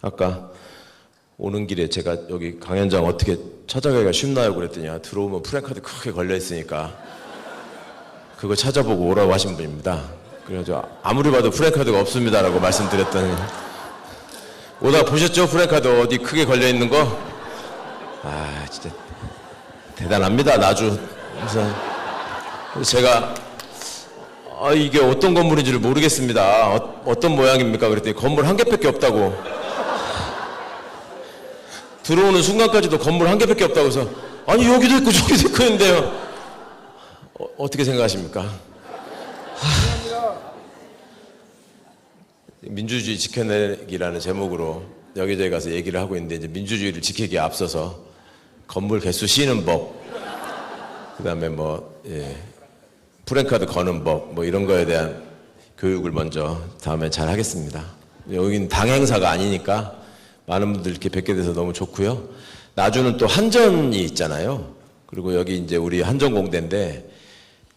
아까 오는 길에 제가 여기 강연장 어떻게 찾아가기가 쉽나요? 그랬더니 들어오면 프랜카드 크게 걸려 있으니까 그거 찾아보고 오라고 하신 분입니다. 그래서 아무리 봐도 프랜카드가 없습니다라고 말씀드렸더니 오다가 보셨죠? 프랜카드 어디 크게 걸려 있는 거? 아 진짜 대단합니다. 나주. 그래서 제가 이게 어떤 건물인지를 모르겠습니다. 어떤 모양입니까? 그랬더니 건물 한 개밖에 없다고. 들어오는 순간까지도 건물 한 개밖에 없다고 해서 아니 여기도 있고 저기도 있고 있는데요. 어떻게 생각하십니까? 민주주의 지켜내기라는 제목으로 여기저기 가서 얘기를 하고 있는데 이제 민주주의를 지키기에 앞서서 건물 개수 쉬는 법, 그 다음에 프랜카드 거는 법, 이런 거에 대한 교육을 먼저 다음에 잘 하겠습니다. 여기는 당 행사가 아니니까 많은 분들 이렇게 뵙게 돼서 너무 좋고요. 나주는 또 한전이 있잖아요. 그리고 여기 이제 우리 한전공대인데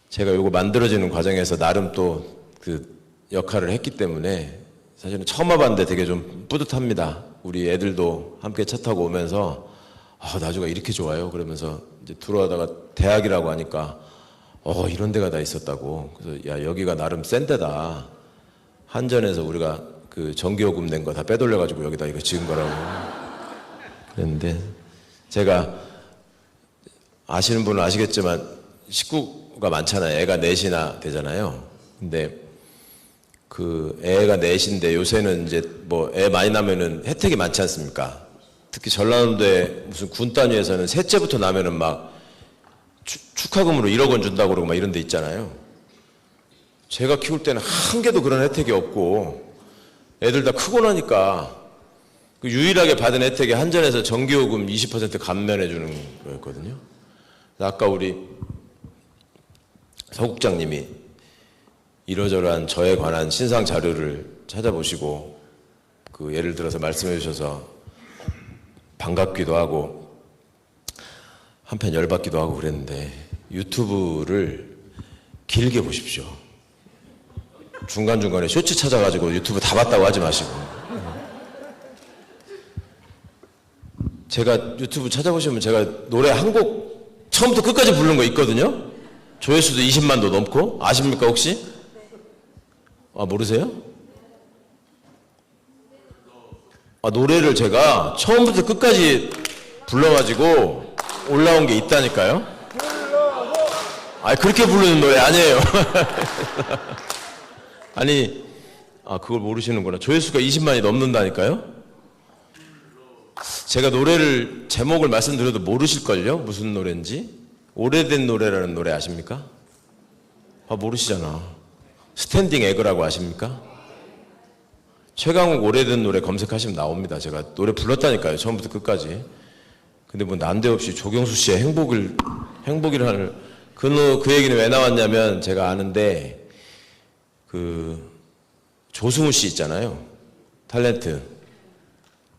제가 요거 만들어지는 과정에서 나름 또 그 역할을 했기 때문에 사실은 처음 와봤는데 되게 좀 뿌듯합니다. 우리 애들도 함께 차 타고 오면서 나주가 이렇게 좋아요. 그러면서 이제 들어가다가 대학이라고 하니까 이런 데가 다 있었다고. 그래서 야 여기가 나름 센 데다. 한전에서 우리가 그 전기요금 낸 거 다 빼돌려가지고 여기다 이거 지은 거라고 그랬는데 제가 아시는 분은 아시겠지만 식구가 많잖아요. 애가 넷이나 되잖아요. 근데 그 애가 넷인데 요새는 이제 애 많이 나면은 혜택이 많지 않습니까? 특히 전라도에 무슨 군 단위에서는 셋째부터 나면은 막 축하금으로 1억 원 준다고 그러고 막 이런 데 있잖아요. 제가 키울 때는 한 개도 그런 혜택이 없고 애들 다 크고 나니까 그 유일하게 받은 혜택이 한전에서 전기요금 20% 감면해 주는 거였거든요. 아까 우리 서 국장님이 이러저러한 저에 관한 신상 자료를 찾아보시고 그 예를 들어서 말씀해 주셔서 반갑기도 하고 한편 열받기도 하고 그랬는데 유튜브를 길게 보십시오. 중간중간에 쇼츠 찾아가지고 유튜브 다 봤다고 하지 마시고. 제가 유튜브 찾아보시면 제가 노래 한 곡 처음부터 끝까지 부른 거 있거든요. 조회수도 20만도 넘고. 아십니까 혹시? 모르세요? 노래를 제가 처음부터 끝까지 불러가지고 올라온 게 있다니까요. 그렇게 부르는 노래 아니에요. 아니, 그걸 모르시는구나. 조회수가 20만이 넘는다니까요? 제가 노래를, 제목을 말씀드려도 모르실걸요? 무슨 노래인지? 오래된 노래라는 노래 아십니까? 모르시잖아. 스탠딩 에그라고 아십니까? 최강욱 오래된 노래 검색하시면 나옵니다. 제가 노래 불렀다니까요. 처음부터 끝까지. 근데 난데없이 조경수 씨의 행복이라는 그 얘기는 왜 나왔냐면 제가 아는데 조승우 씨 있잖아요. 탤런트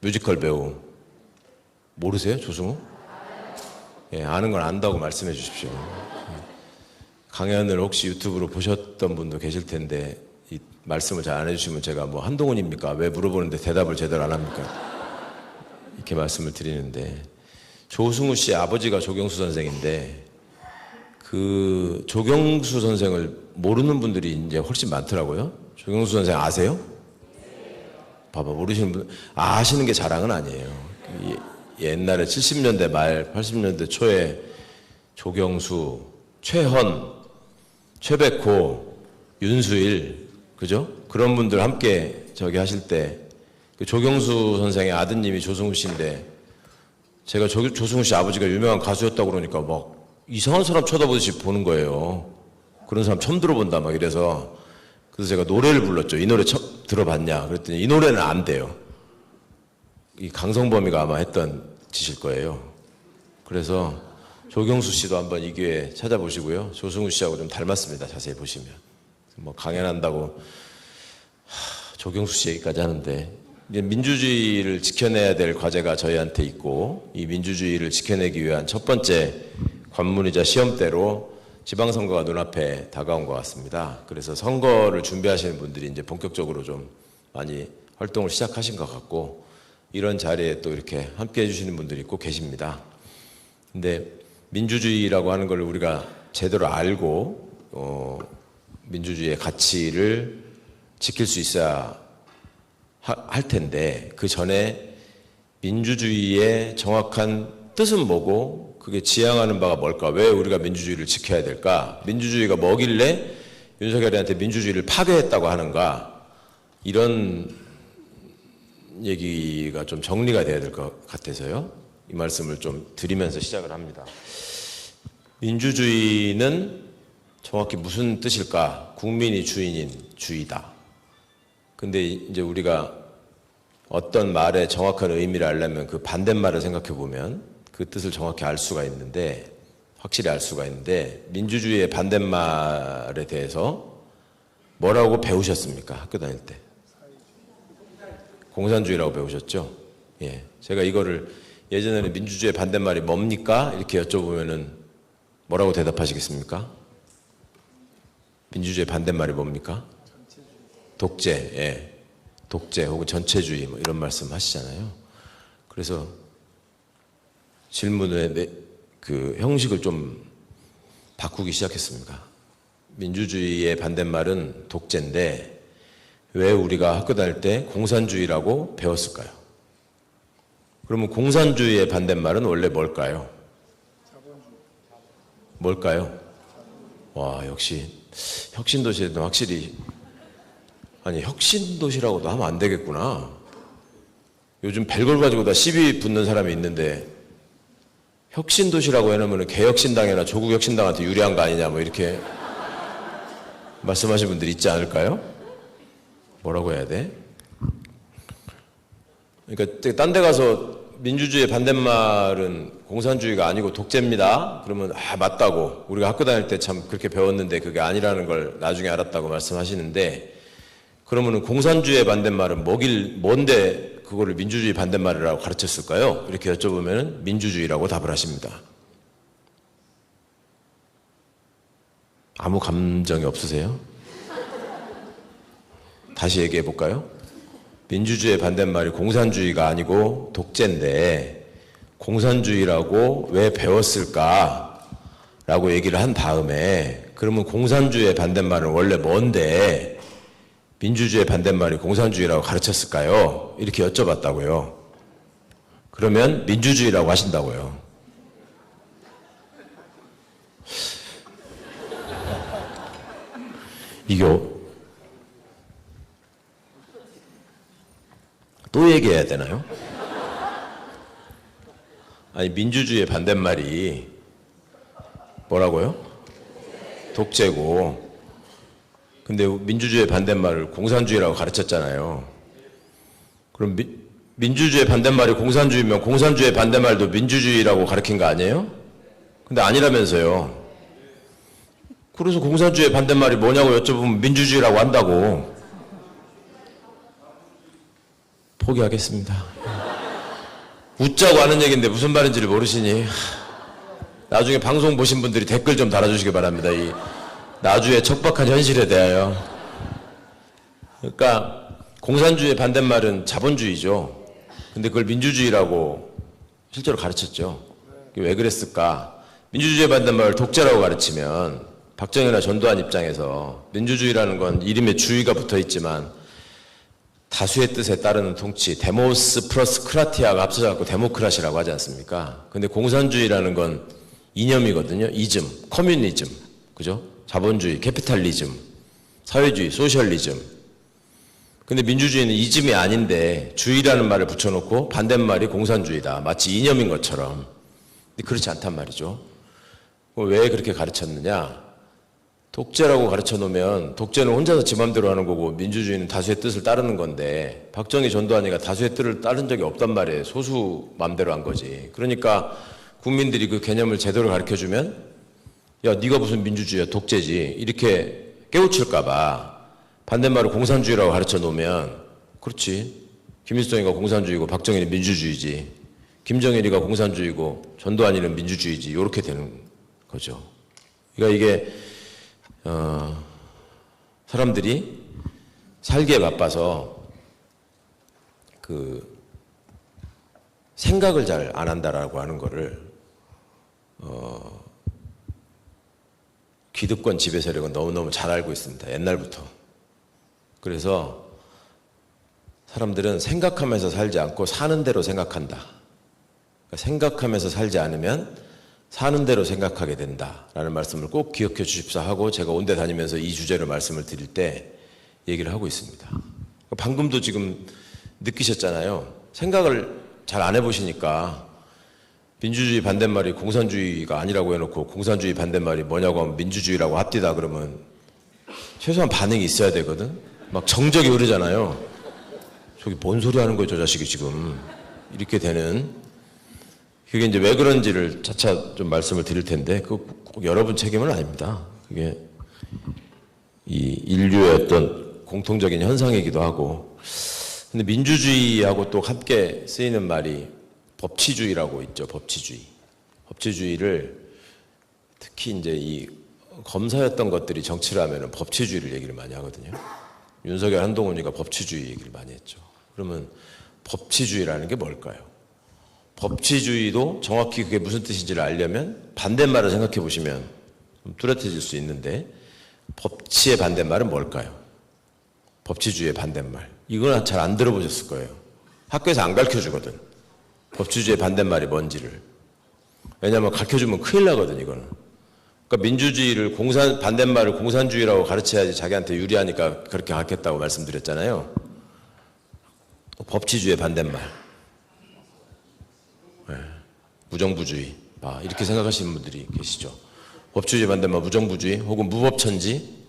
뮤지컬 배우 모르세요? 조승우? 예, 아는 걸 안다고 말씀해 주십시오. 강연을 혹시 유튜브로 보셨던 분도 계실 텐데 이 말씀을 잘 안 해주시면 제가 한동훈입니까? 왜 물어보는데 대답을 제대로 안 합니까? 이렇게 말씀을 드리는데 조승우 씨 아버지가 조경수 선생인데 그 조경수 선생을 모르는 분들이 이제 훨씬 많더라고요. 조경수 선생 아세요? 모르시는 분 아시는 게 자랑은 아니에요. 옛날에 70년대 말 80년대 초에 조경수, 최헌, 최백호, 윤수일 그죠? 그런 분들 함께 하실 때 그 조경수 선생의 아드님이 조승우 씨인데 제가 조승우 씨 아버지가 유명한 가수였다고 그러니까 이상한 사람 쳐다보듯이 보는 거예요. 그런 사람 처음 들어본다 이래서 그래서 제가 노래를 불렀죠. 이 노래 들어봤냐? 그랬더니 이 노래는 안 돼요. 이 강성범이가 아마 했던 짓일 거예요. 그래서 조경수 씨도 한번 이 기회에 찾아보시고요. 조승우 씨하고 좀 닮았습니다. 자세히 보시면. 강연한다고 조경수 씨 얘기까지 하는데 이제 민주주의를 지켜내야 될 과제가 저희한테 있고 이 민주주의를 지켜내기 위한 첫 번째 관문이자 시험대로 지방선거가 눈앞에 다가온 것 같습니다. 그래서 선거를 준비하시는 분들이 이제 본격적으로 좀 많이 활동을 시작하신 것 같고 이런 자리에 또 이렇게 함께 해주시는 분들이 꼭 계십니다. 근데 민주주의라고 하는 걸 우리가 제대로 알고 민주주의의 가치를 지킬 수 있어야 할 텐데, 그 전에 민주주의의 정확한 뜻은 뭐고 그게 지향하는 바가 뭘까? 왜 우리가 민주주의를 지켜야 될까? 민주주의가 뭐길래 윤석열이한테 민주주의를 파괴했다고 하는가? 이런 얘기가 좀 정리가 돼야 될 것 같아서요. 이 말씀을 좀 드리면서 시작을 합니다. 민주주의는 정확히 무슨 뜻일까? 국민이 주인인 주의다. 근데 이제 우리가 어떤 말의 정확한 의미를 알려면 그 반대말을 생각해 보면 그 뜻을 정확히 알 수가 있는데, 확실히 알 수가 있는데, 민주주의의 반대말에 대해서 뭐라고 배우셨습니까? 학교 다닐 때. 공산주의라고 배우셨죠? 예. 제가 이거를 예전에는 민주주의의 반대말이 뭡니까? 이렇게 여쭤보면은 뭐라고 대답하시겠습니까? 민주주의의 반대말이 뭡니까? 독재, 예. 독재 혹은 전체주의 뭐 이런 말씀 하시잖아요. 그래서 질문의 그 형식을 좀 바꾸기 시작했습니다. 민주주의의 반대말은 독재인데 왜 우리가 학교 다닐 때 공산주의라고 배웠을까요? 그러면 공산주의의 반대말은 원래 뭘까요? 뭘까요? 와, 역시 혁신도시에도 확실히, 아니 혁신도시라고도 하면 안 되겠구나. 요즘 별걸 가지고 다 시비 붙는 사람이 있는데 혁신도시라고 해놓으면 개혁신당이나 조국혁신당한테 유리한 거 아니냐 뭐 이렇게 말씀하신 분들이 있지 않을까요? 뭐라고 해야 돼? 그러니까 딴 데 가서 민주주의의 반대말은 공산주의가 아니고 독재입니다. 그러면 맞다고, 우리가 학교 다닐 때 참 그렇게 배웠는데 그게 아니라는 걸 나중에 알았다고 말씀하시는데, 그러면은 공산주의의 반대말은 뭔데 그거를 민주주의 반대말이라고 가르쳤을까요? 이렇게 여쭤보면 민주주의라고 답을 하십니다. 아무 감정이 없으세요? 다시 얘기해 볼까요? 민주주의의 반대말이 공산주의가 아니고 독재인데 공산주의라고 왜 배웠을까? 라고 얘기를 한 다음에, 그러면 공산주의의 반대말은 원래 뭔데 민주주의의 반대말이 공산주의라고 가르쳤을까요? 이렇게 여쭤봤다고요. 그러면 민주주의라고 하신다고요. 이게 또 얘기해야 되나요? 아니, 민주주의의 반대말이 뭐라고요? 독재고, 근데 민주주의의 반대말을 공산주의라고 가르쳤잖아요. 그럼 민주주의의 반대말이 공산주의면 공산주의의 반대말도 민주주의라고 가르친 거 아니에요? 근데 아니라면서요. 그래서 공산주의의 반대말이 뭐냐고 여쭤보면 민주주의라고 한다고. 포기하겠습니다. 웃자고 하는 얘기인데 무슨 말인지를 모르시니 나중에 방송 보신 분들이 댓글 좀 달아주시기 바랍니다. 이 나주의 척박한 현실에 대하여. 그러니까 공산주의의 반대말은 자본주의죠. 근데 그걸 민주주의라고 실제로 가르쳤죠. 왜 그랬을까? 민주주의의 반대말을 독재라고 가르치면 박정희나 전두환 입장에서 민주주의라는 건 이름에 주의가 붙어 있지만 다수의 뜻에 따르는 통치, 데모스 플러스 크라티아가 합쳐져갖고 데모크라시라고 하지 않습니까? 근데 공산주의라는 건 이념이거든요. 이즘, 커뮤니즘, 그죠? 자본주의, 캐피탈리즘, 사회주의, 소셜리즘. 근데 민주주의는 이즘이 아닌데 주의라는 말을 붙여놓고 반대말이 공산주의다. 마치 이념인 것처럼. 근데 그렇지 않단 말이죠. 왜 그렇게 가르쳤느냐? 독재라고 가르쳐 놓으면 독재는 혼자서 지 맘대로 하는 거고 민주주의는 다수의 뜻을 따르는 건데, 박정희 전두환이가 다수의 뜻을 따른 적이 없단 말이에요. 소수 맘대로 한 거지. 그러니까 국민들이 그 개념을 제대로 가르쳐주면 야, 네가 무슨 민주주의야, 독재지, 이렇게 깨우칠까 봐 반대말을 공산주의라고 가르쳐 놓으면, 그렇지, 김일성이가 공산주의고 박정희는 민주주의지, 김정일이가 공산주의고 전두환이는 민주주의지, 이렇게 되는 거죠. 그러니까 이게 사람들이 살기에 바빠서 그 생각을 잘 안 한다라고 하는 거를 기득권 지배 세력은 너무너무 잘 알고 있습니다. 옛날부터. 그래서 사람들은 생각하면서 살지 않고 사는 대로 생각한다. 그러니까 생각하면서 살지 않으면 사는 대로 생각하게 된다라는 말씀을 꼭 기억해 주십사 하고 제가 온데 다니면서 이 주제로 말씀을 드릴 때 얘기를 하고 있습니다. 방금도 지금 느끼셨잖아요. 생각을 잘 안 해보시니까 민주주의 반대말이 공산주의가 아니라고 해놓고 공산주의 반대말이 뭐냐고 하면 민주주의라고 합디다 그러면 최소한 반응이 있어야 되거든. 막 정적이 흐르잖아요. 저기 뭔 소리 하는 거예요, 저 자식이 지금. 이렇게 되는. 그게 이제 왜 그런지를 차차 좀 말씀을 드릴 텐데, 꼭 여러분 책임은 아닙니다. 그게 이 인류의 어떤 공통적인 현상이기도 하고. 근데 민주주의하고 또 함께 쓰이는 말이 법치주의라고 있죠, 법치주의. 법치주의를 특히 이제 이 검사였던 것들이 정치를 하면은 법치주의를 얘기를 많이 하거든요. 윤석열, 한동훈이가 법치주의 얘기를 많이 했죠. 그러면 법치주의라는 게 뭘까요? 법치주의도 정확히 그게 무슨 뜻인지를 알려면 반대말을 생각해 보시면 좀 뚜렷해질 수 있는데 법치의 반대말은 뭘까요? 법치주의의 반대말. 이건 잘 안 들어보셨을 거예요. 학교에서 안 가르쳐 주거든. 법치주의의 반대말이 뭔지를. 왜냐하면 가르쳐 주면 큰일 나거든, 이거는. 그러니까 민주주의를 반대말을 공산주의라고 가르쳐야지 자기한테 유리하니까 그렇게 가르쳤다고 말씀드렸잖아요. 법치주의의 반대말. 네. 무정부주의. 이렇게 생각하시는 분들이 계시죠. 법치주의 반대말 무정부주의 혹은 무법천지.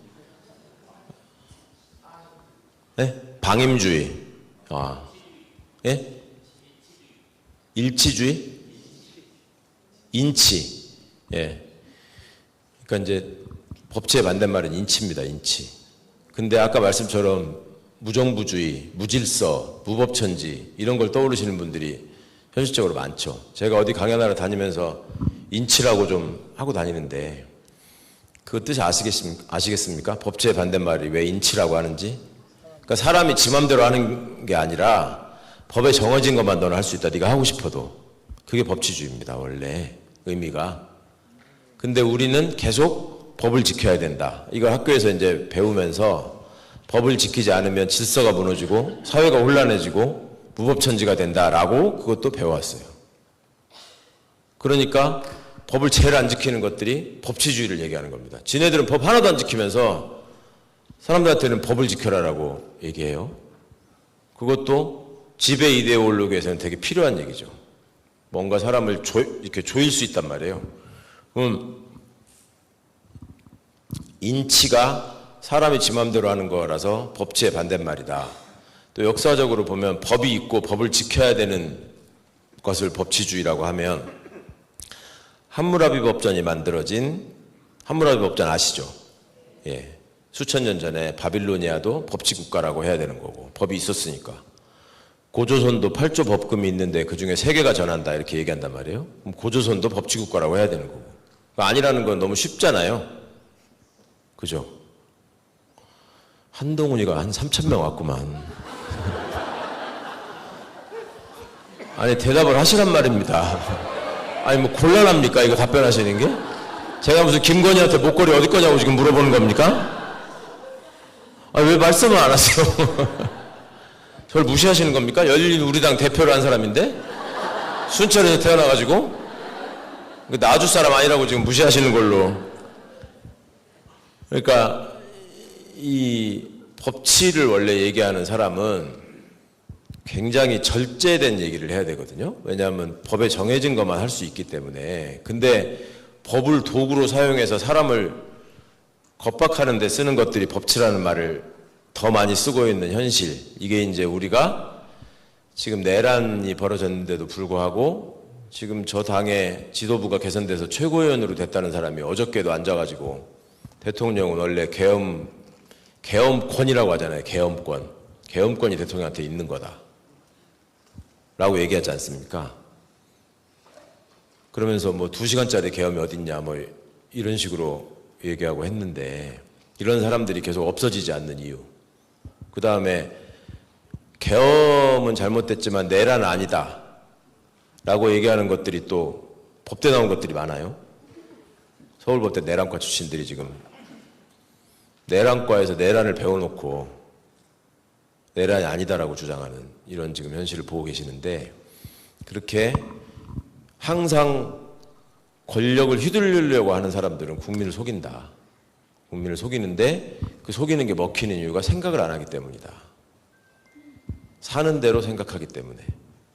네? 방임주의. 예? 일치주의? 인치. 예. 그러니까 이제 법치의 반대말은 인치입니다. 인치. 근데 아까 말씀처럼 무정부주의, 무질서, 무법천지 이런 걸 떠오르시는 분들이 현실적으로 많죠. 제가 어디 강연하러 다니면서 인치라고 좀 하고 다니는데 그 뜻이 아시겠습니까? 법치의 반대말이 왜 인치라고 하는지? 그러니까 사람이 지 맘대로 하는 게 아니라 법에 정해진 것만 너는 할 수 있다. 네가 하고 싶어도. 그게 법치주의입니다. 원래 의미가. 근데 우리는 계속 법을 지켜야 된다. 이걸 학교에서 이제 배우면서 법을 지키지 않으면 질서가 무너지고 사회가 혼란해지고 무법천지가 된다라고 그것도 배워왔어요. 그러니까 법을 제일 안 지키는 것들이 법치주의를 얘기하는 겁니다. 지네들은 법 하나도 안 지키면서 사람들한테는 법을 지켜라라고 얘기해요. 그것도 지배 이데올로기에서는 되게 필요한 얘기죠. 뭔가 사람을 이렇게 조일 수 있단 말이에요. 그럼 인치가 사람이 지 맘대로 하는 거라서 법치의 반대말이다. 또 역사적으로 보면 법이 있고 법을 지켜야 되는 것을 법치주의라고 하면 함무라비 법전이 만들어진 함무라비 법전 아시죠? 예. 수천 년 전에 바빌로니아도 법치국가라고 해야 되는 거고 법이 있었으니까. 고조선도 8조 법금이 있는데 그중에 3개가 전한다 이렇게 얘기한단 말이에요. 그럼 고조선도 법치국가라고 해야 되는 거고. 아니라는 건 너무 쉽잖아요. 그죠? 한동훈이가 한 3,000명 왔구만. 아니 대답을 하시란 말입니다. 아니 뭐 곤란합니까 이거 답변하시는 게? 제가 무슨 김건희한테 목걸이 어디 거냐고 지금 물어보는 겁니까? 아니 왜 말씀을 안 하세요? 저를 무시하시는 겁니까? 열린우리당 대표를 한 사람인데? 순천에서 태어나가지고? 놔줄 사람 아니라고 지금 무시하시는 걸로. 그러니까 이 법치를 원래 얘기하는 사람은 굉장히 절제된 얘기를 해야 되거든요. 왜냐하면 법에 정해진 것만 할 수 있기 때문에. 근데 법을 도구로 사용해서 사람을 겁박하는 데 쓰는 것들이 법치라는 말을 더 많이 쓰고 있는 현실. 이게 이제 우리가 지금 내란이 벌어졌는데도 불구하고 지금 저 당의 지도부가 개선돼서 최고위원으로 됐다는 사람이 어저께도 앉아가지고 대통령은 원래 계엄권이라고 하잖아요. 계엄권. 계엄권이 대통령한테 있는 거다. 라고 얘기하지 않습니까? 그러면서 뭐 2시간짜리 계엄이 어딨냐 뭐 이런 식으로 얘기하고 했는데 이런 사람들이 계속 없어지지 않는 이유. 그 다음에 계엄은 잘못됐지만 내란은 아니다. 라고 얘기하는 것들이 또 법대 나온 것들이 많아요. 서울법대 내란과 출신들이 지금 내란과에서 내란을 배워놓고 내란이 아니다라고 주장하는 이런 지금 현실을 보고 계시는데, 그렇게 항상 권력을 휘둘리려고 하는 사람들은 국민을 속인다. 국민을 속이는데 그 속이는 게 먹히는 이유가 생각을 안 하기 때문이다. 사는 대로 생각하기 때문에.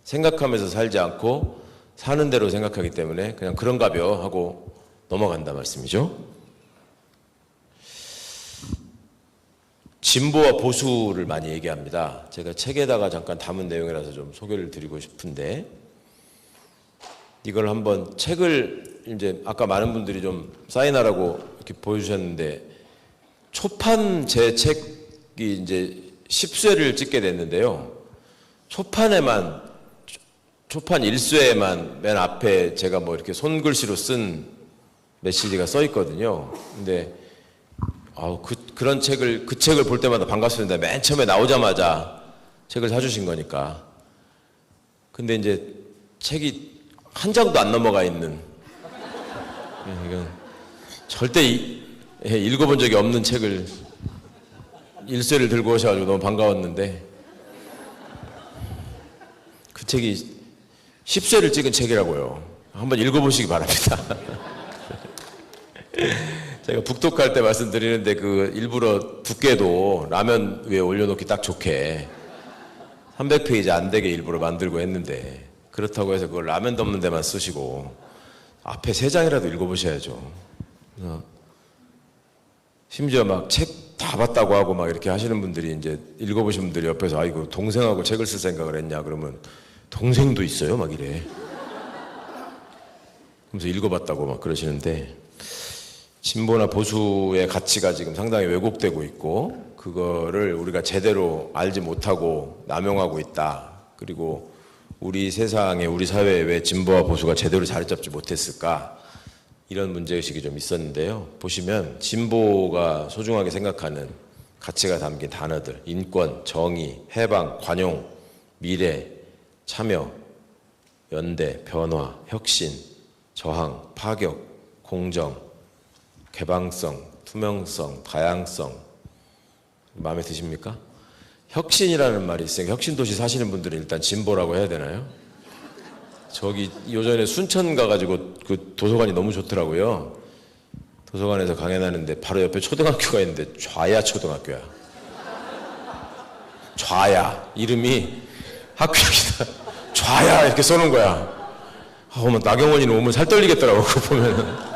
생각하면서 살지 않고 사는 대로 생각하기 때문에 그냥 그런가벼 하고 넘어간다 말씀이죠. 진보와 보수를 많이 얘기합니다. 제가 책에다가 잠깐 담은 내용이라서 좀 소개를 드리고 싶은데, 이걸 한번 책을 이제 아까 많은 분들이 좀 사인하라고 이렇게 보여주셨는데, 초판 제 책이 이제 10쇄를 찍게 됐는데요. 초판 1쇄에만 맨 앞에 제가 뭐 이렇게 손글씨로 쓴 메시지가 써 있거든요. 근데 그런 책을, 그 책을 볼 때마다 반갑습니다. 맨 처음에 나오자마자 책을 사주신 거니까. 근데 이제 책이 한 장도 안 넘어가 있는, 이건 절대 읽어본 적이 없는 책을 1쇄를 들고 오셔가지고 너무 반가웠는데, 그 책이 10쇄를 찍은 책이라고요. 한번 읽어보시기 바랍니다. 제가 북독할 때 말씀드리는데, 그 일부러 두께도 라면 위에 올려놓기 딱 좋게 300페이지 안 되게 일부러 만들고 했는데, 그렇다고 해서 그걸 라면 덮는 데만 쓰시고 앞에 3장이라도 읽어보셔야죠. 심지어 막 책 다 봤다고 하고 막 이렇게 하시는 분들이, 이제 읽어보신 분들이 옆에서 아이고 동생하고 책을 쓸 생각을 했냐 그러면, 동생도 있어요 막 이래. 그래서 읽어봤다고 막 그러시는데, 진보나 보수의 가치가 지금 상당히 왜곡되고 있고, 그거를 우리가 제대로 알지 못하고 남용하고 있다. 그리고 우리 세상에, 우리 사회에 왜 진보와 보수가 제대로 자리 잡지 못했을까, 이런 문제의식이 좀 있었는데요. 보시면 진보가 소중하게 생각하는 가치가 담긴 단어들: 인권, 정의, 해방, 관용, 미래, 참여, 연대, 변화, 혁신, 저항, 파격, 공정, 개방성, 투명성, 다양성. 마음에 드십니까? 혁신이라는 말이 있으니까 혁신도시 사시는 분들은 일단 진보라고 해야 되나요? 저기 요전에 순천 가가지고 그 도서관이 너무 좋더라고요. 도서관에서 강연하는데 바로 옆에 초등학교가 있는데 좌야 초등학교야. 좌야. 이름이 학교이다. 좌야 이렇게 써놓은 거야. 어머, 나경원이는 오면 살 떨리겠더라고 그거 보면은.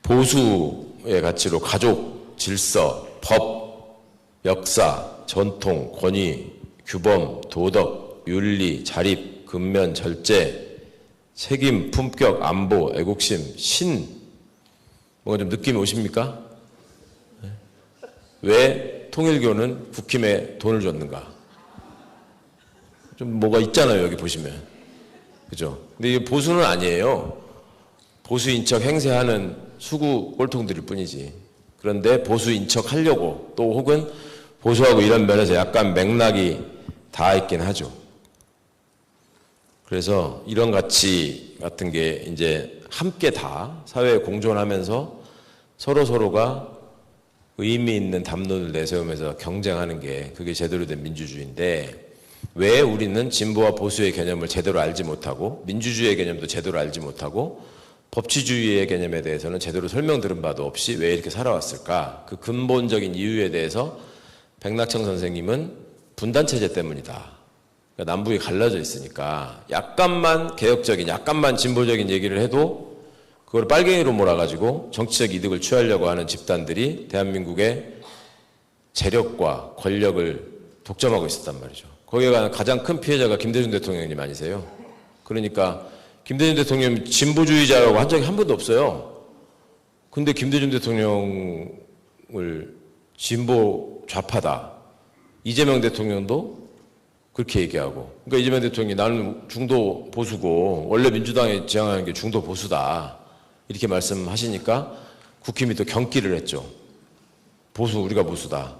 보수의 가치로 가족, 질서, 법, 역사, 전통, 권위, 규범, 도덕, 윤리, 자립, 근면, 절제, 책임, 품격, 안보, 애국심, 신. 뭔가 좀 느낌이 오십니까? 왜 통일교는 국힘에 돈을 줬는가? 좀 뭐가 있잖아요, 여기 보시면. 그죠? 근데 이게 보수는 아니에요. 보수인 척 행세하는 수구 꼴통들일 뿐이지. 그런데 보수인 척 하려고, 또 혹은 보수하고 이런 면에서 약간 맥락이 닿아 있긴 하죠. 그래서 이런 가치 같은 게 이제 함께 다 사회에 공존하면서 서로가 의미 있는 담론을 내세우면서 경쟁하는 게, 그게 제대로 된 민주주의인데, 왜 우리는 진보와 보수의 개념을 제대로 알지 못하고, 민주주의의 개념도 제대로 알지 못하고, 법치주의의 개념에 대해서는 제대로 설명 들은 바도 없이 왜 이렇게 살아왔을까? 그 근본적인 이유에 대해서 백낙청 선생님은 분단체제 때문이다. 그러니까 남북이 갈라져 있으니까 약간만 개혁적인, 약간만 진보적인 얘기를 해도 그걸 빨갱이로 몰아가지고 정치적 이득을 취하려고 하는 집단들이 대한민국의 재력과 권력을 독점하고 있었단 말이죠. 거기에 가장 큰 피해자가 김대중 대통령님 아니세요? 그러니까 김대중 대통령 진보주의자라고 한 적이 한 번도 없어요. 근데 김대중 대통령을 진보 좌파다. 이재명 대통령도 그렇게 얘기하고. 그러니까 이재명 대통령이 나는 중도 보수고 원래 민주당이 지향하는 게 중도 보수다. 이렇게 말씀하시니까 국힘이 또 경기를 했죠. 보수, 우리가 보수다.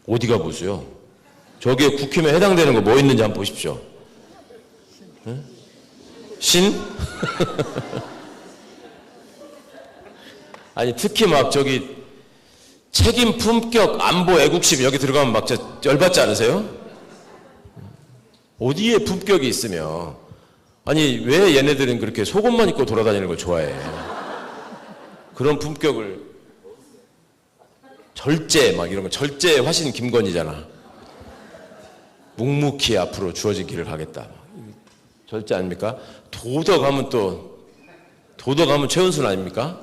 어디가 보수요? 저기에 국힘에 해당되는 거 뭐 있는지 한번 보십시오. 신? 아니 특히 막 저기 책임, 품격, 안보, 애국심 여기 들어가면 막 열받지 않으세요? 어디에 품격이 있으며 아니 왜 얘네들은 그렇게 속옷만 입고 돌아다니는 걸 좋아해? 그런 품격을 절제 막 이런 거 절제 화신 김건희잖아. 묵묵히 앞으로 주어진 길을 가겠다. 절제 아닙니까? 도덕하면 최은순 아닙니까?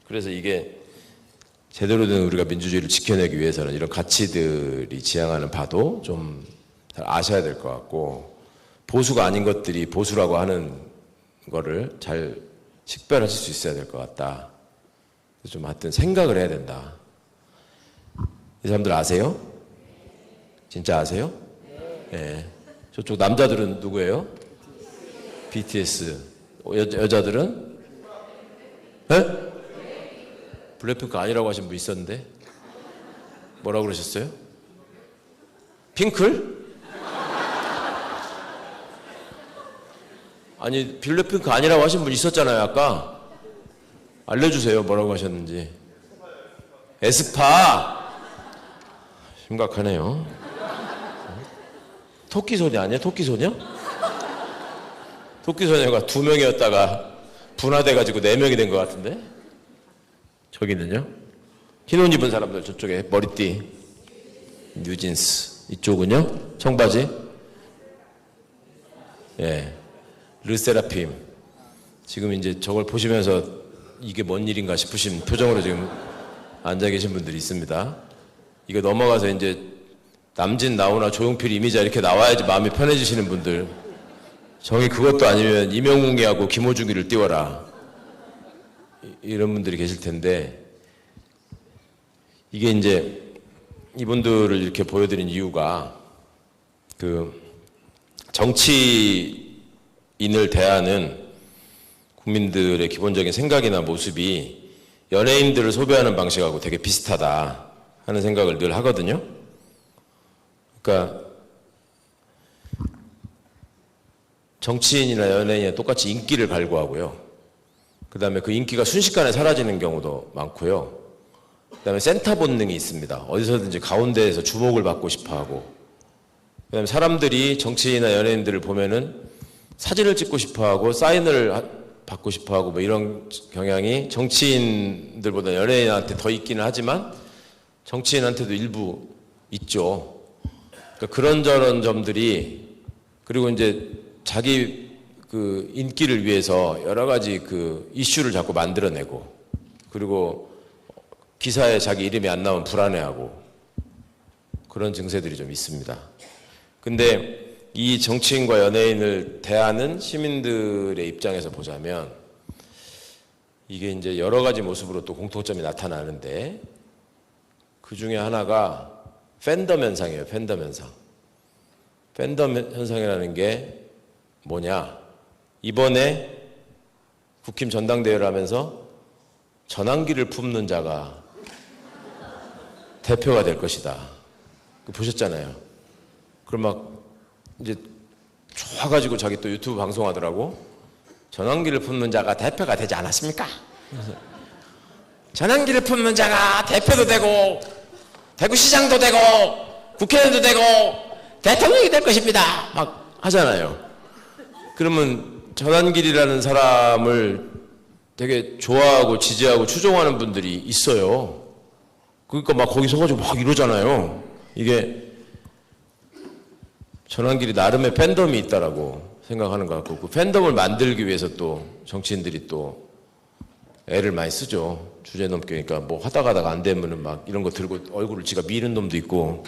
그래서 이게 제대로 된 우리가 민주주의를 지켜내기 위해서는 이런 가치들이 지향하는 바도 좀 잘 아셔야 될 것 같고 보수가 아닌 것들이 보수라고 하는 거를 잘 식별하실 수 있어야 될 것 같다. 좀 하여튼 생각을 해야 된다. 이 사람들 아세요? 진짜 아세요? 네. 저쪽 남자들은 누구예요? BTS. 여자들은? 네? 블랙핑크 아니라고 하신 분 있었는데 뭐라고 그러셨어요? 핑클? 아니 블랙핑크 아니라고 하신 분 있었잖아요 아까. 알려주세요 뭐라고 하셨는지. 에스파. 심각하네요. 토끼소녀 아니에요? 토끼소녀? 토끼소녀가 2명이었다가 분화돼가지고 4명이 된 것 같은데. 저기는요? 흰 옷 입은 사람들 저쪽에 머리띠 뉴진스. 이쪽은요? 청바지? 예, 르세라핌. 지금 이제 저걸 보시면서 이게 뭔 일인가 싶으신 표정으로 지금 앉아 계신 분들이 있습니다. 이거 넘어가서 이제 남진 나오나 조용필 이미자 이렇게 나와야지 마음이 편해지시는 분들. 정이 그것도 아니면 이명웅이하고 김호중이를 띄워라. 이런 분들이 계실 텐데 이게 이제 이분들을 이렇게 보여드린 이유가 그 정치인을 대하는 국민들의 기본적인 생각이나 모습이 연예인들을 소비하는 방식하고 되게 비슷하다 하는 생각을 늘 하거든요. 그러니까 정치인이나 연예인이 똑같이 인기를 갈구하고요. 그 다음에 그 인기가 순식간에 사라지는 경우도 많고요. 그 다음에 센터 본능이 있습니다. 어디서든지 가운데에서 주목을 받고 싶어하고. 그 다음에 사람들이 정치인이나 연예인들을 보면은 사진을 찍고 싶어하고 사인을 받고 싶어하고 뭐 이런 경향이 정치인들보다 연예인한테 더 있기는 하지만 정치인한테도 일부 있죠. 그러니까 그런저런 점들이 그리고 이제 자기 그 인기를 위해서 여러 가지 그 이슈를 자꾸 만들어내고 그리고 기사에 자기 이름이 안 나오면 불안해하고 그런 증세들이 좀 있습니다. 근데 이 정치인과 연예인을 대하는 시민들의 입장에서 보자면 이게 이제 여러 가지 모습으로 또 공통점이 나타나는데 그 중에 하나가 팬덤 현상이에요. 팬덤 현상. 팬덤 현상이라는 게 뭐냐? 이번에 국힘 전당대회를 하면서 전환기를 품는 자가 대표가 될 것이다. 보셨잖아요. 그럼 막 이제 좋아가지고 자기 또 유튜브 방송하더라고. 전환기를 품는 자가 대표가 되지 않았습니까? 전환기를 품는 자가 대표도 되고 대구시장도 되고 국회의원도 되고 대통령이 될 것입니다. 막 하잖아요. 그러면 전환길이라는 사람을 되게 좋아하고 지지하고 추종하는 분들이 있어요. 그러니까 막 거기 서가지고 막 이러잖아요. 이게 전환길이 나름의 팬덤이 있다라고 생각하는 것 같고 그 팬덤을 만들기 위해서 또 정치인들이 또 애를 많이 쓰죠. 주제 넘게. 그러니까 뭐 하다가다가 안 되면은 막 이런 거 들고 얼굴을 지가 미는 놈도 있고.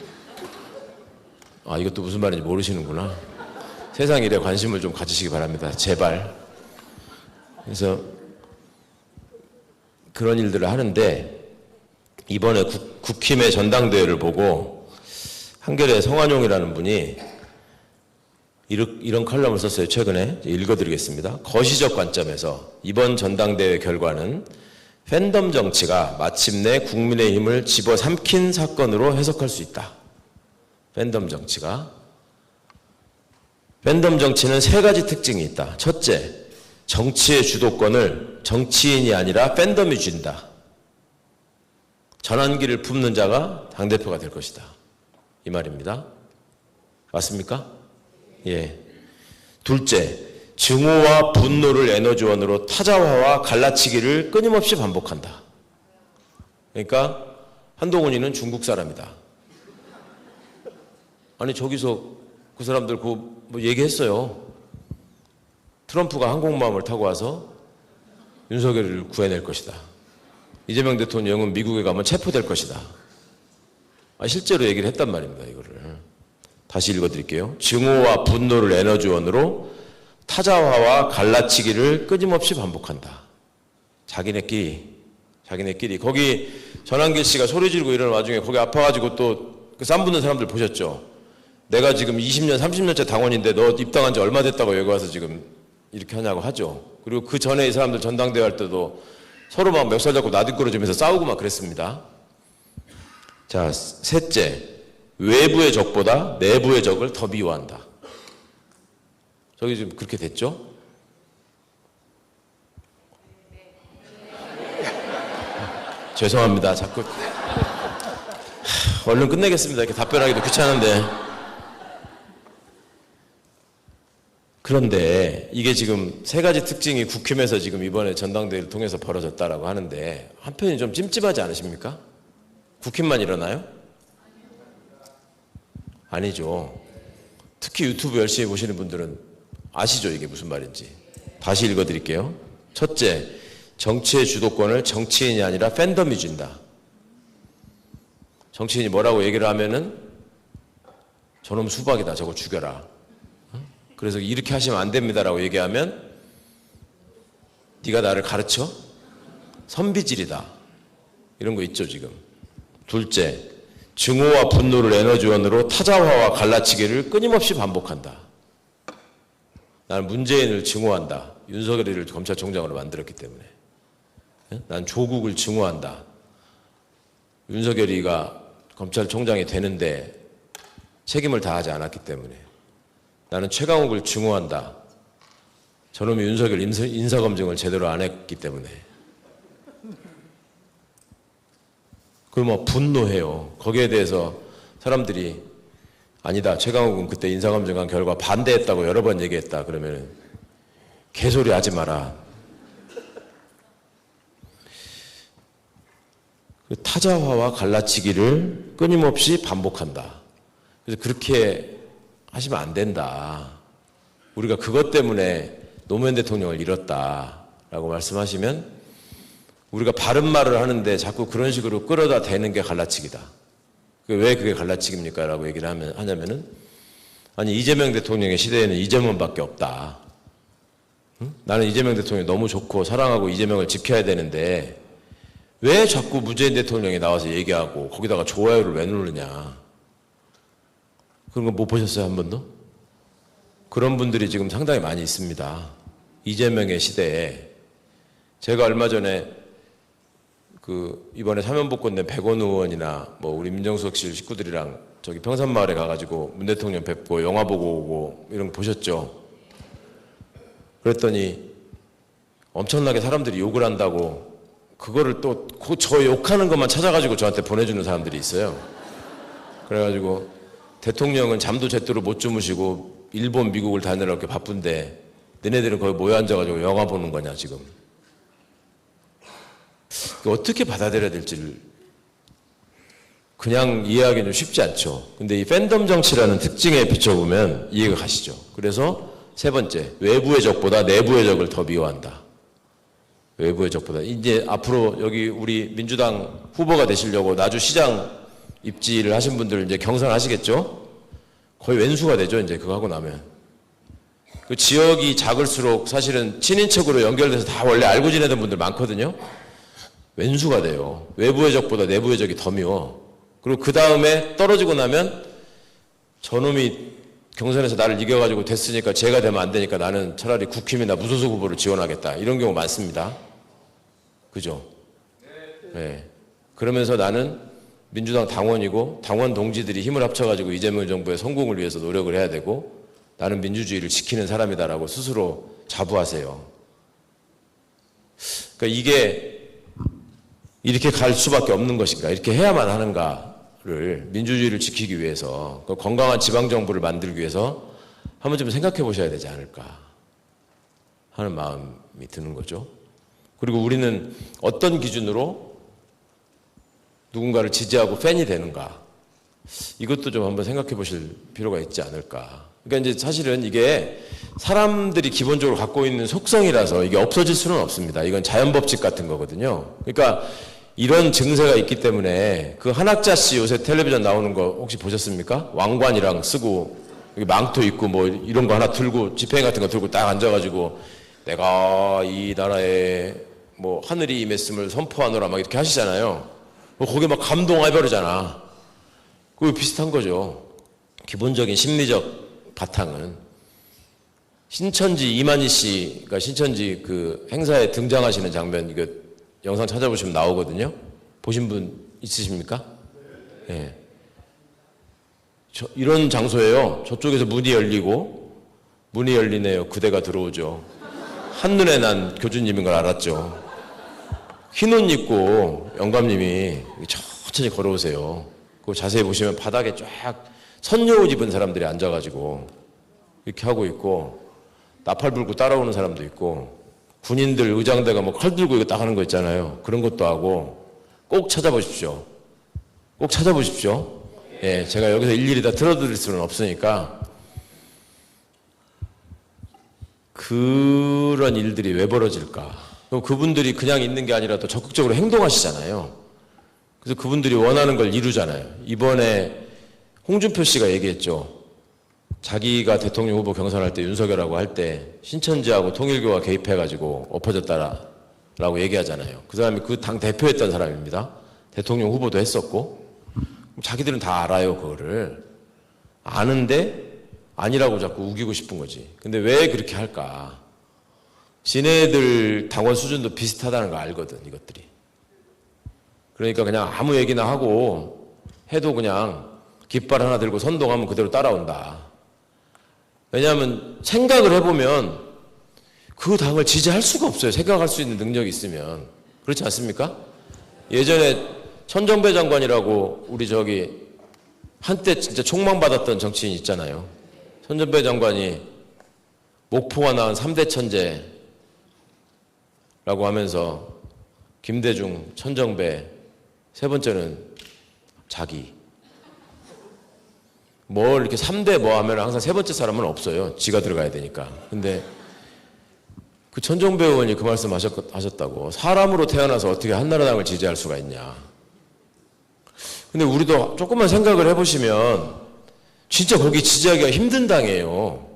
아, 이것도 무슨 말인지 모르시는구나. 세상 일에 관심을 좀 가지시기 바랍니다. 제발. 그래서 그런 일들을 하는데 이번에 국힘의 전당대회를 보고 한겨레 성한용이라는 분이 이런 칼럼을 썼어요. 최근에 읽어드리겠습니다. 거시적 관점에서 이번 전당대회 결과는 팬덤 정치가 마침내 국민의힘을 집어삼킨 사건으로 해석할 수 있다. 팬덤 정치가. 팬덤 정치는 세 가지 특징이 있다. 첫째, 정치의 주도권을 정치인이 아니라 팬덤이 쥔다. 전환기를 품는 자가 당대표가 될 것이다. 이 말입니다. 맞습니까? 예. 둘째, 증오와 분노를 에너지원으로 타자화와 갈라치기를 끊임없이 반복한다. 그러니까 한동훈이는 중국 사람이다. 아니 저기서 그 사람들 뭐 얘기했어요. 트럼프가 항공모함을 타고 와서 윤석열을 구해낼 것이다. 이재명 대통령은 미국에 가면 체포될 것이다. 실제로 얘기를 했단 말입니다. 이거를 다시 읽어드릴게요. 증오와 분노를 에너지원으로 타자화와 갈라치기를 끊임없이 반복한다. 자기네끼리 거기 전한길 씨가 소리 지르고 이러는 와중에 거기 아파가지고 또 그 쌈 붙는 사람들 보셨죠? 내가 지금 20년, 30년째 당원인데 너 입당한 지 얼마 됐다고 여기 와서 지금 이렇게 하냐고 하죠. 그리고 그 전에 이 사람들 전당대회 할 때도 서로 막 멱살 잡고 나뒹굴어지면서 싸우고 막 그랬습니다. 자, 셋째, 외부의 적보다 내부의 적을 더 미워한다. 저기 지금 그렇게 됐죠? 죄송합니다. 자꾸 얼른 끝내겠습니다. 이렇게 답변하기도 귀찮은데. 그런데 이게 지금 세 가지 특징이 국힘에서 지금 이번에 전당대회를 통해서 벌어졌다라고 하는데 한편이 좀 찜찜하지 않으십니까? 국힘만 일어나요? 아니죠. 특히 유튜브 열심히 보시는 분들은 아시죠? 이게 무슨 말인지. 다시 읽어드릴게요. 첫째, 정치의 주도권을 정치인이 아니라 팬덤이 쥔다. 정치인이 뭐라고 얘기를 하면은 저놈 수박이다. 저거 죽여라. 그래서 이렇게 하시면 안 됩니다라고 얘기하면 네가 나를 가르쳐? 선비질이다. 이런 거 있죠 지금. 둘째, 증오와 분노를 에너지원으로 타자화와 갈라치기를 끊임없이 반복한다. 나는 문재인을 증오한다. 윤석열이를 검찰총장으로 만들었기 때문에. 난 조국을 증오한다. 윤석열이가 검찰총장이 되는데 책임을 다하지 않았기 때문에. 나는 최강욱을 증오한다. 저놈이 윤석열 인사검증을 제대로 안 했기 때문에. 그럼 분노해요. 거기에 대해서 사람들이 아니다. 최강욱은 그때 인사검증한 결과 반대했다고 여러 번 얘기했다. 그러면 개소리 하지 마라. 타자화와 갈라치기를 끊임없이 반복한다. 그래서 그렇게 하시면 안 된다. 우리가 그것 때문에 노무현 대통령을 잃었다라고 말씀하시면 우리가 바른 말을 하는데 자꾸 그런 식으로 끌어다 대는 게 갈라치기다. 왜 그게 갈라치기입니까? 라고 얘기를 하냐면은 아니 이재명 대통령의 시대에는 이재명밖에 없다. 응? 나는 이재명 대통령이 너무 좋고 사랑하고 이재명을 지켜야 되는데 왜 자꾸 문재인 대통령이 나와서 얘기하고 거기다가 좋아요를 왜 누르냐. 그런 거 못 보셨어요? 한 번도? 그런 분들이 지금 상당히 많이 있습니다. 이재명의 시대에. 제가 얼마 전에 이번에 사면복권된 백원 의원이나 우리 민정수석실 식구들이랑 저기 평산마을에 가가지고 문 대통령 뵙고 영화 보고 오고 이런 거 보셨죠? 그랬더니 엄청나게 사람들이 욕을 한다고 그거를 또 저 욕하는 것만 찾아가지고 저한테 보내주는 사람들이 있어요. 그래가지고 대통령은 잠도 제대로 못 주무시고 일본, 미국을 다니느라 이렇게 바쁜데 너네들은 거기 모여 앉아가지고 영화 보는 거냐 지금. 어떻게 받아들여야 될지를 그냥 이해하기는 좀 쉽지 않죠. 근데 이 팬덤 정치라는 특징에 비춰보면 이해가 가시죠. 그래서 세 번째, 외부의 적보다 내부의 적을 더 미워한다. 외부의 적보다. 이제 앞으로 여기 우리 민주당 후보가 되시려고 나주 시장 입지를 하신 분들 이제 경선하시겠죠? 거의 왼수가 되죠, 이제 그거 하고 나면. 그 지역이 작을수록 사실은 친인척으로 연결돼서 다 원래 알고 지내던 분들 많거든요? 왼수가 돼요. 외부의 적보다 내부의 적이 더 미워. 그리고 그 다음에 떨어지고 나면 저놈이 경선에서 나를 이겨가지고 됐으니까 제가 되면 안 되니까 나는 차라리 국힘이나 무소속 후보를 지원하겠다. 이런 경우 많습니다. 그죠? 네. 그러면서 나는 민주당 당원이고 당원 동지들이 힘을 합쳐가지고 이재명 정부의 성공을 위해서 노력을 해야 되고 나는 민주주의를 지키는 사람이다라고 스스로 자부하세요. 그러니까 이게 이렇게 갈 수밖에 없는 것인가, 이렇게 해야만 하는가를 민주주의를 지키기 위해서, 건강한 지방정부를 만들기 위해서 한번 좀 생각해 보셔야 되지 않을까 하는 마음이 드는 거죠. 그리고 우리는 어떤 기준으로 누군가를 지지하고 팬이 되는가, 이것도 좀 한번 생각해 보실 필요가 있지 않을까. 그러니까 이제 사실은 이게 사람들이 기본적으로 갖고 있는 속성이라서 이게 없어질 수는 없습니다. 이건 자연법칙 같은 거거든요. 그러니까 이런 증세가 있기 때문에 그 한학자 씨 요새 텔레비전 나오는 거 혹시 보셨습니까? 왕관이랑 쓰고 망토 입고 뭐 이런 거 하나 들고 지팡이 같은 거 들고 딱 앉아가지고 내가 이 나라에 뭐 하늘이 임했음을 선포하노라 막 이렇게 하시잖아요. 거기에 막 감동해버리잖아. 그거 비슷한 거죠. 기본적인 심리적 바탕은 신천지 이만희 씨가 신천지 그 행사에 등장하시는 장면, 이거 영상 찾아보시면 나오거든요. 보신 분 있으십니까? 예. 네. 이런 장소예요. 저쪽에서 문이 열리고, 문이 열리네요. 그대가 들어오죠. 한눈에 난 교주님인 걸 알았죠. 흰 옷 입고 영감님이 천천히 걸어오세요. 그 자세히 보시면 바닥에 쫙 선녀옷 입은 사람들이 앉아가지고 이렇게 하고 있고, 나팔 불고 따라오는 사람도 있고, 군인들 의장대가 뭐 칼 들고 이거 딱 하는 거 있잖아요. 그런 것도 하고. 꼭 찾아보십시오. 꼭 찾아보십시오. 예, 제가 여기서 일일이 다 틀어드릴 수는 없으니까. 그런 일들이 왜 벌어질까? 그분들이 그냥 있는 게 아니라 또 적극적으로 행동하시잖아요. 그래서 그분들이 원하는 걸 이루잖아요. 이번에 홍준표 씨가 얘기했죠. 자기가 대통령 후보 경선할 때 윤석열하고 할 때 신천지하고 통일교가 개입해가지고 엎어졌다라고 얘기하잖아요. 그 사람이 그 당 대표였던 사람입니다. 대통령 후보도 했었고. 자기들은 다 알아요, 그거를. 아는데 아니라고 자꾸 우기고 싶은 거지. 근데 왜 그렇게 할까? 지네들 당원 수준도 비슷하다는 거 알거든, 이것들이. 그러니까 그냥 아무 얘기나 하고 해도 그냥 깃발 하나 들고 선동하면 그대로 따라온다. 왜냐하면 생각을 해보면 그 당을 지지할 수가 없어요. 생각할 수 있는 능력이 있으면. 그렇지 않습니까? 예전에 천정배 장관이라고 우리 저기 한때 진짜 총망받았던 정치인 있잖아요. 천정배 장관이 목포가 낳은 3대 천재라고 하면서 김대중, 천정배, 세 번째는 자기. 뭘 이렇게 3대 뭐 하면 항상 세 번째 사람은 없어요. 지가 들어가야 되니까. 근데 그 천정배 의원이 그 말씀 하셨다고. 사람으로 태어나서 어떻게 한나라당을 지지할 수가 있냐. 근데 우리도 조금만 생각을 해보시면 진짜 거기 지지하기가 힘든 당이에요.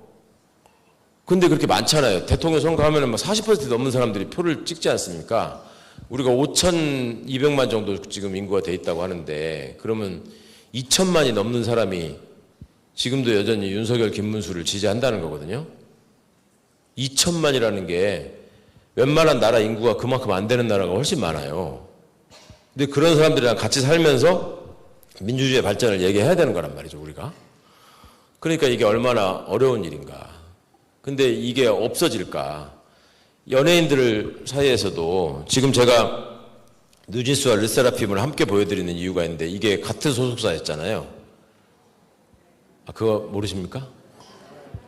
근데 그렇게 많잖아요. 대통령 선거하면 막 40% 넘는 사람들이 표를 찍지 않습니까? 우리가 5,200만 정도 지금 인구가 돼 있다고 하는데, 그러면 2천만이 넘는 사람이 지금도 여전히 윤석열, 김문수를 지지한다는 거거든요. 2천만이라는 게 웬만한 나라 인구가 그만큼 안 되는 나라가 훨씬 많아요. 근데 그런 사람들이랑 같이 살면서 민주주의의 발전을 얘기해야 되는 거란 말이죠, 우리가. 그러니까 이게 얼마나 어려운 일인가. 근데 이게 없어질까. 연예인들 사이에서도 지금 제가 뉴진스와 르세라핌을 함께 보여드리는 이유가 있는데, 이게 같은 소속사였잖아요. 아, 그거 모르십니까?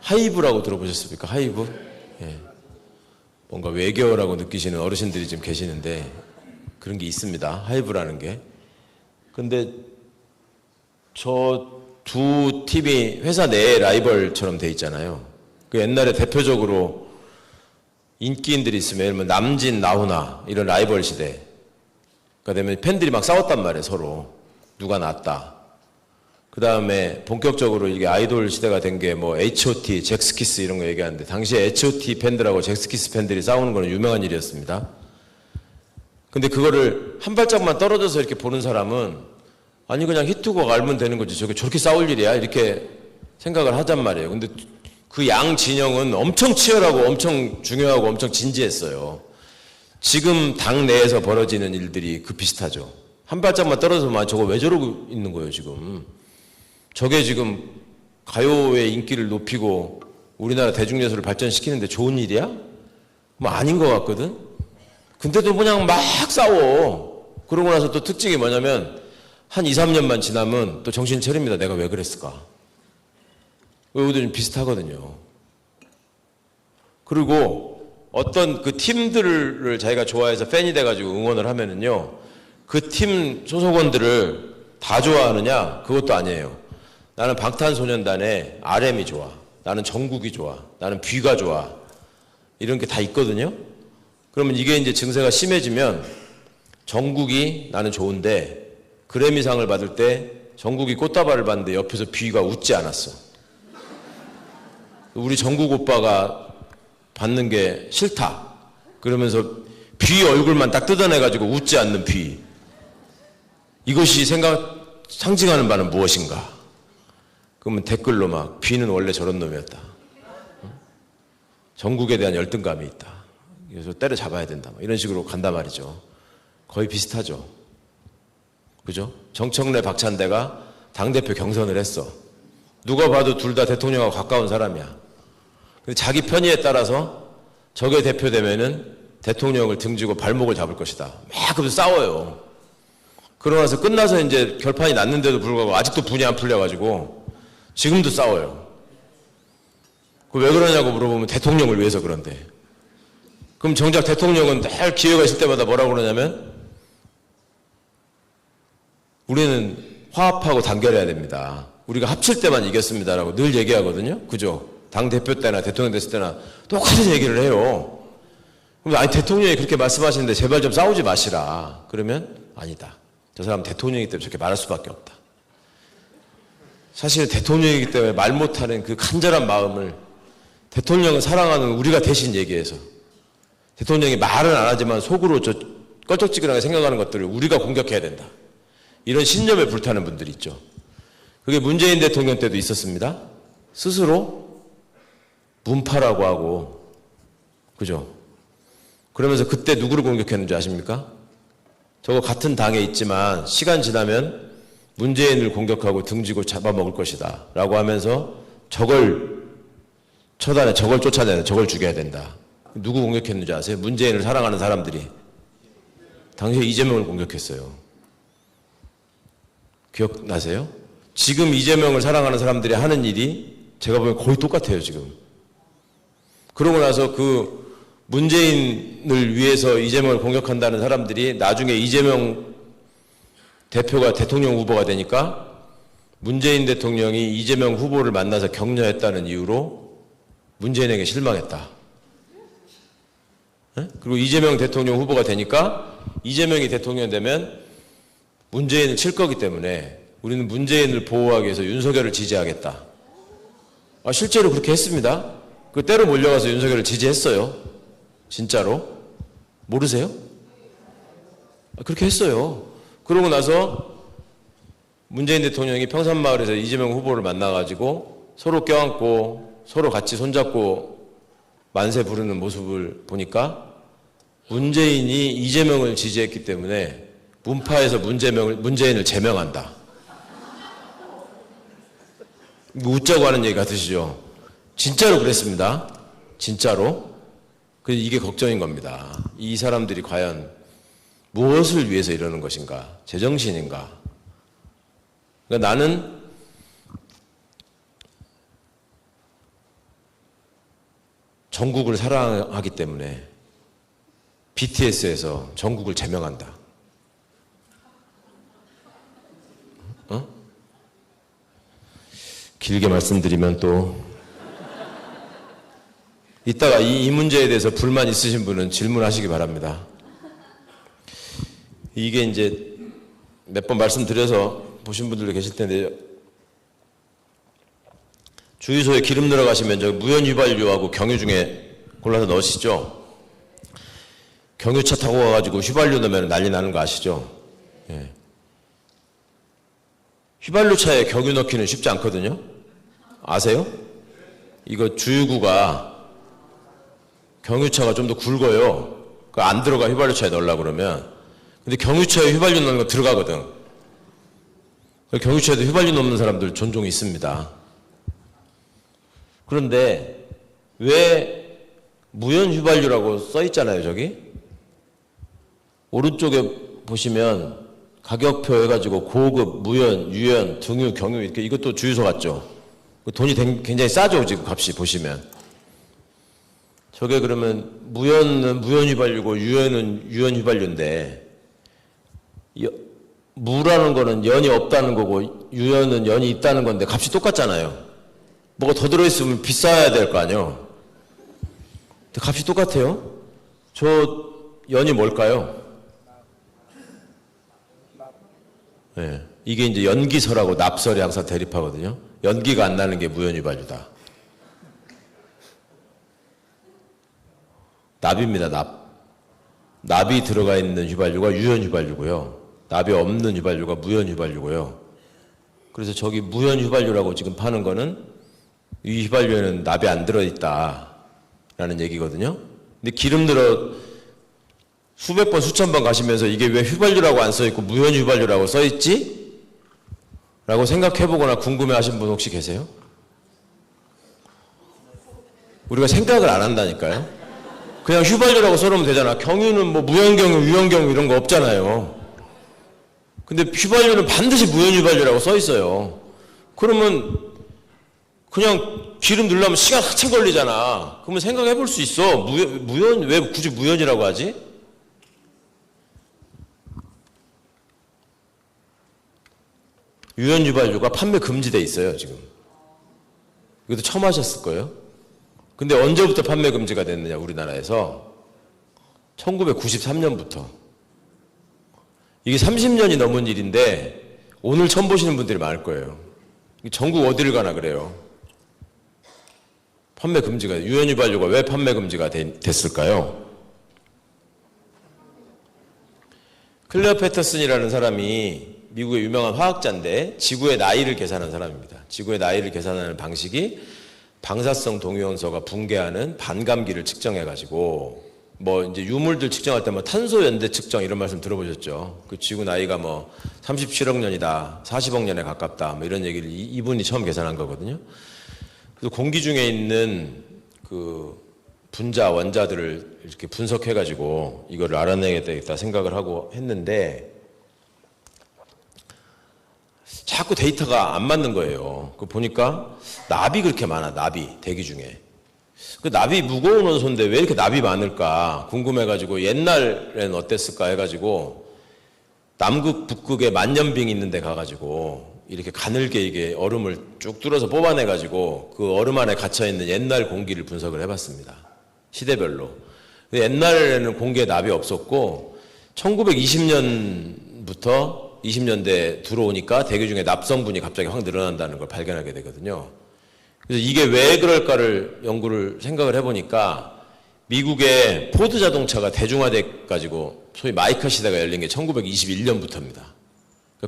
하이브라고 들어보셨습니까? 하이브? 예. 뭔가 외계어라고 느끼시는 어르신들이 지금 계시는데 그런 게 있습니다. 하이브라는 게. 근데 저 두 팀이 회사 내에 라이벌처럼 돼 있잖아요. 그 옛날에 대표적으로 인기인들이 있으면 예를 들면 남진, 나훈아 이런 라이벌 시대가 되면 팬들이 막 싸웠단 말이에요, 서로. 누가 낫다. 그 다음에 본격적으로 이게 아이돌 시대가 된 게 뭐 H.O.T, 잭스키스 이런 거 얘기하는데, 당시에 H.O.T 팬들하고 잭스키스 팬들이 싸우는 거는 유명한 일이었습니다. 근데 그거를 한 발짝만 떨어져서 이렇게 보는 사람은 아니 그냥 히트곡 알면 되는 거지 저렇게 싸울 일이야 이렇게 생각을 하단 말이에요. 근데 그 양 진영은 엄청 치열하고 엄청 중요하고 엄청 진지했어요. 지금 당 내에서 벌어지는 일들이 그 비슷하죠. 한 발짝만 떨어져서 저거 왜 저러고 있는 거예요 지금. 저게 지금 가요의 인기를 높이고 우리나라 대중예술을 발전시키는데 좋은 일이야? 뭐 아닌 것 같거든? 근데도 그냥 막 싸워. 그러고 나서 또 특징이 뭐냐면 한 2, 3년만 지나면 또 정신 차립니다. 내가 왜 그랬을까? 외우도 좀 비슷하거든요. 그리고 어떤 그 팀들을 자기가 좋아해서 팬이 돼가지고 응원을 하면은요, 그 팀 소속원들을 다 좋아하느냐? 그것도 아니에요. 나는 방탄소년단의 RM이 좋아. 나는 정국이 좋아. 나는 뷔가 좋아. 이런 게 다 있거든요. 그러면 이게 이제 증세가 심해지면 정국이 나는 좋은데 그래미상을 받을 때 정국이 꽃다발을 받는데 옆에서 뷔가 웃지 않았어. 우리 정국 오빠가 받는 게 싫다. 그러면서 뷔 얼굴만 딱 뜯어내가지고 웃지 않는 뷔. 이것이 상징하는 바는 무엇인가? 그러면 댓글로 막 뷔는 원래 저런 놈이었다. 정국에 대한 열등감이 있다. 그래서 때려잡아야 된다. 이런 식으로 간단 말이죠. 거의 비슷하죠. 그죠? 정청래 박찬대가 당대표 경선을 했어. 누가 봐도 둘 다 대통령하고 가까운 사람이야. 근데 자기 편의에 따라서 적의 대표 되면은 대통령을 등지고 발목을 잡을 것이다. 막 그래서 싸워요. 그러고 나서 끝나서 이제 결판이 났는데도 불구하고 아직도 분이 안 풀려가지고 지금도 싸워요. 그 왜 그러냐고 물어보면 대통령을 위해서 그런데. 그럼 정작 대통령은 늘 기회가 있을 때마다 뭐라고 그러냐면 우리는 화합하고 단결해야 됩니다. 우리가 합칠 때만 이겼습니다라고 늘 얘기하거든요. 그죠? 당대표 때나 대통령 됐을 때나 똑같은 얘기를 해요. 그럼 아니 대통령이 그렇게 말씀하시는데 제발 좀 싸우지 마시라. 그러면 아니다. 저 사람 대통령이기 때문에 저렇게 말할 수밖에 없다. 사실 대통령이기 때문에 말 못하는 그 간절한 마음을 대통령을 사랑하는 우리가 대신 얘기해서 대통령이 말은 안 하지만 속으로 저 껄쩍지근하게 생각하는 것들을 우리가 공격해야 된다. 이런 신념에 불타는 분들이 있죠. 그게 문재인 대통령 때도 있었습니다. 스스로 문파라고 하고, 그죠? 그러면서 그때 누구를 공격했는지 아십니까? 저거 같은 당에 있지만 시간 지나면 문재인을 공격하고 등지고 잡아먹을 것이다 라고 하면서 저걸 처단해, 저걸 쫓아내는, 저걸 죽여야 된다. 누구 공격했는지 아세요? 문재인을 사랑하는 사람들이. 당시에 이재명을 공격했어요. 기억나세요? 지금 이재명을 사랑하는 사람들이 하는 일이 제가 보기엔 거의 똑같아요, 지금. 그러고 나서 그 문재인을 위해서 이재명을 공격한다는 사람들이 나중에 이재명 대표가 대통령 후보가 되니까 문재인 대통령이 이재명 후보를 만나서 격려했다는 이유로 문재인에게 실망했다. 네? 그리고 이재명 대통령 후보가 되니까 이재명이 대통령 되면 문재인을 칠 거기 때문에 우리는 문재인을 보호하기 위해서 윤석열을 지지하겠다. 실제로 그렇게 했습니다. 그 때로 몰려가서 윤석열을 지지했어요. 진짜로. 모르세요? 그렇게 했어요. 그러고 나서 문재인 대통령이 평산마을에서 이재명 후보를 만나가지고 서로 껴안고 서로 같이 손잡고 만세 부르는 모습을 보니까 문재인이 이재명을 지지했기 때문에 문파에서 문재인을 제명한다. 웃자고 하는 얘기 같으시죠? 진짜로 그랬습니다. 진짜로. 그래서 이게 걱정인 겁니다. 이 사람들이 과연 무엇을 위해서 이러는 것인가? 제정신인가? 그러니까 나는 정국을 사랑하기 때문에 BTS에서 정국을 제명한다. 길게 말씀드리면 또 이따가 이 문제에 대해서 불만 있으신 분은 질문하시기 바랍니다. 이게 이제 몇 번 말씀드려서 보신 분들도 계실 텐데 주유소에 기름 들어가시면 저 무연휘발유하고 경유 중에 골라서 넣으시죠. 경유차 타고 가가지고 휘발유 넣으면 난리 나는 거 아시죠? 예. 휘발유차에 경유 넣기는 쉽지 않거든요. 아세요? 이거 주유구가 경유차가 좀 더 굵어요. 그 안 들어가 휘발유차에 넣으려고 그러면. 근데 경유차에 휘발유 넣는 거 들어가거든. 경유차에도 휘발유 넣는 사람들 종종 있습니다. 그런데 왜 무연 휘발유라고 써 있잖아요, 저기. 오른쪽에 보시면 가격표 해가지고 고급, 무연, 유연, 등유, 경유 이렇게 이것도 주유소 같죠. 돈이 굉장히 싸죠, 지금 값이 보시면. 저게 그러면 무연은 무연 휘발유고 유연은 유연 휘발유인데 무라는 거는 연이 없다는 거고 유연은 연이 있다는 건데 값이 똑같잖아요. 뭐가 더 들어있으면 비싸야 될 거 아니에요. 근데 값이 똑같아요. 저 연이 뭘까요? 네, 이게 이제 연기설하고 납설이 항상 대립하거든요. 연기가 안 나는 게 무연 휘발유다. 납입니다, 납. 납이 들어가 있는 휘발유가 유연 휘발유고요. 납이 없는 휘발유가 무연 휘발유고요. 그래서 저기 무연 휘발유라고 지금 파는 거는 이 휘발유에는 납이 안 들어있다라는 얘기거든요. 근데 기름 들어 수백 번, 수천 번 가시면서 이게 왜 휘발유라고 안 써있고 무연 휘발유라고 써있지? 라고 생각해보거나 궁금해하신 분 혹시 계세요? 우리가 생각을 안 한다니까요. 그냥 휘발유라고 써놓으면 되잖아. 경유는 뭐 무연경유, 유연경유 이런 거 없잖아요. 근데 휘발유는 반드시 무연 휘발유라고 써있어요. 그러면 그냥 기름 넣으려면 시간 한참 걸리잖아. 그러면 생각해 볼 수 있어. 무연, 왜 굳이 무연이라고 하지? 유연 휘발유가 판매 금지돼 있어요, 지금. 이것도 처음 하셨을 거예요. 근데 언제부터 판매 금지가 됐느냐, 우리나라에서? 1993년부터. 이게 30년이 넘은 일인데 오늘 처음 보시는 분들이 많을 거예요. 전국 어디를 가나 그래요. 판매 금지가, 유연 휘발유가 왜 판매 금지가 됐을까요? 클레어 패터슨이라는 사람이 미국의 유명한 화학자인데 지구의 나이를 계산한 사람입니다. 지구의 나이를 계산하는 방식이 방사성 동위원소가 붕괴하는 반감기를 측정해가지고 뭐 이제 유물들 측정할 때 뭐 탄소 연대 측정 이런 말씀 들어보셨죠? 그 지구 나이가 뭐 37억 년이다, 40억 년에 가깝다, 뭐 이런 얘기를 이분이 처음 계산한 거거든요. 그래서 공기 중에 있는 그 분자 원자들을 이렇게 분석해가지고 이거를 알아내겠다 생각을 하고 했는데 자꾸 데이터가 안 맞는 거예요. 그 보니까 납이 그렇게 많아, 납이 대기 중에. 그 납이 무거운 원소인데 왜 이렇게 납이 많을까 궁금해가지고 옛날에는 어땠을까 해가지고 남극 북극에 만년빙 있는 데 가가지고 이렇게 가늘게 이게 얼음을 쭉 뚫어서 뽑아내가지고 그 얼음 안에 갇혀있는 옛날 공기를 분석을 해봤습니다. 시대별로. 옛날에는 공기에 납이 없었고 1920년부터 20년대 들어오니까 대기 중에 납성분이 갑자기 확 늘어난다는 걸 발견하게 되거든요. 그래서 이게 왜 그럴까를 연구를 생각을 해보니까 미국의 포드 자동차가 대중화돼 가지고 소위 마이카 시대가 열린 게 1921년부터입니다.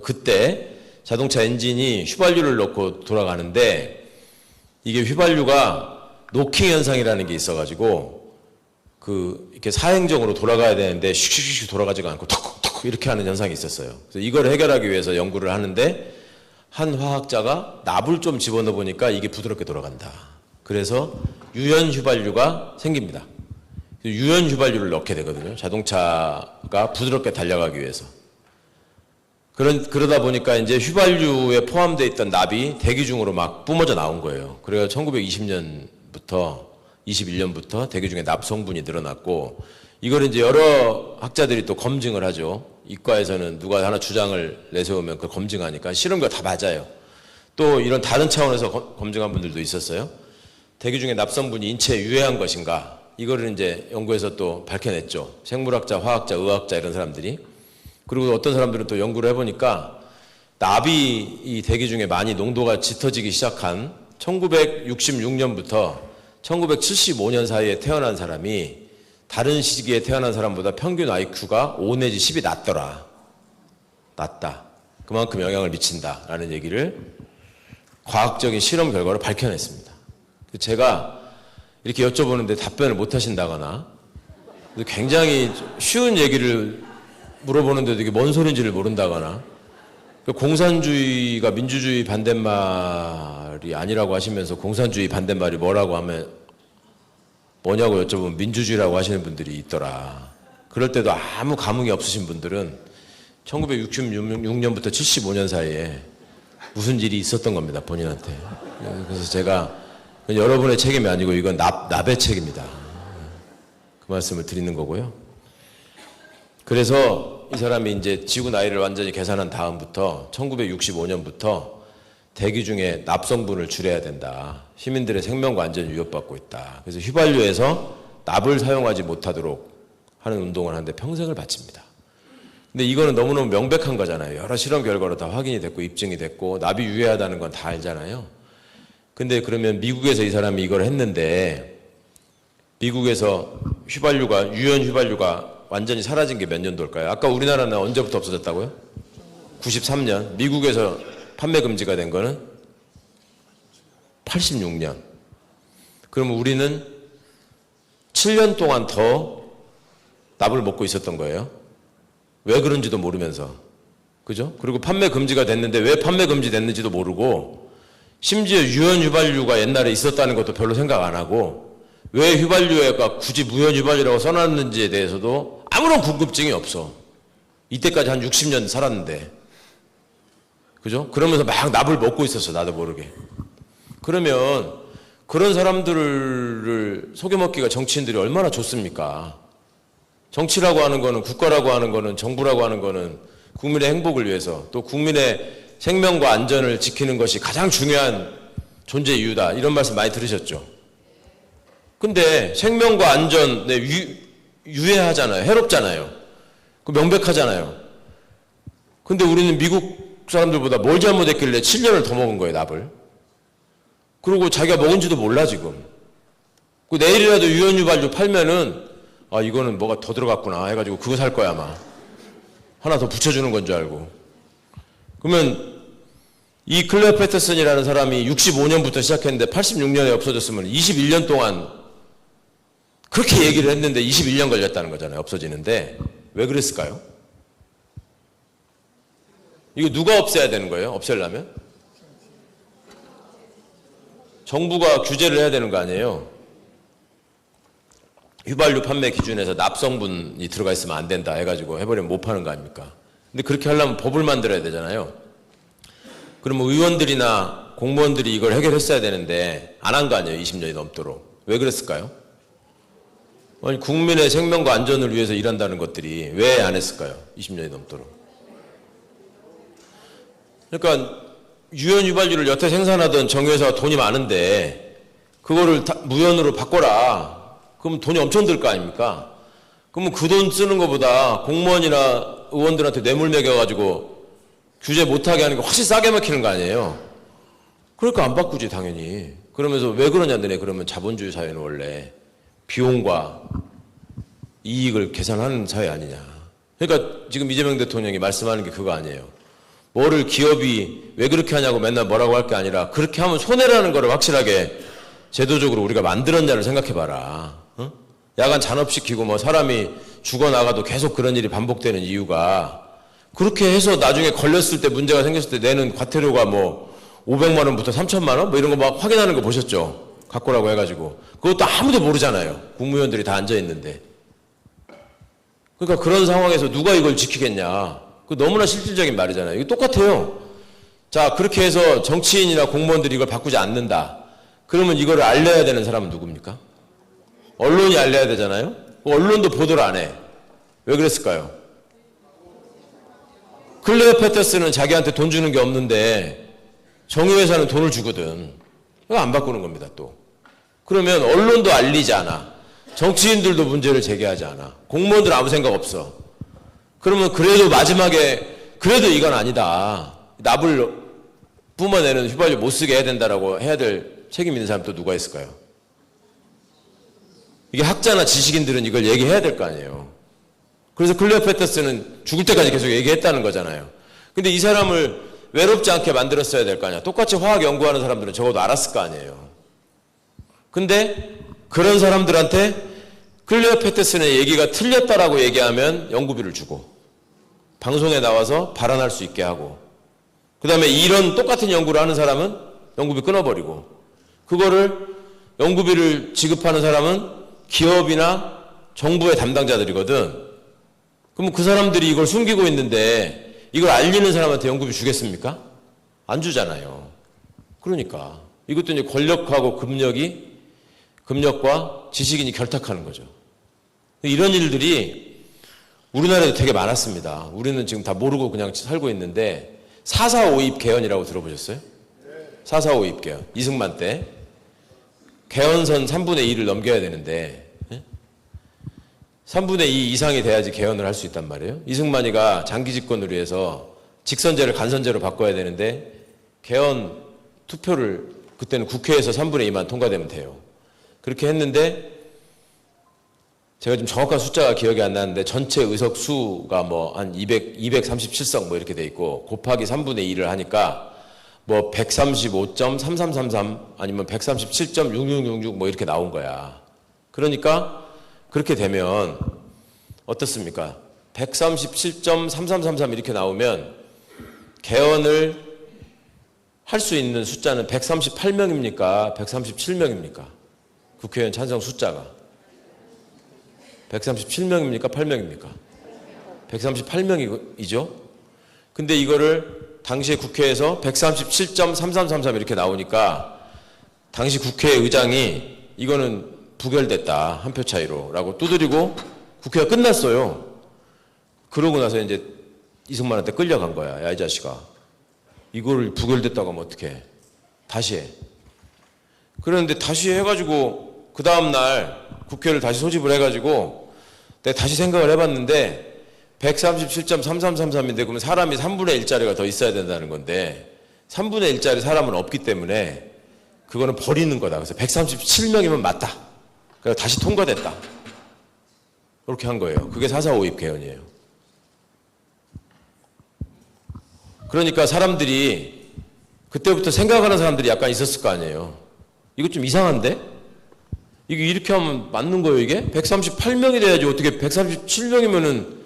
그때 자동차 엔진이 휘발유를 넣고 돌아가는데 이게 휘발유가 노킹 현상이라는 게 있어가지고 그 이렇게 사행정으로 돌아가야 되는데 슉슉슉 돌아가지가 않고 턱턱 이렇게 하는 현상이 있었어요. 그래서 이걸 해결하기 위해서 연구를 하는데 한 화학자가 납을 좀 집어넣어 보니까 이게 부드럽게 돌아간다. 그래서 유연 휘발유가 생깁니다. 유연 휘발유를 넣게 되거든요. 자동차가 부드럽게 달려가기 위해서. 그러다 보니까 이제 휘발유에 포함되어 있던 납이 대기 중으로 막 뿜어져 나온 거예요. 그래서 1920년부터 21년부터 대기 중에 납 성분이 늘어났고 이걸 이제 여러 학자들이 또 검증을 하죠. 이과에서는 누가 하나 주장을 내세우면 그걸 검증하니까 실험과 다 맞아요. 또 이런 다른 차원에서 검증한 분들도 있었어요. 대기 중에 납 성분이 인체에 유해한 것인가 이거를 이제 연구해서 또 밝혀냈죠. 생물학자, 화학자, 의학자 이런 사람들이. 그리고 어떤 사람들은 또 연구를 해보니까 납이 이 대기 중에 많이 농도가 짙어지기 시작한 1966년부터 1975년 사이에 태어난 사람이 다른 시기에 태어난 사람보다 평균 IQ가 5 내지 10이 낮더라. 낮다. 그만큼 영향을 미친다라는 얘기를 과학적인 실험 결과로 밝혀냈습니다. 제가 이렇게 여쭤보는데 답변을 못 하신다거나 굉장히 쉬운 얘기를 물어보는데도 이게 뭔 소리인지를 모른다거나 공산주의가 민주주의 반대말이 아니라고 하시면서 공산주의 반대말이 뭐라고 하면 뭐냐고 여쭤보면 민주주의라고 하시는 분들이 있더라. 그럴 때도 아무 감흥이 없으신 분들은 1966년부터 75년 사이에 무슨 일이 있었던 겁니다, 본인한테. 그래서 제가 여러분의 책임이 아니고 이건 납의 책임이다. 그 말씀을 드리는 거고요. 그래서 이 사람이 이제 지구 나이를 완전히 계산한 다음부터 1965년부터 대기 중에 납성분을 줄여야 된다. 시민들의 생명과 안전이 위협받고 있다. 그래서 휘발유에서 납을 사용하지 못하도록 하는 운동을 하는데 평생을 바칩니다. 근데 이거는 너무너무 명백한 거잖아요. 여러 실험 결과로 다 확인이 됐고 입증이 됐고 납이 유해하다는 건 다 알잖아요. 근데 그러면 미국에서 이 사람이 이걸 했는데 미국에서 휘발유가 유연 휘발유가 완전히 사라진 게 몇 년도일까요? 아까 우리나라는 언제부터 없어졌다고요? 93년. 미국에서 판매 금지가 된 거는 86년. 그러면 우리는 7년 동안 더 납을 먹고 있었던 거예요. 왜 그런지도 모르면서. 그죠? 그리고 판매 금지가 됐는데 왜 판매 금지 됐는지도 모르고 심지어 유연 휘발유가 옛날에 있었다는 것도 별로 생각 안 하고 왜 휘발유가 굳이 무연 휘발유라고 써놨는지에 대해서도 아무런 궁금증이 없어. 이때까지 한 60년 살았는데. 그죠? 그러면서 막 납을 먹고 있었어. 나도 모르게. 그러면 그런 사람들을 속여먹기가 정치인들이 얼마나 좋습니까? 정치라고 하는 거는 국가라고 하는 거는 정부라고 하는 거는 국민의 행복을 위해서 또 국민의 생명과 안전을 지키는 것이 가장 중요한 존재 이유다. 이런 말씀 많이 들으셨죠? 근데 생명과 안전에 유해하잖아요. 해롭잖아요. 그 명백하잖아요. 근데 우리는 미국 사람들보다 뭘 잘못했길래 7년을 더 먹은 거예요, 납을. 그리고 자기가 먹은지도 몰라, 지금. 그 내일이라도 유연유발유 팔면은, 아, 이거는 뭐가 더 들어갔구나 해가지고 그거 살 거야, 아마. 하나 더 붙여주는 건 줄 알고. 그러면 이 클레어 패터슨이라는 사람이 65년부터 시작했는데 86년에 없어졌으면 21년 동안 그렇게 얘기를 했는데 21년 걸렸다는 거잖아요. 없어지는데. 왜 그랬을까요? 이거 누가 없애야 되는 거예요? 없애려면? 정부가 규제를 해야 되는 거 아니에요? 휘발유 판매 기준에서 납성분이 들어가 있으면 안 된다 해가지고 해버리면 못 파는 거 아닙니까? 근데 그렇게 하려면 법을 만들어야 되잖아요. 그러면 의원들이나 공무원들이 이걸 해결했어야 되는데 안 한 거 아니에요? 20년이 넘도록. 왜 그랬을까요? 아니, 국민의 생명과 안전을 위해서 일한다는 것들이 왜 안 했을까요? 20년이 넘도록. 그러니까 유연 휘발유를 여태 생산하던 정유회사가 돈이 많은데 그거를 무연으로 바꿔라. 그러면 돈이 엄청 들 거 아닙니까? 그러면 그 돈 쓰는 것보다 공무원이나 의원들한테 뇌물 매겨가지고 규제 못하게 하는 게 훨씬 싸게 먹히는 거 아니에요? 그러니까 안 바꾸지, 당연히. 그러면서 왜 그러냐더니 그러면 자본주의 사회는 원래 비용과 이익을 계산하는 사회 아니냐. 그러니까 지금 이재명 대통령이 말씀하는 게 그거 아니에요. 뭐를 기업이 왜 그렇게 하냐고 맨날 뭐라고 할 게 아니라 그렇게 하면 손해라는 거를 확실하게 제도적으로 우리가 만들었냐를 생각해봐라. 어? 야간 잔업시키고 뭐 사람이 죽어나가도 계속 그런 일이 반복되는 이유가 그렇게 해서 나중에 걸렸을 때 문제가 생겼을 때 내는 과태료가 뭐 500만 원부터 3천만 원? 뭐 이런 거 막 확인하는 거 보셨죠? 갖고라고 해가지고. 그것도 아무도 모르잖아요. 국무위원들이 다 앉아있는데. 그러니까 그런 상황에서 누가 이걸 지키겠냐. 그 너무나 실질적인 말이잖아요. 이거 똑같아요. 자, 그렇게 해서 정치인이나 공무원들이 이걸 바꾸지 않는다. 그러면 이거를 알려야 되는 사람은 누굽니까? 언론이 알려야 되잖아요. 언론도 보도를 안 해. 왜 그랬을까요? 클레어 패터슨은 자기한테 돈 주는 게 없는데 정유회사는 돈을 주거든. 그거 안 바꾸는 겁니다, 또. 그러면 언론도 알리지 않아. 정치인들도 문제를 제기하지 않아. 공무원들 아무 생각 없어. 그러면 그래도 마지막에 그래도 이건 아니다. 납을 뿜어내는 휘발유 못 쓰게 해야 된다라고 해야 될 책임 있는 사람 또 누가 있을까요? 이게 학자나 지식인들은 이걸 얘기해야 될 거 아니에요. 그래서 클레어 패터슨은 죽을 때까지 계속 얘기했다는 거잖아요. 근데 이 사람을 외롭지 않게 만들었어야 될 거 아니야. 똑같이 화학 연구하는 사람들은 적어도 알았을 거 아니에요. 근데 그런 사람들한테 클레어 패터슨의 얘기가 틀렸다라고 얘기하면 연구비를 주고 방송에 나와서 발언할 수 있게 하고 그 다음에 이런 똑같은 연구를 하는 사람은 연구비 끊어버리고 그거를 연구비를 지급하는 사람은 기업이나 정부의 담당자들이거든. 그럼 그 사람들이 이걸 숨기고 있는데 이걸 알리는 사람한테 연금을 주겠습니까? 안 주잖아요. 그러니까 이것도 이제 권력하고 금력과 지식인이 결탁하는 거죠. 이런 일들이 우리나라에도 되게 많았습니다. 우리는 지금 다 모르고 그냥 살고 있는데 4.4.5입 개헌이라고 들어보셨어요? 4.4.5입 개헌. 이승만 때 개헌선 3분의 2를 넘겨야 되는데 3분의 2 이상이 돼야지 개헌을 할 수 있단 말이에요. 이승만이가 장기 집권을 위해서 직선제를 간선제로 바꿔야 되는데 개헌 투표를 그때는 국회에서 3분의 2만 통과되면 돼요. 그렇게 했는데 제가 지금 정확한 숫자가 기억이 안 나는데 전체 의석 수가 뭐 한 237석 뭐 이렇게 돼 있고 곱하기 3분의 2를 하니까 뭐 135.3333 아니면 137.6666 뭐 이렇게 나온 거야. 그러니까 그렇게 되면 어떻습니까? 137.3333 이렇게 나오면 개헌을 할 수 있는 숫자는 138명입니까? 137명입니까? 국회의원 찬성 숫자가 137명입니까? 8명입니까? 138명이죠? 근데 이거를 당시에 국회에서 137.3333 이렇게 나오니까 당시 국회의장이 이거는 부결됐다. 한 표 차이로 라고 두드리고 국회가 끝났어요. 그러고 나서 이제 이승만한테 끌려간 거야. 야, 이 자식아. 이거를 부결됐다고 하면 어떡해. 다시 해. 그런데 다시 해가지고 그 다음날 국회를 다시 소집을 해가지고 내가 다시 생각을 해봤는데 137.3333인데 그러면 사람이 3분의 1짜리가 더 있어야 된다는 건데 3분의 1짜리 사람은 없기 때문에 그거는 버리는 거다. 그래서 137명이면 맞다. 그래서 다시 통과됐다. 그렇게 한 거예요. 그게 4.4.5입 개헌이에요. 그러니까 사람들이 그때부터 생각하는 사람들이 약간 있었을 거 아니에요. 이거 좀 이상한데? 이게 이렇게 하면 맞는 거예요, 이게? 138명이 돼야지 어떻게 137명이면은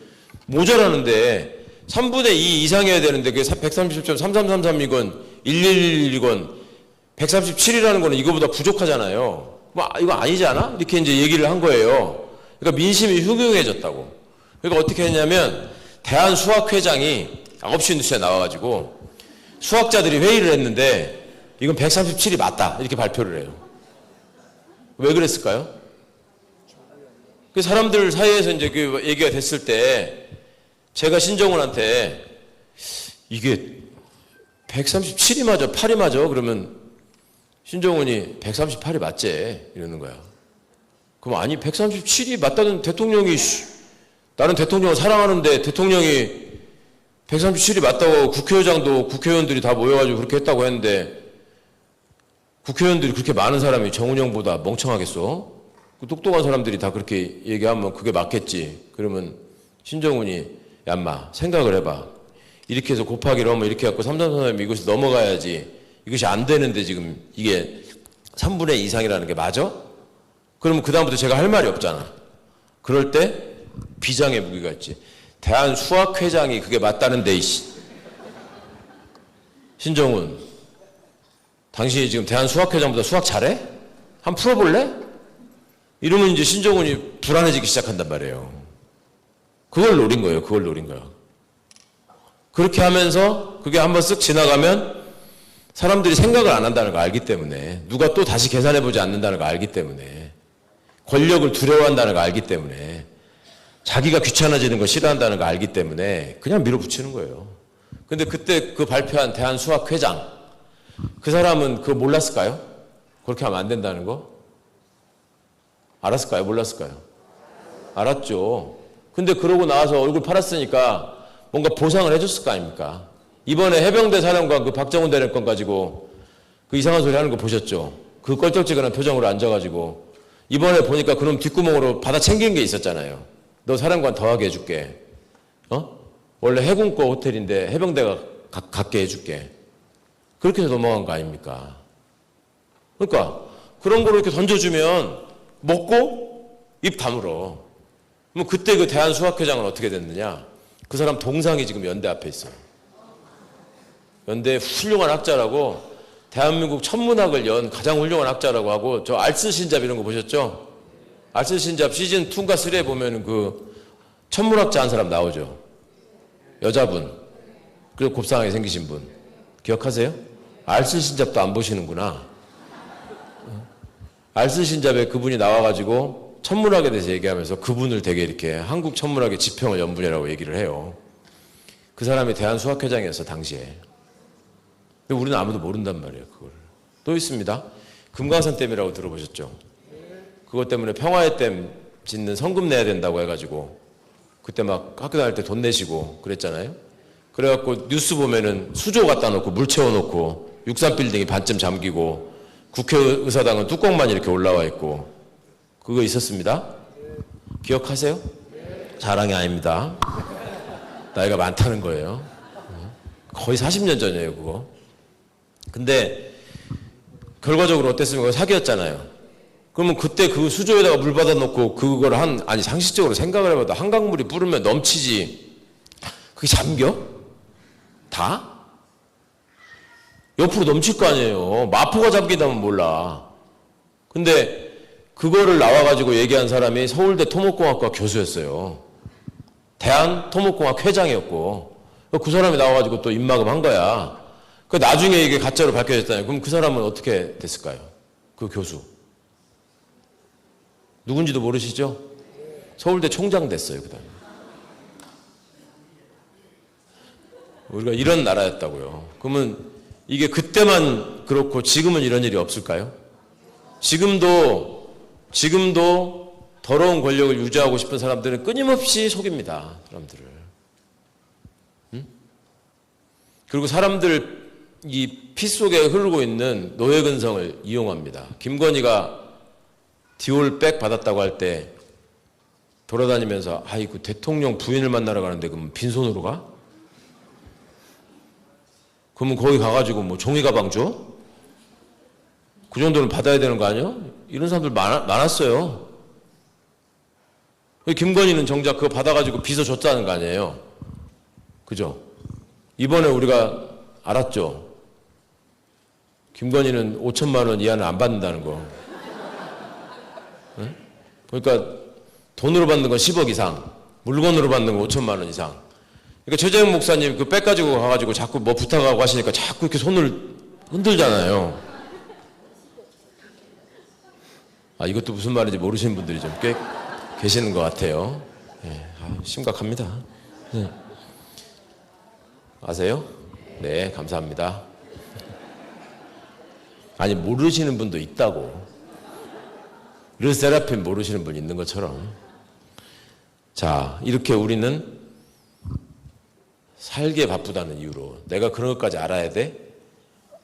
모자라는데 3분의 2 이상이어야 되는데 그게 137.3333이건 111이건 137이라는 거는 이거보다 부족하잖아요. 뭐 이거 아니지 않아? 이렇게 이제 얘기를 한 거예요. 그러니까 민심이 흉흉해졌다고. 그러니까 어떻게 했냐면 대한수학회장이 9시 뉴스에 나와가지고 수학자들이 회의를 했는데 이건 137이 맞다 이렇게 발표를 해요. 왜 그랬을까요? 그 사람들 사이에서 이제 그 얘기가 됐을 때 제가 신정훈한테 이게 137이 맞아 8이 맞아 그러면 신정훈이 138이 맞지 이러는 거야. 그럼 아니 137이 맞다는 대통령이 나는 대통령을 사랑하는데 대통령이 137이 맞다고 국회의장도 국회의원들이 다 모여가지고 그렇게 했다고 했는데 국회의원들이 그렇게 많은 사람이 정운영보다 멍청하겠어? 그 똑똑한 사람들이 다 그렇게 얘기하면 그게 맞겠지. 그러면 신정훈이 야 인마 생각을 해봐. 이렇게 해서 곱하기를 하면 이렇게 해갖고 333 이것이 넘어가야지. 이것이 안 되는데 지금 이게 3분의 2 이상이라는 게 맞아? 그러면 그 다음부터 제가 할 말이 없잖아. 그럴 때 비장의 무기가 있지. 대한수학회장이 그게 맞다는데 신정훈 당신이 지금 대한수학회장보다 수학 잘해? 한번 풀어볼래? 이러면 이제 신정훈이 불안해지기 시작한단 말이에요. 그걸 노린 거예요. 그걸 노린 거야. 그렇게 하면서 그게 한번 쓱 지나가면 사람들이 생각을 안 한다는 걸 알기 때문에 누가 또 다시 계산해보지 않는다는 걸 알기 때문에 권력을 두려워한다는 걸 알기 때문에 자기가 귀찮아지는 걸 싫어한다는 걸 알기 때문에 그냥 밀어붙이는 거예요. 근데 그때 그 발표한 대한수학회장 그 사람은 그거 몰랐을까요? 그렇게 하면 안 된다는 거? 알았을까요? 몰랐을까요? 알았죠. 근데 그러고 나와서 얼굴 팔았으니까 뭔가 보상을 해줬을 거 아닙니까? 이번에 해병대 사령관 그 박정훈 대령권 가지고 그 이상한 소리 하는 거 보셨죠? 그 껄쩍지근한 표정으로 앉아가지고 이번에 보니까 그놈 뒷구멍으로 받아 챙긴 게 있었잖아요. 너 사령관 더하게 해줄게. 원래 해군거 호텔인데 해병대가 갖게 해줄게. 그렇게 해서 넘어간 거 아닙니까? 그러니까 그런 거를 이렇게 던져주면 먹고 입 다물어. 그럼 그때 그 대한수학회장은 어떻게 됐느냐? 그 사람 동상이 지금 연대 앞에 있어요. 연대 훌륭한 학자라고 대한민국 천문학을 연 가장 훌륭한 학자라고 하고 저 알스 신잡 이런 거 보셨죠? 알쓸신잡 시즌 2인가 3에 보면은 그 천문학자 한 사람 나오죠. 여자분. 그리고 곱상하게 생기신 분. 기억하세요? 알쓸신잡도 안 보시는구나. 알쓸신잡에 그분이 나와가지고 천문학에 대해서 얘기하면서 그분을 되게 이렇게 한국 천문학의 지평을 연 분이라고 얘기를 해요. 그 사람이 대한수학회장이었어, 당시에. 근데 우리는 아무도 모른단 말이에요, 그걸. 또 있습니다. 금강산댐이라고 들어보셨죠? 그것 때문에 평화의 댐 짓는 성금 내야 된다고 해가지고 그때 막 학교 다닐 때 돈 내시고 그랬잖아요. 그래갖고 뉴스 보면은 수조 갖다 놓고 물 채워놓고 63빌딩이 반쯤 잠기고 국회의사당은 뚜껑만 이렇게 올라와 있고 그거 있었습니다. 기억하세요? 자랑이 아닙니다. 나이가 많다는 거예요. 거의 40년 전이에요, 그거. 근데 결과적으로 어땠습니까? 사기였잖아요. 그러면 그때 그 수조에다가 물 받아놓고 그걸 아니 상식적으로 생각을 해봐도 한강물이 뿌르면 넘치지. 그게 잠겨? 다? 옆으로 넘칠 거 아니에요. 마포가 잠긴다면 몰라. 근데 그거를 나와가지고 얘기한 사람이 서울대 토목공학과 교수였어요. 대한토목공학 회장이었고 그 사람이 나와가지고 또 입막음 한 거야. 그 나중에 이게 가짜로 밝혀졌잖아요. 그럼 그 사람은 어떻게 됐을까요? 그 교수. 누군지도 모르시죠? 서울대 총장 됐어요, 그 다음에. 우리가 이런 나라였다고요. 그러면 이게 그때만 그렇고 지금은 이런 일이 없을까요? 지금도 더러운 권력을 유지하고 싶은 사람들은 끊임없이 속입니다, 사람들을. 응? 그리고 사람들 이 피 속에 흐르고 있는 노예근성을 이용합니다. 김건희가 디올백 받았다고 할 때 돌아다니면서 아이고 대통령 부인을 만나러 가는데 그러면 빈손으로 가? 그러면 거기 가가지고 뭐 종이 가방 줘? 그 정도는 받아야 되는 거 아니야? 이런 사람들 많았어요. 김건희는 정작 그거 받아가지고 빚어 줬다는 거 아니에요. 그죠? 이번에 우리가 알았죠? 김건희는 5천만 원 이하는 안 받는다는 거. 응? 그러니까 돈으로 받는 건 10억 이상, 물건으로 받는 건 5천만 원 이상. 그러니까 최재형 목사님 그 백 가지고 가가지고 자꾸 뭐 부탁하고 하시니까 자꾸 이렇게 손을 흔들잖아요. 아, 이것도 무슨 말인지 모르시는 분들이 좀 꽤 계시는 것 같아요. 네, 심각합니다. 네. 아세요? 네, 감사합니다. 아니, 모르시는 분도 있다고. 르세라핌 모르시는 분 있는 것처럼. 자, 이렇게 우리는 살기에 바쁘다는 이유로 내가 그런 것까지 알아야 돼?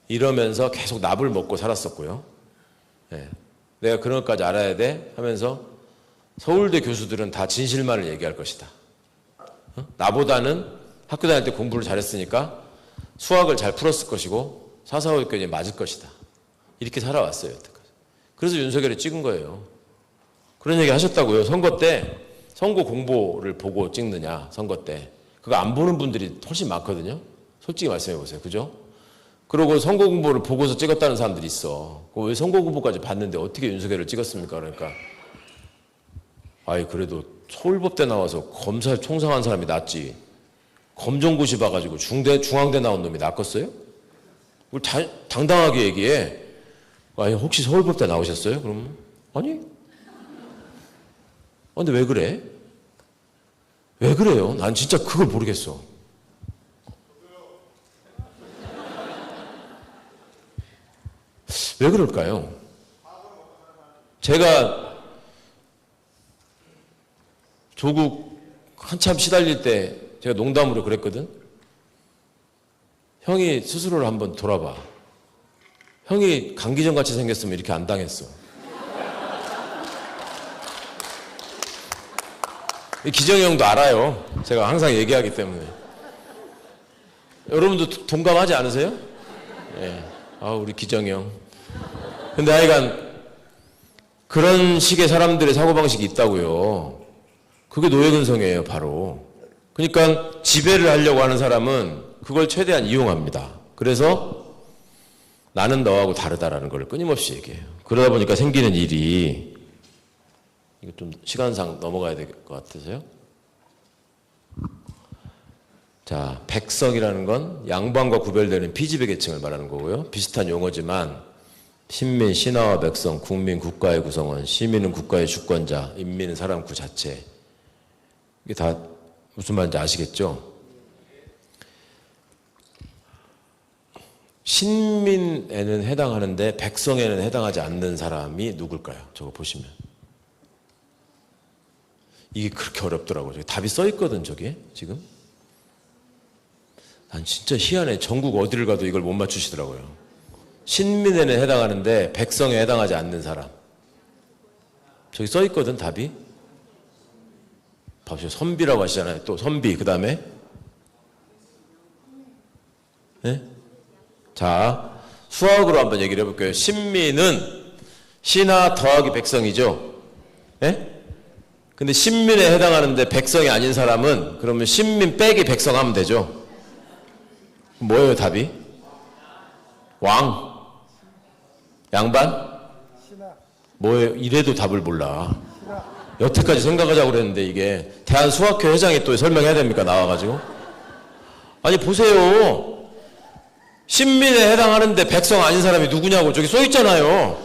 이러면서 계속 납을 먹고 살았었고요. 네. 내가 그런 것까지 알아야 돼? 하면서 서울대 교수들은 다 진실만을 얘기할 것이다. 나보다는 학교 다닐 때 공부를 잘했으니까 수학을 잘 풀었을 것이고 사사오육견이 맞을 것이다. 이렇게 살아왔어요. 여태까지. 그래서 윤석열이 찍은 거예요. 그런 얘기 하셨다고요. 선거 때 선거 공보를 보고 찍느냐, 선거 때. 그거 안 보는 분들이 훨씬 많거든요. 솔직히 말씀해 보세요. 그죠? 그리고 선거 공보를 보고서 찍었다는 사람들이 있어. 왜 선거 공보까지 봤는데 어떻게 윤석열을 찍었습니까? 그러니까 아이 그래도 서울법대 나와서 검사 총상한 사람이 낫지. 검정고시 봐가지고 중앙대 나온 놈이 낫겠어요? 우리 당당하게 얘기해. 아니 혹시 서울법대 나오셨어요? 그러면 아니. 근데 왜 그래? 왜 그래요? 난 진짜 그걸 모르겠어. 왜 그럴까요? 제가 조국 한참 시달릴 때 제가 농담으로 그랬거든. 형이 스스로를 한번 돌아봐. 형이 강기정 같이 생겼으면 이렇게 안 당했어. 기정이 형도 알아요. 제가 항상 얘기하기 때문에. 여러분도 동감하지 않으세요? 예. 아, 우리 기정이 형. 근데 하여간 그런 식의 사람들의 사고방식이 있다고요. 그게 노예근성이에요, 바로. 그러니까 지배를 하려고 하는 사람은 그걸 최대한 이용합니다. 그래서 나는 너하고 다르다라는 걸 끊임없이 얘기해요. 그러다 보니까 생기는 일이 이거 좀 시간상 넘어가야 될 것 같아서요. 자, 백성이라는 건 양반과 구별되는 피지배 계층을 말하는 거고요. 비슷한 용어지만 신민, 신하와 백성, 국민, 국가의 구성원, 시민은 국가의 주권자, 인민은 사람 그 자체. 이게 다 무슨 말인지 아시겠죠? 신민에는 해당하는데 백성에는 해당하지 않는 사람이 누굴까요? 저거 보시면. 이게 그렇게 어렵더라고요. 저기 답이 써 있거든, 저게 지금. 난 진짜 희한해. 전국 어디를 가도 이걸 못 맞추시더라고요. 신민에는 해당하는데 백성에 해당하지 않는 사람. 저기 써 있거든, 답이. 봐보세요. 선비라고 하시잖아요. 또 선비, 그 다음에 네? 자, 수학으로 한번 얘기를 해볼게요. 신민은 신하 더하기 백성이죠. 예? 근데 신민에 해당하는데 백성이 아닌 사람은 그러면 신민 빼기 백성 하면 되죠. 뭐예요, 답이? 왕? 양반? 뭐예요? 이래도 답을 몰라. 여태까지 생각하자고 그랬는데 이게 대한수학회 회장이 또 설명해야 됩니까? 나와가지고. 아니 보세요. 신민에 해당하는데 백성 아닌 사람이 누구냐고 저기 써 있잖아요.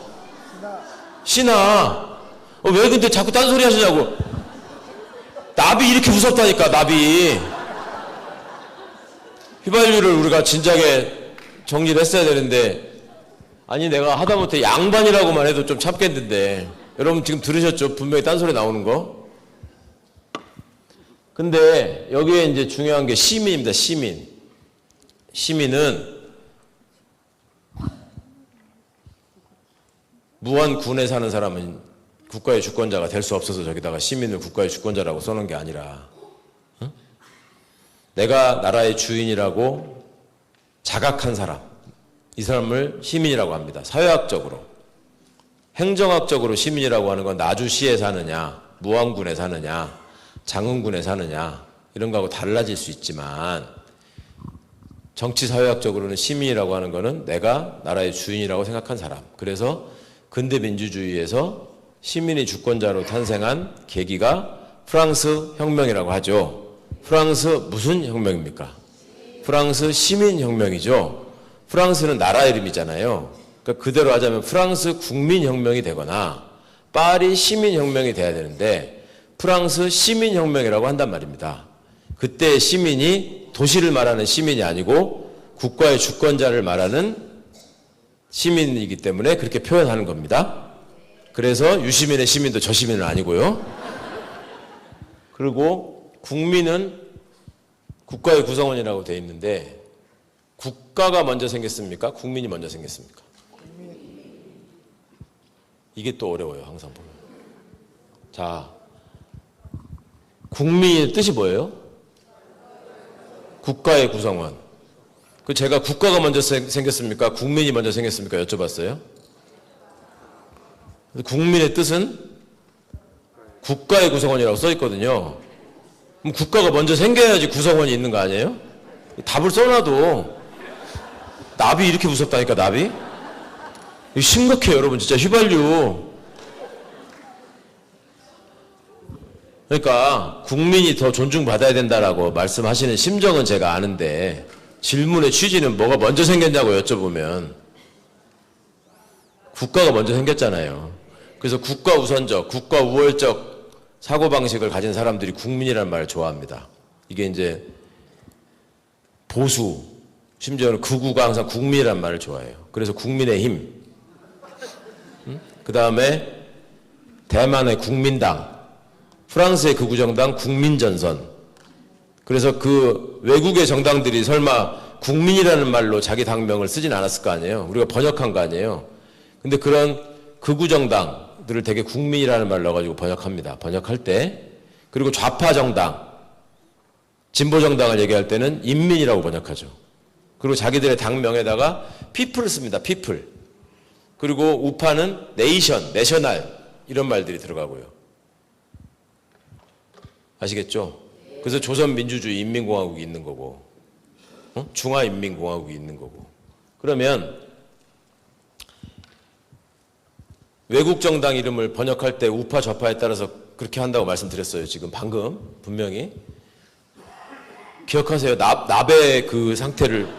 신하. 왜 근데 자꾸 딴소리 하시냐고. 나비 이렇게 무섭다니까, 나비. 휘발유를 우리가 진작에 정리를 했어야 되는데, 아니 내가 하다못해 양반이라고만 해도 좀 참겠는데, 여러분 지금 들으셨죠? 분명히 딴소리 나오는 거. 근데 여기에 이제 중요한 게 시민입니다. 시민. 시민은 무한군에 사는 사람은 국가의 주권자가 될 수 없어서 저기다가 시민을 국가의 주권자라고 써놓은 게 아니라, 응? 내가 나라의 주인이라고 자각한 사람, 이 사람을 시민이라고 합니다. 사회학적으로. 행정학적으로 시민이라고 하는 건 나주시에 사느냐, 무안군에 사느냐, 장흥군에 사느냐 이런 거하고 달라질 수 있지만, 정치사회학적으로는 시민이라고 하는 거는 내가 나라의 주인이라고 생각한 사람. 그래서 근대민주주의에서 시민이 주권자로 탄생한 계기가 프랑스 혁명이라고 하죠. 프랑스 무슨 혁명입니까? 프랑스 시민혁명이죠. 프랑스는 나라 이름이잖아요. 그러니까 그대로 하자면 프랑스 국민혁명이 되거나 파리 시민혁명이 돼야 되는데 프랑스 시민혁명이라고 한단 말입니다. 그때 시민이 도시를 말하는 시민이 아니고 국가의 주권자를 말하는 시민이기 때문에 그렇게 표현하는 겁니다. 그래서 유시민의 시민도 저 시민은 아니고요. 그리고 국민은 국가의 구성원이라고 되어 있는데 국가가 먼저 생겼습니까? 국민이 먼저 생겼습니까? 이게 또 어려워요. 항상 보면. 자, 국민의 뜻이 뭐예요? 국가의 구성원. 그 제가 국가가 먼저 생겼습니까? 국민이 먼저 생겼습니까? 여쭤봤어요. 국민의 뜻은 국가의 구성원이라고 써 있거든요. 그럼 국가가 먼저 생겨야지 구성원이 있는 거 아니에요? 답을 써놔도 나비 이렇게 무섭다니까, 나비? 이거 심각해요, 여러분. 진짜 휘발유. 그러니까 국민이 더 존중받아야 된다라고 말씀하시는 심정은 제가 아는데 질문의 취지는 뭐가 먼저 생겼냐고 여쭤보면 국가가 먼저 생겼잖아요. 그래서 국가 우선적, 국가 우월적 사고방식을 가진 사람들이 국민이라는 말을 좋아합니다. 이게 이제 보수, 심지어는 극우가 항상 국민이라는 말을 좋아해요. 그래서 국민의힘, 그 다음에 대만의 국민당, 프랑스의 극우정당 국민전선. 그래서 그 외국의 정당들이 설마 국민이라는 말로 자기 당명을 쓰진 않았을 거 아니에요. 우리가 번역한 거 아니에요. 근데 그런 극우정당들을 되게 국민이라는 말을 넣어가지고 번역합니다. 번역할 때. 그리고 좌파정당, 진보정당을 얘기할 때는 인민이라고 번역하죠. 그리고 자기들의 당명에다가 people을 씁니다. people. 그리고 우파는 nation, national 이런 말들이 들어가고요. 아시겠죠? 그래서 조선민주주의 인민공화국이 있는 거고, 중화인민공화국이 있는 거고. 그러면 외국 정당 이름을 번역할 때 우파 좌파에 따라서 그렇게 한다고 말씀드렸어요. 지금 방금 분명히. 기억하세요. 납의 그 상태를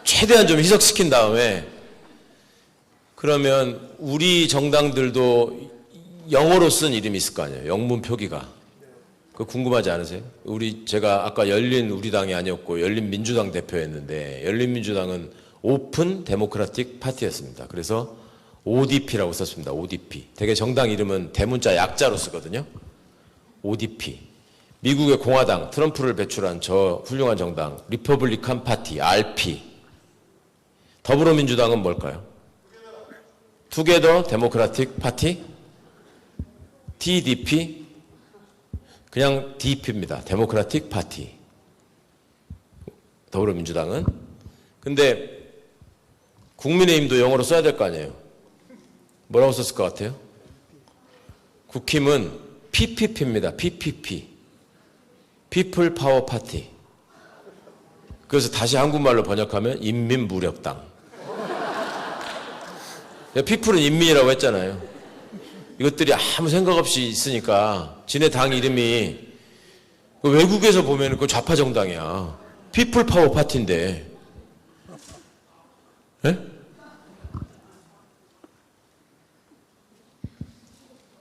최대한 좀 희석시킨 다음에 그러면 우리 정당들도 영어로 쓴 이름이 있을 거 아니에요. 영문 표기가. 그거 궁금하지 않으세요? 제가 아까 열린 우리당이 아니었고 열린민주당 대표였는데 열린민주당은 오픈 데모크라틱 파티였습니다. 그래서 ODP라고 썼습니다. ODP. 되게 정당 이름은 대문자 약자로 쓰거든요. ODP. 미국의 공화당, 트럼프를 배출한 저 훌륭한 정당, 리퍼블리칸 파티, RP. 더불어민주당은 뭘까요? 투게더 데모크라틱 파티? TDP? 그냥 DP입니다. 데모크라틱 파티. 더불어민주당은. 근데 국민의힘도 영어로 써야 될 거 아니에요. 뭐라고 썼을 것 같아요? 국힘은 PPP입니다. PPP. 피플 파워 파티. 그래서 다시 한국말로 번역하면 인민무력당. 피플은 인민이라고 했잖아요. 이것들이 아무 생각 없이 있으니까 지네 당 이름이 외국에서 보면 그 좌파 정당이야. 피플 파워 파티인데. 네?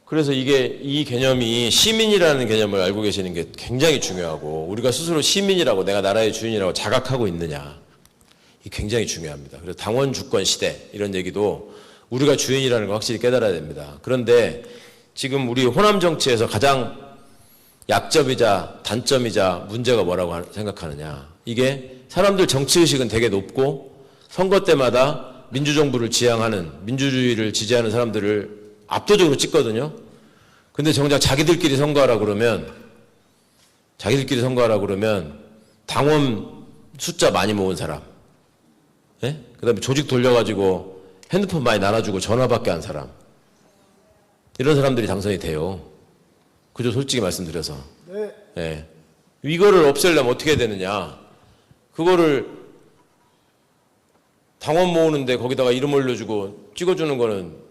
그래서 이 개념이 시민이라는 개념을 알고 계시는 게 굉장히 중요하고 우리가 스스로 시민이라고 내가 나라의 주인이라고 자각하고 있느냐. 이게 굉장히 중요합니다. 그래서 당원 주권 시대 이런 얘기도 우리가 주인이라는 걸 확실히 깨달아야 됩니다. 그런데 지금 우리 호남 정치에서 가장 약점이자 단점이자 문제가 뭐라고 생각하느냐. 이게 사람들 정치의식은 되게 높고 선거 때마다 민주정부를 지향하는 민주주의를 지지하는 사람들을 압도적으로 찍거든요. 근데 정작 자기들끼리 선거하라 그러면 당원 숫자 많이 모은 사람, 예? 그다음에 조직 돌려가지고 핸드폰 많이 나눠주고 전화받게 한 사람, 이런 사람들이 당선이 돼요. 그죠? 솔직히 말씀드려서. 네. 예. 이거를 없애려면 어떻게 해야 되느냐? 그거를 당원 모으는데 거기다가 이름 올려주고 찍어주는 거는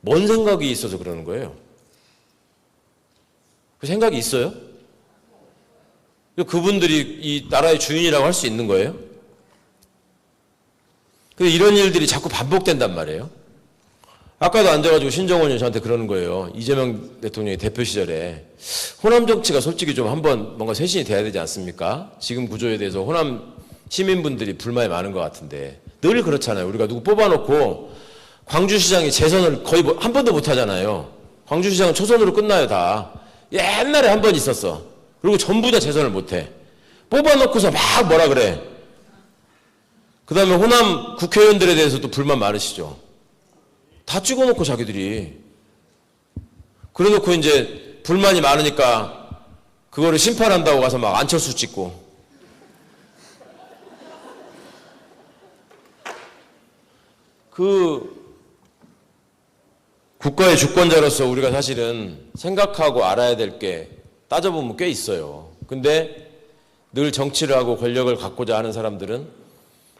뭔 생각이 있어서 그러는 거예요? 그 생각이 있어요? 그분들이 이 나라의 주인이라고 할 수 있는 거예요? 근데 이런 일들이 자꾸 반복된단 말이에요. 아까도 앉아가지고 신정원 의원 저한테 그러는 거예요. 이재명 대통령이 대표 시절에 호남 정치가 솔직히 좀 한번 뭔가 쇄신이 돼야 되지 않습니까? 지금 구조에 대해서 호남 시민분들이 불만이 많은 것 같은데 늘 그렇잖아요. 우리가 누구 뽑아놓고 광주시장이 재선을 거의 한 번도 못 하잖아요. 광주시장은 초선으로 끝나요, 다. 옛날에 한 번 있었어. 그리고 전부 다 재선을 못 해. 뽑아놓고서 막 뭐라 그래. 그 다음에 호남 국회의원들에 대해서도 불만 많으시죠. 다 찍어놓고 자기들이. 그래 놓고 이제 불만이 많으니까 그거를 심판한다고 가서 막 안철수 찍고. 국가의 주권자로서 우리가 사실은 생각하고 알아야 될 게 따져보면 꽤 있어요. 근데 늘 정치를 하고 권력을 갖고자 하는 사람들은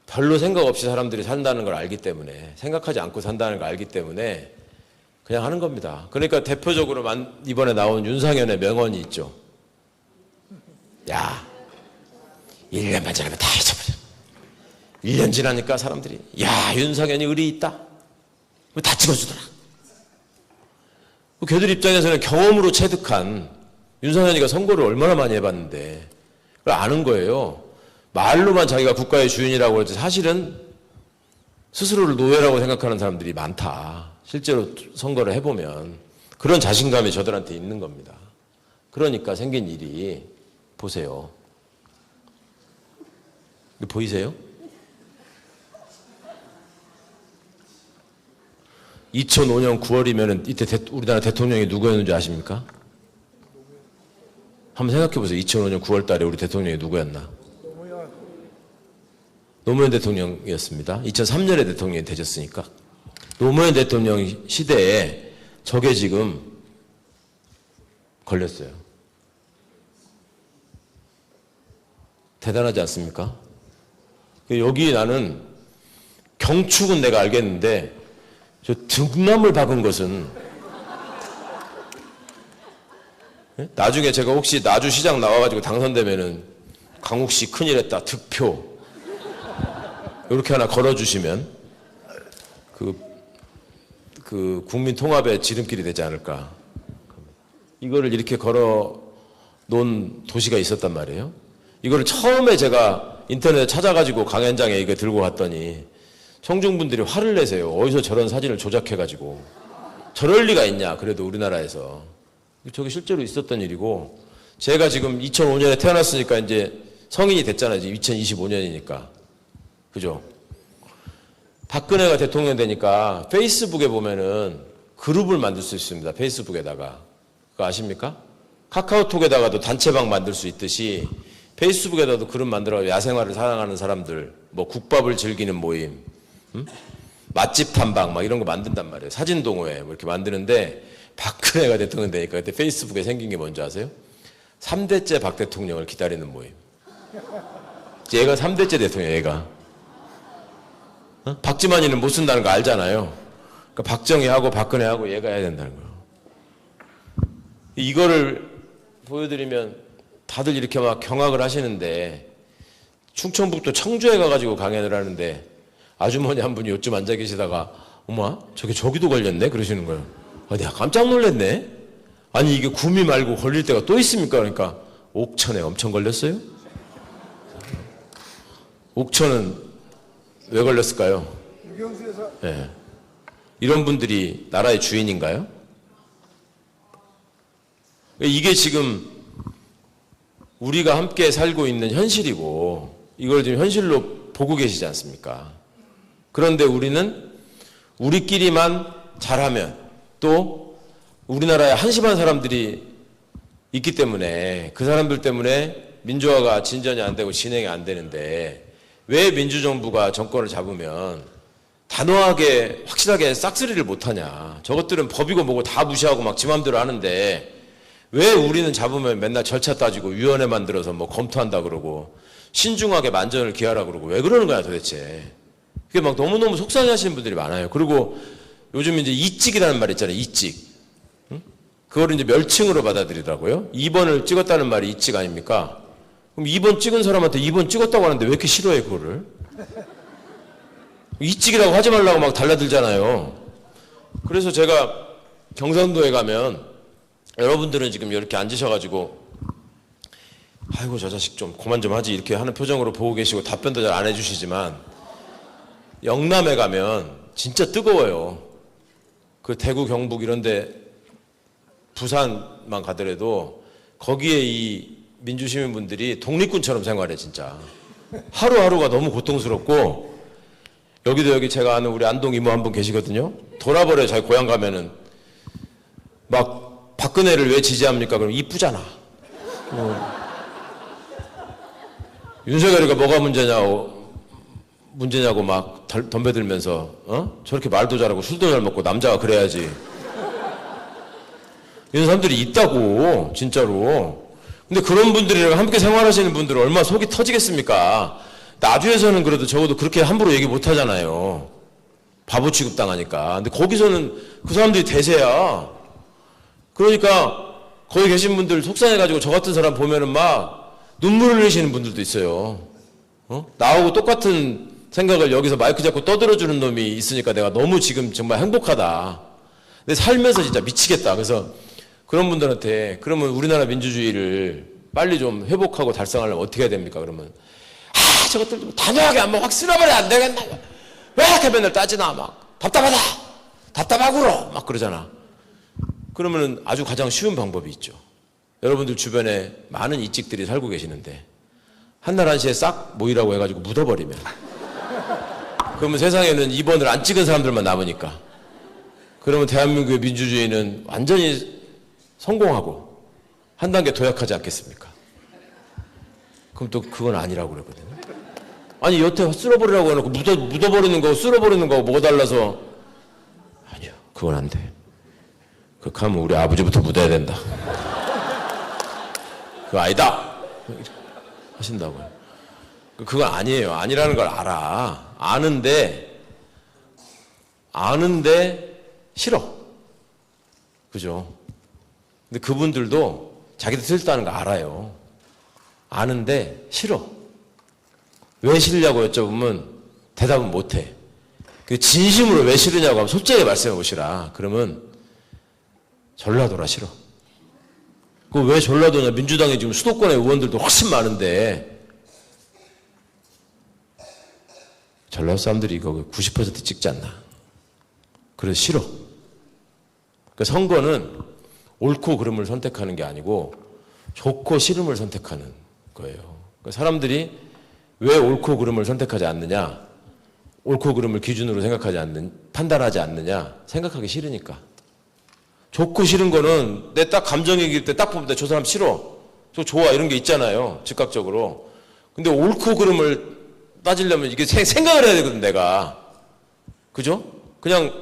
별로 생각 없이 사람들이 산다는 걸 알기 때문에, 생각하지 않고 산다는 걸 알기 때문에 그냥 하는 겁니다. 그러니까 대표적으로 이번에 나온 윤상현의 명언이 있죠. 야, 1년만 지나면 다 잊어버려. 1년 지나니까 사람들이 야, 윤상현이 의리 있다. 다 찍어주더라. 걔들 입장에서는 경험으로 체득한 윤상현이가 선거를 얼마나 많이 해봤는데 그걸 아는 거예요. 말로만 자기가 국가의 주인이라고 하지 사실은 스스로를 노예라고 생각하는 사람들이 많다. 실제로 선거를 해보면 그런 자신감이 저들한테 있는 겁니다. 그러니까 생긴 일이 보세요. 이거 보이세요? 2005년 9월이면 이때 우리나라 대통령이 누구였는지 아십니까? 한번 생각해 보세요. 2005년 9월 달에 우리 대통령이 누구였나? 노무현 대통령이었습니다. 2003년에 대통령이 되셨으니까. 노무현 대통령 시대에 저게 지금 걸렸어요. 대단하지 않습니까? 여기 나는 경축은 내가 알겠는데 저 등남을 박은 것은 나중에 제가 혹시 나주시장 나와가지고 당선되면은 강욱 씨 큰일 했다 득표 이렇게 하나 걸어주시면 그 국민 통합의 지름길이 되지 않을까. 이거를 이렇게 걸어 놓은 도시가 있었단 말이에요. 이거를 처음에 제가 인터넷에 찾아가지고 강연장에 이거 들고 갔더니 청중분들이 화를 내세요. 어디서 저런 사진을 조작해가지고. 저럴 리가 있냐, 그래도 우리나라에서. 저게 실제로 있었던 일이고, 제가 지금 2005년에 태어났으니까 이제 성인이 됐잖아요. 2025년이니까. 그죠? 박근혜가 대통령 되니까 페이스북에 보면은 그룹을 만들 수 있습니다. 페이스북에다가. 그거 아십니까? 카카오톡에다가도 단체방 만들 수 있듯이 페이스북에다도 그룹 만들어 야생화를 사랑하는 사람들, 뭐 국밥을 즐기는 모임, 맛집 탐방 막 이런 거 만든단 말이에요. 사진 동호회 뭐 이렇게 만드는데 박근혜가 대통령 되니까 그때 페이스북에 생긴 게 뭔지 아세요? 3대째 박 대통령을 기다리는 모임. 얘가 3대째 대통령, 얘가. 박지만이는 못 쓴다는 거 알잖아요. 그러니까 박정희하고 박근혜하고 얘가 해야 된다는 거예요. 이거를 보여드리면 다들 이렇게 막 경악을 하시는데, 충청북도 청주에 가가지고 강연을 하는데 아주머니 한 분이 요즘 앉아 계시다가 어머 저기도 걸렸네 그러시는 거예요. 내가 깜짝 놀랐네. 아니 이게 구미 말고 걸릴 때가 또 있습니까? 그러니까 옥천에 엄청 걸렸어요. 옥천은 왜 걸렸을까요? 유경수에서. 네. 이런 분들이 나라의 주인인가요? 이게 지금 우리가 함께 살고 있는 현실이고 이걸 지금 현실로 보고 계시지 않습니까? 그런데 우리는 우리끼리만 잘하면 또 우리나라에 한심한 사람들이 있기 때문에 그 사람들 때문에 민주화가 진전이 안 되고 진행이 안 되는데 왜 민주정부가 정권을 잡으면 단호하게 확실하게 싹쓸이를 못하냐. 저것들은 법이고 뭐고 다 무시하고 막 지 맘대로 하는데 왜 우리는 잡으면 맨날 절차 따지고 위원회 만들어서 뭐 검토한다 그러고 신중하게 만전을 기하라 그러고 왜 그러는 거야 도대체. 그게 막 너무너무 속상해 하시는 분들이 많아요. 그리고 요즘 이제 이찍이라는 말 있잖아요. 이찍. 그거를 이제 멸칭으로 받아들이더라고요. 2번을 찍었다는 말이 이찍 아닙니까? 그럼 2번 찍은 사람한테 2번 찍었다고 하는데 왜 이렇게 싫어해 그거를? 이찍이라고 하지 말라고 막 달라들잖아요. 그래서 제가 경상도에 가면 여러분들은 지금 이렇게 앉으셔가지고 아이고 저 자식 좀 그만 좀 하지 이렇게 하는 표정으로 보고 계시고 답변도 잘 안 해주시지만 영남에 가면 진짜 뜨거워요. 그 대구 경북 이런데 부산만 가더라도 거기에 이 민주시민분들이 독립군처럼 생활해 진짜. 하루하루가 너무 고통스럽고 여기도 여기 제가 아는 우리 안동 이모 한 분 계시거든요. 돌아버려요. 자기 고향 가면은 막 박근혜를 왜 지지합니까? 그럼 이쁘잖아. 윤석열이가 뭐가 문제냐고 막 덤벼들면서 저렇게 말도 잘하고 술도 잘 먹고 남자가 그래야지. 이런 사람들이 있다고 진짜로. 근데 그런 분들이랑 함께 생활하시는 분들은 얼마나 속이 터지겠습니까? 나주에서는 그래도 적어도 그렇게 함부로 얘기 못 하잖아요. 바보 취급당하니까. 근데 거기서는 그 사람들이 대세야. 그러니까 거기 계신 분들 속상해가지고 저 같은 사람 보면은 막 눈물을 흘리시는 분들도 있어요. 나하고 똑같은 생각을 여기서 마이크 잡고 떠들어주는 놈이 있으니까 내가 너무 지금 정말 행복하다. 근데 살면서 진짜 미치겠다. 그래서 그런 분들한테 그러면 우리나라 민주주의를 빨리 좀 회복하고 달성하려면 어떻게 해야 됩니까? 그러면 저것들 좀 단호하게 한번 확 쓸어버려 안 되겠나? 왜 이렇게 맨날 따지나? 막 답답하다. 답답하구로 막 그러잖아. 그러면 아주 가장 쉬운 방법이 있죠. 여러분들 주변에 많은 이찍들이 살고 계시는데 한날 한시에 싹 모이라고 해가지고 묻어버리면 그러면 세상에는 2번을 안 찍은 사람들만 남으니까 그러면 대한민국의 민주주의는 완전히 성공하고 한 단계 도약하지 않겠습니까? 그럼 또 그건 아니라고 그러거든요. 아니 여태 쓸어버리라고 해놓고 묻어버리는 거 쓸어버리는 거하고 뭐가 달라서 아니요 그건 안 돼. 그렇게 하면 우리 아버지부터 묻어야 된다. 그거 아니다 하신다고요. 그건 아니에요. 아니라는 걸 알아. 아는데 아는데 싫어. 그죠? 근데 그분들도 자기들 싫다는 거 알아요. 아는데 싫어. 왜 싫냐고 여쭤보면 대답은 못해. 그 진심으로 왜 싫으냐고 하면 솔직하게 말씀해 보시라. 그러면 전라도라 싫어. 그 왜 전라도냐? 민주당이 지금 수도권의 의원들도 훨씬 많은데 전라도 사람들이 이거 90% 찍지 않나? 그래서 싫어. 그 선거는 옳고 그름을 선택하는 게 아니고 좋고 싫음을 선택하는 거예요. 사람들이 왜 옳고 그름을 선택하지 않느냐? 옳고 그름을 기준으로 판단하지 않느냐? 생각하기 싫으니까. 좋고 싫은 거는 내 딱 감정이길 때 딱 보면 저 사람 싫어. 저 좋아. 이런 게 있잖아요. 즉각적으로. 근데 옳고 그름을 따지려면 이게 생각을 해야 되거든, 내가. 그죠? 그냥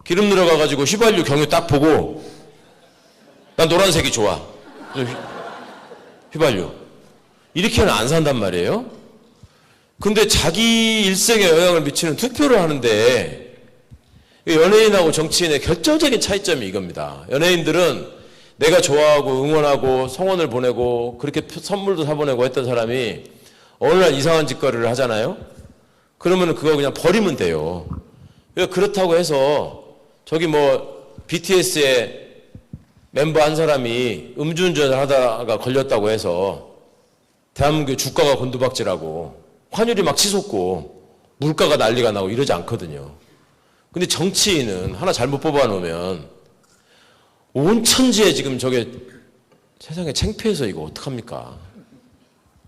기름 들어가가지고 휘발유 경유 딱 보고 난 노란색이 좋아. 휘발유. 이렇게는 안 산단 말이에요. 근데 자기 일생에 영향을 미치는 투표를 하는데 연예인하고 정치인의 결정적인 차이점이 이겁니다. 연예인들은 내가 좋아하고 응원하고 성원을 보내고 그렇게 선물도 사보내고 했던 사람이 어느 날 이상한 짓거리를 하잖아요. 그러면 그거 그냥 버리면 돼요. 그렇다고 해서 저기 뭐 BTS의 멤버 한 사람이 음주운전을 하다가 걸렸다고 해서 대한민국 주가가 곤두박질하고 환율이 막 치솟고 물가가 난리가 나고 이러지 않거든요. 근데 정치인은 하나 잘못 뽑아놓으면 온 천지에 지금 저게 세상에 창피해서 이거 어떡합니까?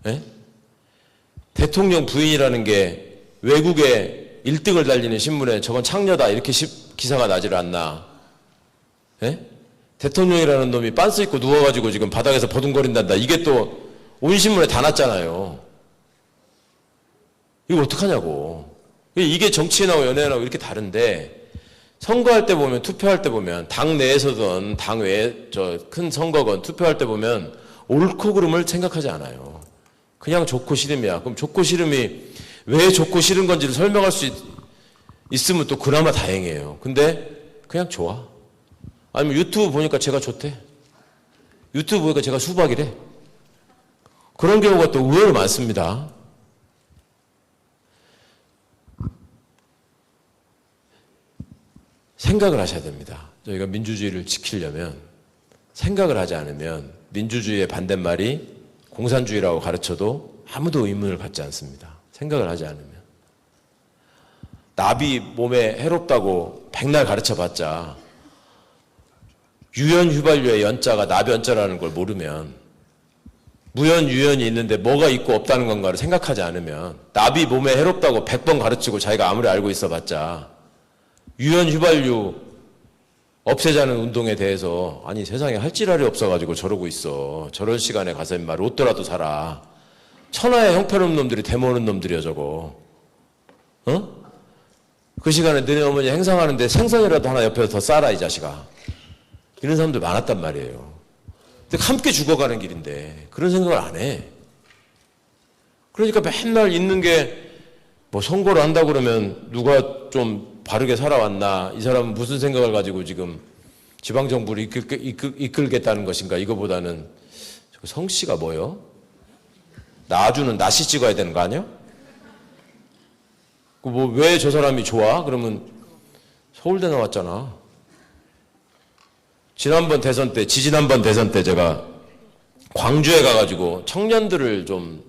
예? 대통령 부인이라는 게 외국에 1등을 달리는 신문에 저건 창녀다 이렇게 기사가 나질 않나? 예? 대통령이라는 놈이 빤스 입고 누워가지고 지금 바닥에서 버둥거린단다. 이게 또 온 신문에 다 났잖아요. 이거 어떡하냐고. 이게 정치인하고 연예인하고 이렇게 다른데 선거할 때 보면 투표할 때 보면 당 내에서든 당 외에 저 큰 선거건 투표할 때 보면 옳고 그름을 생각하지 않아요. 그냥 좋고 싫음이야. 그럼 좋고 싫음이 왜 좋고 싫은 건지를 설명할 수 있으면 또 그나마 다행이에요. 근데 그냥 좋아. 아니면 유튜브 보니까 제가 좋대. 유튜브 보니까 제가 수박이래. 그런 경우가 또 의외로 많습니다. 생각을 하셔야 됩니다. 저희가 민주주의를 지키려면 생각을 하지 않으면 민주주의의 반대말이 공산주의라고 가르쳐도 아무도 의문을 갖지 않습니다. 생각을 하지 않으면. 나비 몸에 해롭다고 백날 가르쳐봤자 유연 휘발유의 연자가 나변자라는 걸 모르면 무연 유연이 있는데 뭐가 있고 없다는 건가를 생각하지 않으면 나비 몸에 해롭다고 100번 가르치고 자기가 아무리 알고 있어봤자 유연 휘발유 없애자는 운동에 대해서 아니 세상에 할 지랄이 없어가지고 저러고 있어. 저런 시간에 가서 인마 로또라도 사라. 천하의 형편없는 놈들이 대모는 놈들이야 저거. 어? 그 시간에 너네 어머니 행상하는데 생선이라도 하나 옆에서 더 싸라 이 자식아. 이런 사람들 많았단 말이에요. 근데 함께 죽어가는 길인데 그런 생각을 안 해. 그러니까 맨날 있는 게 뭐 선거를 한다고 그러면 누가 좀 바르게 살아왔나, 이 사람은 무슨 생각을 가지고 지금 지방정부를 이끌겠다는 것인가, 이거보다는 성씨가 뭐요? 나주는 나씨 찍어야 되는 거 아니야? 뭐 왜 저 사람이 좋아? 그러면 서울대 나왔잖아. 지난번 대선 때, 지지난번 대선 때 제가 광주에 가가지고 청년들을 좀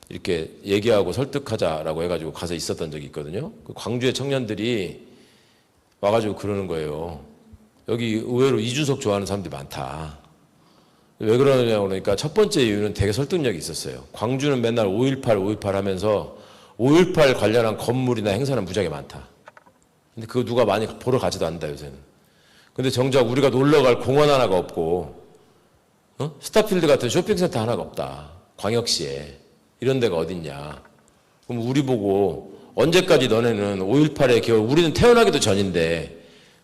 이렇게 얘기하고 설득하자라고 해가지고 가서 있었던 적이 있거든요. 그 광주의 청년들이 와가지고 그러는 거예요. 여기 의외로 이준석 좋아하는 사람들이 많다. 왜 그러냐고 그러니까 첫 번째 이유는 되게 설득력이 있었어요. 광주는 맨날 5.18 하면서 5.18 관련한 건물이나 행사는 무지하게 많다. 근데 그거 누가 많이 보러 가지도 않는다 요새는. 근데 정작 우리가 놀러갈 공원 하나가 없고 스타필드 같은 쇼핑센터 하나가 없다. 광역시에. 이런 데가 어딨냐. 그럼 우리 보고 언제까지 너네는 5.18의 겨울, 우리는 태어나기도 전인데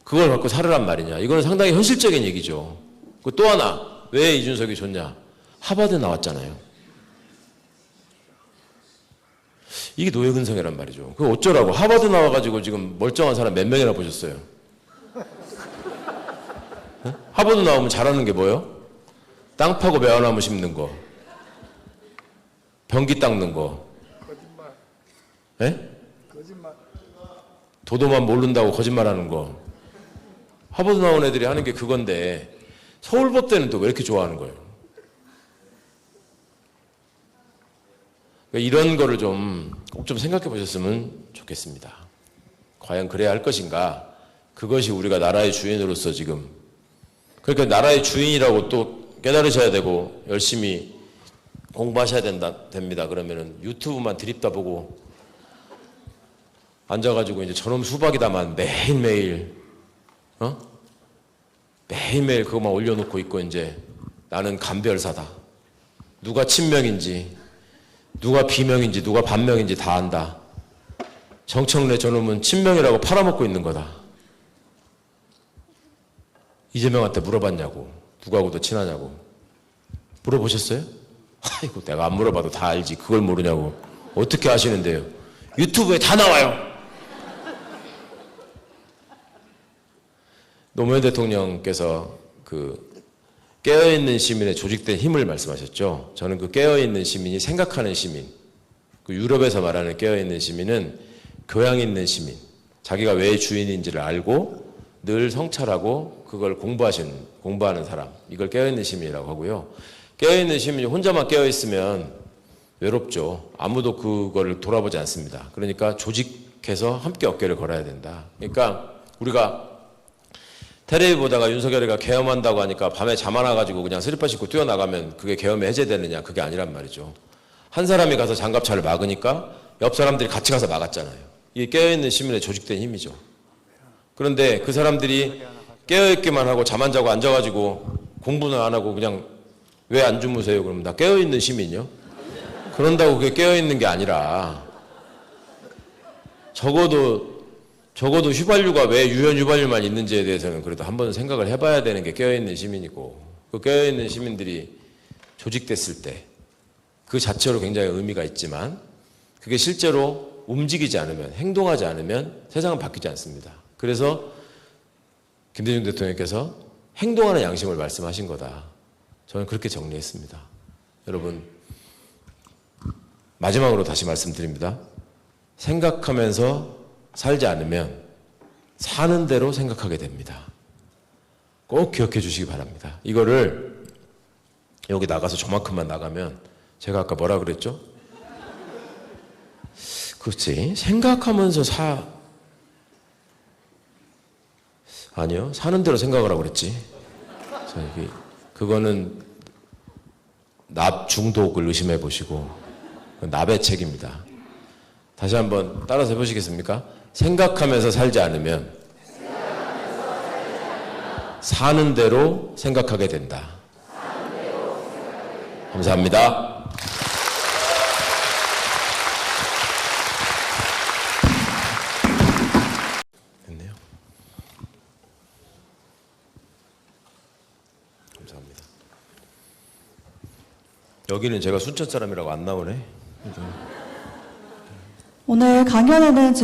그걸 갖고 살으란 말이냐. 이거는 상당히 현실적인 얘기죠. 또 하나, 왜 이준석이 좋냐. 하버드 나왔잖아요. 이게 노예근성이란 말이죠. 그 어쩌라고. 하버드 나와가지고 지금 멀쩡한 사람 몇 명이나 보셨어요? 어? 하버드 나오면 잘하는 게 뭐예요? 땅 파고 매화나무 심는 거, 변기 닦는 거. 거짓말. 예? 거짓말. 도도만 모른다고 거짓말하는 거. 하버드 나온 애들이 하는 게 그건데 서울법대는 또 왜 이렇게 좋아하는 거예요? 그러니까 이런 거를 꼭 좀 생각해 보셨으면 좋겠습니다. 과연 그래야 할 것인가? 그것이 우리가 나라의 주인으로서 지금, 그러니까 나라의 주인이라고 또 깨달으셔야 되고 열심히 공부하셔야 됩니다. 그러면은 유튜브만 드립다 보고 앉아가지고 이제 저놈 수박이다만 매일매일 매일매일 그것만 올려놓고 있고 이제 나는 감별사다. 누가 친명인지 누가 비명인지 누가 반명인지 다 안다. 정청래 저놈은 친명이라고 팔아먹고 있는 거다. 이재명한테 물어봤냐고. 누구하고 더 친하냐고. 물어보셨어요? 아이고 내가 안 물어봐도 다 알지. 그걸 모르냐고. 어떻게 아시는데요? 유튜브에 다 나와요. 노무현 대통령께서 그 깨어있는 시민의 조직된 힘을 말씀하셨죠. 저는 그 깨어있는 시민이 생각하는 시민, 그 유럽에서 말하는 깨어있는 시민은 교양 있는 시민, 자기가 왜 주인인지를 알고 늘 성찰하고 그걸 공부하는 사람, 이걸 깨어있는 시민이라고 하고요. 깨어있는 시민이 혼자만 깨어있으면 외롭죠. 아무도 그걸 돌아보지 않습니다. 그러니까 조직해서 함께 어깨를 걸어야 된다. 그러니까 우리가 텔레비 보다가 윤석열이가 계엄한다고 하니까 밤에 잠 안 와가지고 그냥 슬리퍼 신고 뛰어나가면 그게 계엄이 해제되느냐. 그게 아니란 말이죠. 한 사람이 가서 장갑차를 막으니까 옆 사람들이 같이 가서 막았잖아요. 이게 깨어있는 시민의 조직된 힘이죠. 그런데 그 사람들이 깨어있기만 하고 잠 안 자고 앉아가지고 공부는 안 하고 그냥 왜 안 주무세요? 그러면 나 깨어있는 시민이요? 그런다고 그게 깨어있는 게 아니라 적어도 휘발유가 왜 유연 휘발유만 있는지에 대해서는 그래도 한번 생각을 해봐야 되는 게 깨어있는 시민이고, 그 깨어있는 시민들이 조직됐을 때 그 자체로 굉장히 의미가 있지만 그게 실제로 움직이지 않으면, 행동하지 않으면 세상은 바뀌지 않습니다. 그래서 김대중 대통령께서 행동하는 양심을 말씀하신 거다. 저는 그렇게 정리했습니다. 여러분, 마지막으로 다시 말씀드립니다. 생각하면서 살지 않으면 사는 대로 생각하게 됩니다. 꼭 기억해 주시기 바랍니다. 이거를 여기 나가서 저만큼만 나가면 제가 아까 뭐라 그랬죠? 그렇지. 생각하면서 아니요. 사는 대로 생각을 하고 그랬지. 그거는 납 중독을 의심해 보시고 납의 책입니다. 다시 한번 따라서 해보시겠습니까? 생각하면서 살지 않으면 사는 대로 생각하게 된다. 감사합니다. 됐네요. 감사합니다. 여기는 제가 순천 사람이라고 안 나오네. 오늘 강연회는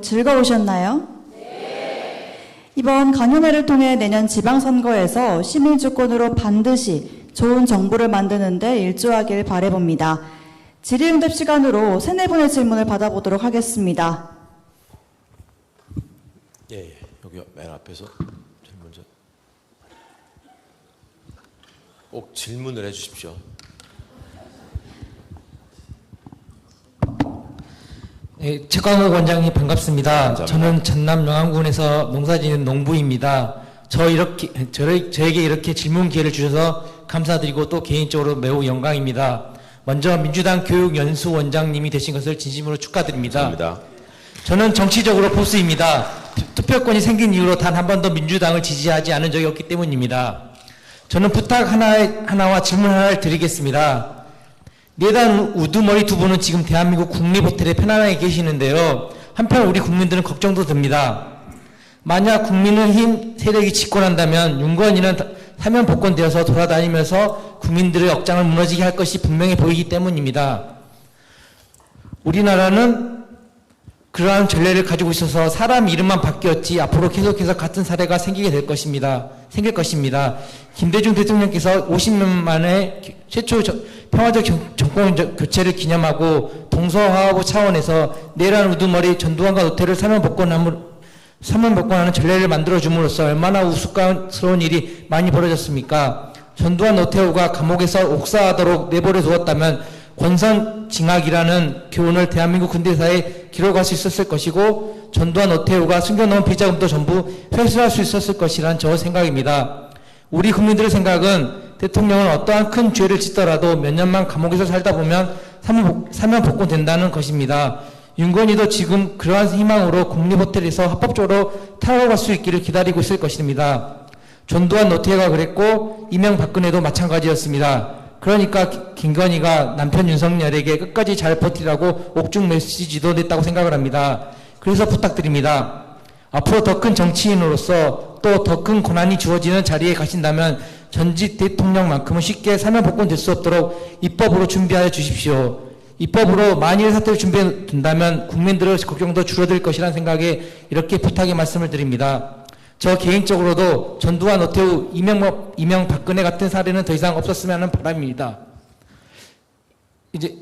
즐거우셨나요? 네. 이번 강연회를 통해 내년 지방선거에서 시민주권으로 반드시 좋은 정부를 만드는 데 일조하길 바라봅니다. 질의응답 시간으로 3-4분의 질문을 받아보도록 하겠습니다. 예. 여기 맨 앞에서 제일 먼저 꼭 질문을 해주십시오. 네, 최광욱 원장님 반갑습니다. 감사합니다. 저는 전남 영암군에서 농사짓는 농부입니다. 저에게 이렇게 질문 기회를 주셔서 감사드리고 또 개인적으로 매우 영광입니다. 먼저 민주당 교육연수원장님이 되신 것을 진심으로 축하드립니다. 감사합니다. 저는 정치적으로 보수입니다. 투표권이 생긴 이후로 단 한 번도 민주당을 지지하지 않은 적이 없기 때문입니다. 저는 부탁 하나와 질문 하나를 드리겠습니다. 내단 우두머리 두 분은 지금 대한민국 국립호텔에 편안하게 계시는데요. 한편 우리 국민들은 걱정도 듭니다. 만약 국민의힘 세력이 집권한다면 윤건이는 사면 복권되어서 돌아다니면서 국민들의 억장을 무너지게 할 것이 분명해 보이기 때문입니다. 우리나라는 그러한 전례를 가지고 있어서 사람 이름만 바뀌었지 앞으로 계속해서 같은 사례가 생길 것입니다. 김대중 대통령께서 50년 만에 최초 평화적 정권 교체를 기념하고 동서화합 차원에서 내란 우두머리 전두환과 노태를 사면 복권하는 전례를 만들어줌으로써 얼마나 우스꽝스러운 일이 많이 벌어졌습니까? 전두환 노태우가 감옥에서 옥사하도록 내버려 두었다면 권선징악이라는 교훈을 대한민국 근대사에 기록할 수 있었을 것이고 전두환 노태우가 숨겨놓은 비자금도 전부 회수할 수 있었을 것이란 저 생각입니다. 우리 국민들의 생각은 대통령은 어떠한 큰 죄를 짓더라도 몇 년만 감옥에서 살다 보면 사면 복권된다는 것입니다. 윤건희도 지금 그러한 희망으로 국립호텔에서 합법적으로 탈옥할 수 있기를 기다리고 있을 것입니다. 전두환 노태우가 그랬고 이명박근혜도 마찬가지였습니다. 그러니까 김건희가 남편 윤석열에게 끝까지 잘 버티라고 옥중 메시지도 냈다고 생각을 합니다. 그래서 부탁드립니다. 앞으로 더 큰 정치인으로서 또 더 큰 권한이 주어지는 자리에 가신다면 전직 대통령만큼은 쉽게 사면 복권될 수 없도록 입법으로 준비하여 주십시오. 입법으로 만일 사태를 준비해 둔다면 국민들의 걱정도 줄어들 것이라는 생각에 이렇게 부탁의 말씀을 드립니다. 저 개인적으로도 전두환 노태우 이명박근혜 같은 사례는 더 이상 없었으면 하는 바람입니다. 이제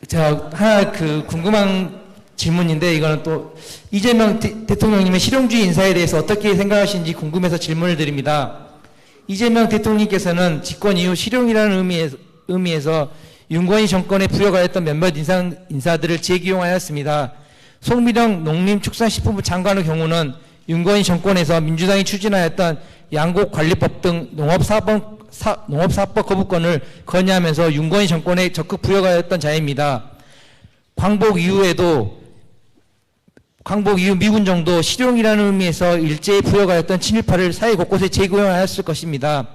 제가 하나 궁금한 질문인데 이거는 또 이재명 대통령님의 실용주의 인사에 대해서 어떻게 생각하시는지 궁금해서 질문을 드립니다. 이재명 대통령께서는 집권 이후 실용이라는 의미에서 윤건희 정권에 부여가했던 몇몇 인사들을 재기용하였습니다. 송미령 농림축산식품부 장관의 경우는 윤건희 정권에서 민주당이 추진하였던 양곡관리법 등 농업사업법 거부권을 건의하면서 윤건희 정권에 적극 부여가했던 자입니다. 광복 이후 미군정도 실용이라는 의미에서 일제히 부여가했던 친일파를 사회 곳곳에 재기용하였을 것입니다.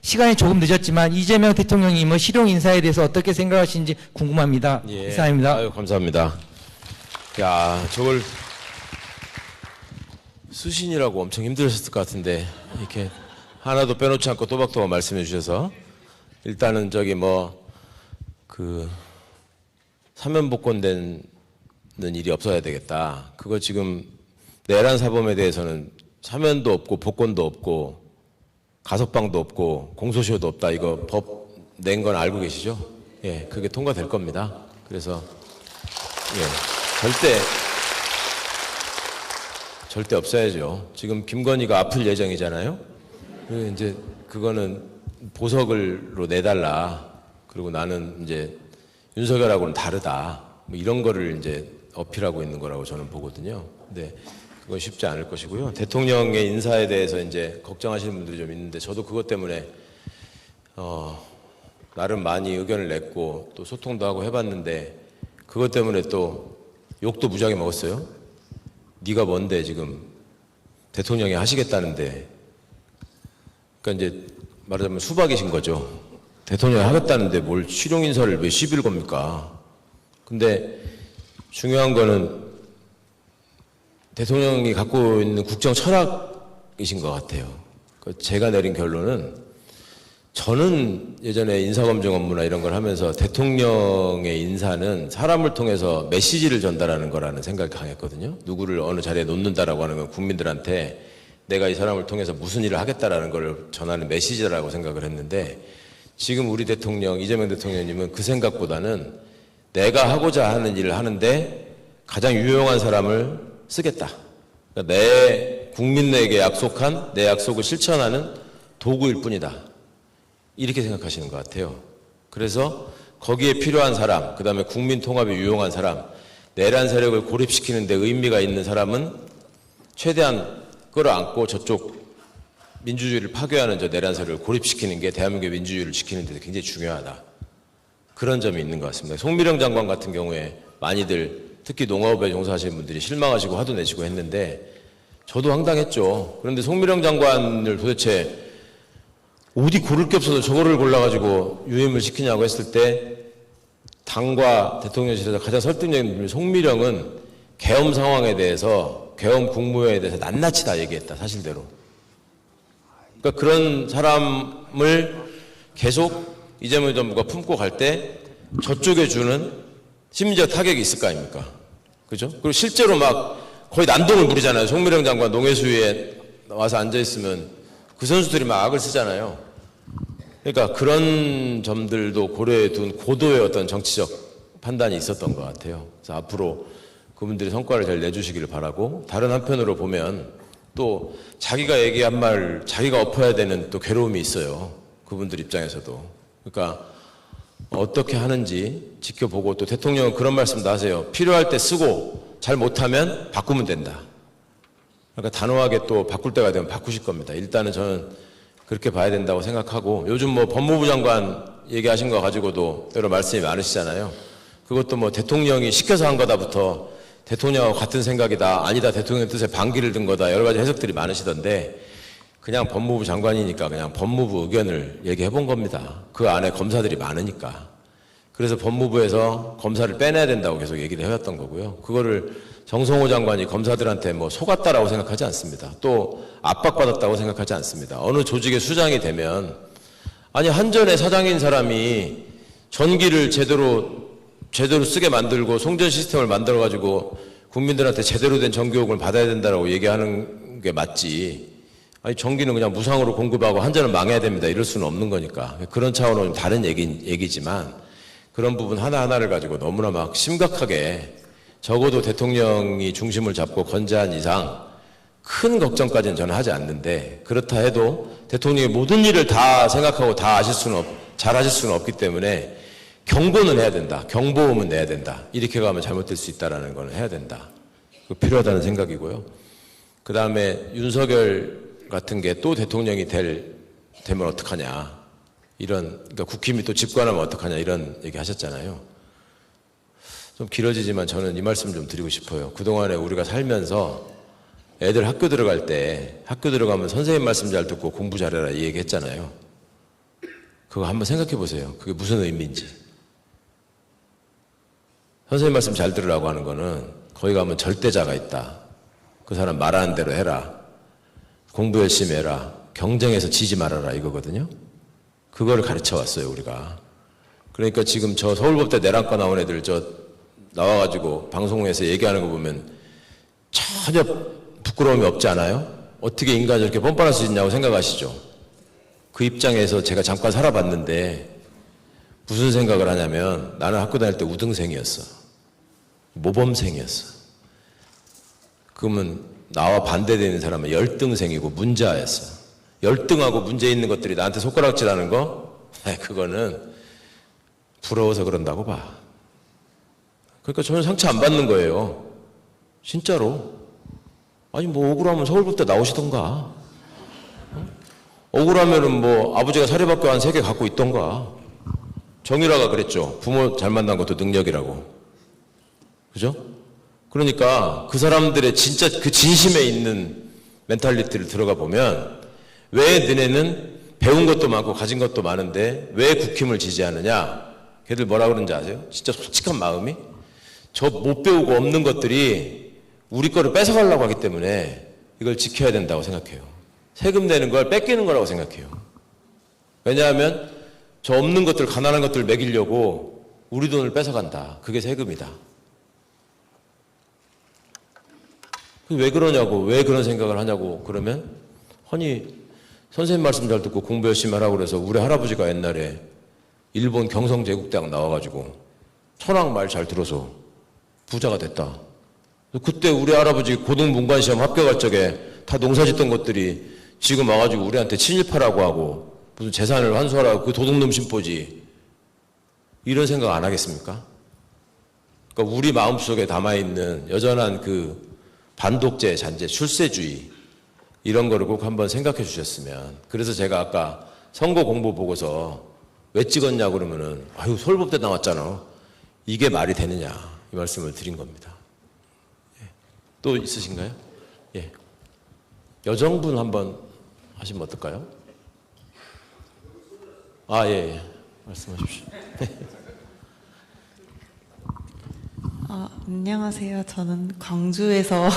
시간이 조금 늦었지만 이재명 대통령님은 실용 인사에 대해서 어떻게 생각하시는지 궁금합니다. 예. 이상입니다. 아유, 감사합니다. 야, 저걸 수신이라고 엄청 힘들으셨을 것 같은데 이렇게 하나도 빼놓지 않고 또박또박 말씀해 주셔서 일단은 사면 복권되는 일이 없어야 되겠다. 그거 지금 내란 사범에 대해서는 사면도 없고 복권도 없고 가석방도 없고 공소시효도 없다. 이거 법 낸 건 알고 계시죠? 예, 그게 통과될 겁니다. 그래서 예, 절대 없어야죠. 지금 김건희가 아플 예정이잖아요. 이제 그거는 보석으로 내달라. 그리고 나는 이제 윤석열하고는 다르다. 뭐 이런 거를 이제 어필하고 있는 거라고 저는 보거든요. 근데 그건 쉽지 않을 것이고요. 대통령의 인사에 대해서 이제 걱정하시는 분들이 좀 있는데 저도 그것 때문에 나름 많이 의견을 냈고 또 소통도 하고 해봤는데 그것 때문에 또 욕도 무지하게 먹었어요. 네가 뭔데 지금 대통령이 하시겠다는데. 그러니까 이제 말하자면 수박이신 거죠. 대통령이 하겠다는데 뭘 실용인사를 왜 시비를 겁니까? 근데 중요한 거는 대통령이 갖고 있는 국정 철학이신 것 같아요. 제가 내린 결론은 저는 예전에 인사검증 업무나 이런 걸 하면서 대통령의 인사는 사람을 통해서 메시지를 전달하는 거라는 생각이 강했거든요. 누구를 어느 자리에 놓는다라고 하는 건 국민들한테 내가 이 사람을 통해서 무슨 일을 하겠다라는 걸 전하는 메시지라고 생각을 했는데 지금 우리 대통령, 이재명 대통령님은 그 생각보다는 내가 하고자 하는 일을 하는데 가장 유용한 사람을 쓰겠다. 그러니까 내 국민에게 약속한 내 약속을 실천하는 도구일 뿐이다. 이렇게 생각하시는 것 같아요. 그래서 거기에 필요한 사람, 그 다음에 국민 통합에 유용한 사람, 내란 세력을 고립시키는 데 의미가 있는 사람은 최대한 끌어안고 저쪽 민주주의를 파괴하는 저 내란 세력을 고립시키는 게 대한민국의 민주주의를 지키는 데 굉장히 중요하다. 그런 점이 있는 것 같습니다. 송미령 장관 같은 경우에 많이들 특히 농업에 종사하시는 분들이 실망하시고 화도 내시고 했는데 저도 황당했죠. 그런데 송미령 장관을 도대체 어디 고를 게 없어서 저거를 골라가지고 유임을 시키냐고 했을 때 당과 대통령실에서 가장 설득력이 있는 송미령은 계엄 상황에 대해서 계엄 국무회의에 대해서 낱낱이 다 얘기했다. 사실대로. 그러니까 그런 사람을 계속 이재명 정부가 품고 갈 때 저쪽에 주는 심리적 타격이 있을 거 아닙니까? 그죠? 그리고 실제로 막 거의 난동을 부리잖아요. 송미령 장관 농해수위에 와서 앉아있으면 그 선수들이 막 악을 쓰잖아요. 그러니까 그런 점들도 고려해 둔 고도의 어떤 정치적 판단이 있었던 것 같아요. 그래서 앞으로 그분들이 성과를 잘 내주시기를 바라고, 다른 한편으로 보면 또 자기가 얘기한 말 자기가 엎어야 되는 또 괴로움이 있어요. 그분들 입장에서도. 그러니까 어떻게 하는지 지켜보고, 또 대통령은 그런 말씀도 하세요. 필요할 때 쓰고 잘 못하면 바꾸면 된다. 그러니까 단호하게 또 바꿀 때가 되면 바꾸실 겁니다. 일단은 저는 그렇게 봐야 된다고 생각하고, 요즘 뭐 법무부 장관 얘기하신 거 가지고도 여러 말씀이 많으시잖아요. 그것도 뭐 대통령이 시켜서 한 거다부터 대통령하고 같은 생각이다, 아니다, 대통령 뜻에 반기를 든 거다, 여러 가지 해석들이 많으시던데, 그냥 법무부 장관이니까 그냥 법무부 의견을 얘기해 본 겁니다. 그 안에 검사들이 많으니까. 그래서 법무부에서 검사를 빼내야 된다고 계속 얘기를 해왔던 거고요. 그거를 정성호 장관이 검사들한테 뭐 속았다라고 생각하지 않습니다. 또 압박받았다고 생각하지 않습니다. 어느 조직의 수장이 되면, 아니 한전의 사장인 사람이 전기를 제대로 쓰게 만들고 송전 시스템을 만들어가지고 국민들한테 제대로 된 전기요금을 받아야 된다라고 얘기하는 게 맞지. 아니 전기는 그냥 무상으로 공급하고 한전은 망해야 됩니다, 이럴 수는 없는 거니까. 그런 차원으로 좀 다른 얘기지만, 그런 부분 하나하나를 가지고 너무나 막 심각하게, 적어도 대통령이 중심을 잡고 건재한 이상 큰 걱정까지는 저는 하지 않는데, 그렇다 해도 대통령이 모든 일을 다 생각하고 다 잘 하실 수는 없기 때문에 경고는 해야 된다. 경보음은 내야 된다. 이렇게 가면 잘못될 수 있다는 걸 해야 된다. 필요하다는 생각이고요. 그 다음에 윤석열 같은 게 또 대통령이 되면 어떡하냐. 그러니까 국힘이 또 집권하면 어떡하냐, 이런 얘기 하셨잖아요. 좀 길어지지만 저는 이 말씀 좀 드리고 싶어요. 그동안에 우리가 살면서 애들 학교 들어갈 때, 학교 들어가면 선생님 말씀 잘 듣고 공부 잘해라, 이 얘기 했잖아요. 그거 한번 생각해 보세요. 그게 무슨 의미인지. 선생님 말씀 잘 들으라고 하는 거는, 거기 가면 절대자가 있다. 그 사람 말하는 대로 해라. 공부 열심히 해라. 경쟁에서 지지 말아라, 이거거든요. 그거를 가르쳐 왔어요, 우리가. 그러니까 지금 저 서울법대 내란과 나온 애들 나와가지고 방송에서 얘기하는 거 보면 전혀 부끄러움이 없지 않아요? 어떻게 인간이 이렇게 뻔뻔할 수 있냐고 생각하시죠? 그 입장에서 제가 잠깐 살아봤는데 무슨 생각을 하냐면, 나는 학교 다닐 때 우등생이었어. 모범생이었어. 그러면 나와 반대되는 사람은 열등생이고 문자였어. 열등하고 문제 있는 것들이 나한테 손가락질하는 거? 그거는 부러워서 그런다고 봐. 그러니까 저는 상처 안 받는 거예요. 진짜로. 아니 뭐 억울하면 서울부터 나오시던가. 억울하면은 뭐 아버지가 사립학교 한 3개 갖고 있던가. 정유라가 그랬죠. 부모 잘 만난 것도 능력이라고. 그죠? 그러니까 그 사람들의 진짜 그 진심에 있는 멘탈리티를 들어가 보면, 왜 너네는 배운 것도 많고 가진 것도 많은데 왜 국힘을 지지하느냐? 걔들 뭐라 그러는지 아세요? 진짜 솔직한 마음이, 저 못 배우고 없는 것들이 우리 거를 뺏어가려고 하기 때문에 이걸 지켜야 된다고 생각해요. 세금 내는 걸 뺏기는 거라고 생각해요. 왜냐하면 저 없는 것들, 가난한 것들 먹이려고 우리 돈을 뺏어간다. 그게 세금이다. 왜 그러냐고, 왜 그런 생각을 하냐고 그러면, 아니 선생님 말씀 잘 듣고 공부 열심히 하라고 그래서 우리 할아버지가 옛날에 일본 경성제국대학 나와가지고 천황 말 잘 들어서 부자가 됐다. 그때 우리 할아버지 고등문관시험 합격할 적에 다 농사짓던 것들이 지금 와가지고 우리한테 친일파라고 하고 무슨 재산을 환수하라고, 그 도둑놈 심보지. 이런 생각 안 하겠습니까? 그러니까 우리 마음속에 담아있는 여전한 그 반독재, 잔재, 출세주의, 이런 거를 꼭 한번 생각해 주셨으면. 그래서 제가 아까 선거 공보 보고서 왜 찍었냐 그러면은, 아유 서울법대 나왔잖아, 이게 말이 되느냐, 이 말씀을 드린 겁니다. 예. 또 있으신가요? 예. 여정분 한번 하시면 어떨까요? 아, 예, 예. 말씀하십시오. 안녕하세요. 저는 광주에서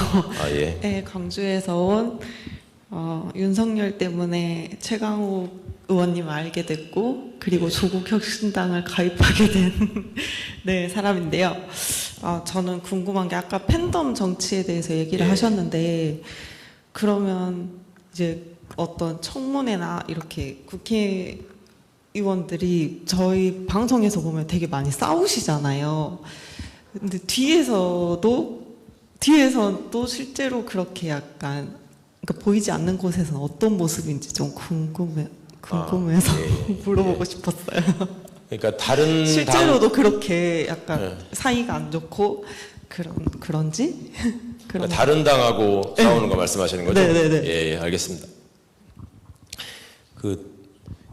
예. 네, 광주에서 온 윤석열 때문에 최강욱 의원님을 알게 됐고 그리고 조국혁신당을 가입하게 된 네, 사람인데요. 저는 궁금한 게 아까 팬덤 정치에 대해서 얘기를 하셨는데 그러면 이제 어떤 청문회나 이렇게 국회의원들이 저희 방송에서 보면 되게 많이 싸우시잖아요. 근데 뒤에서도 실제로 그렇게 약간 그러니까 보이지 않는 곳에서는 어떤 모습인지 좀 궁금해서 물어보고 싶었어요. 그러니까 다른 실제로도 그렇게 약간 사이가 안 좋고 그런지 그러니까 다른 당하고 싸우는 거 말씀하시는 거죠? 네네네. 예, 알겠습니다.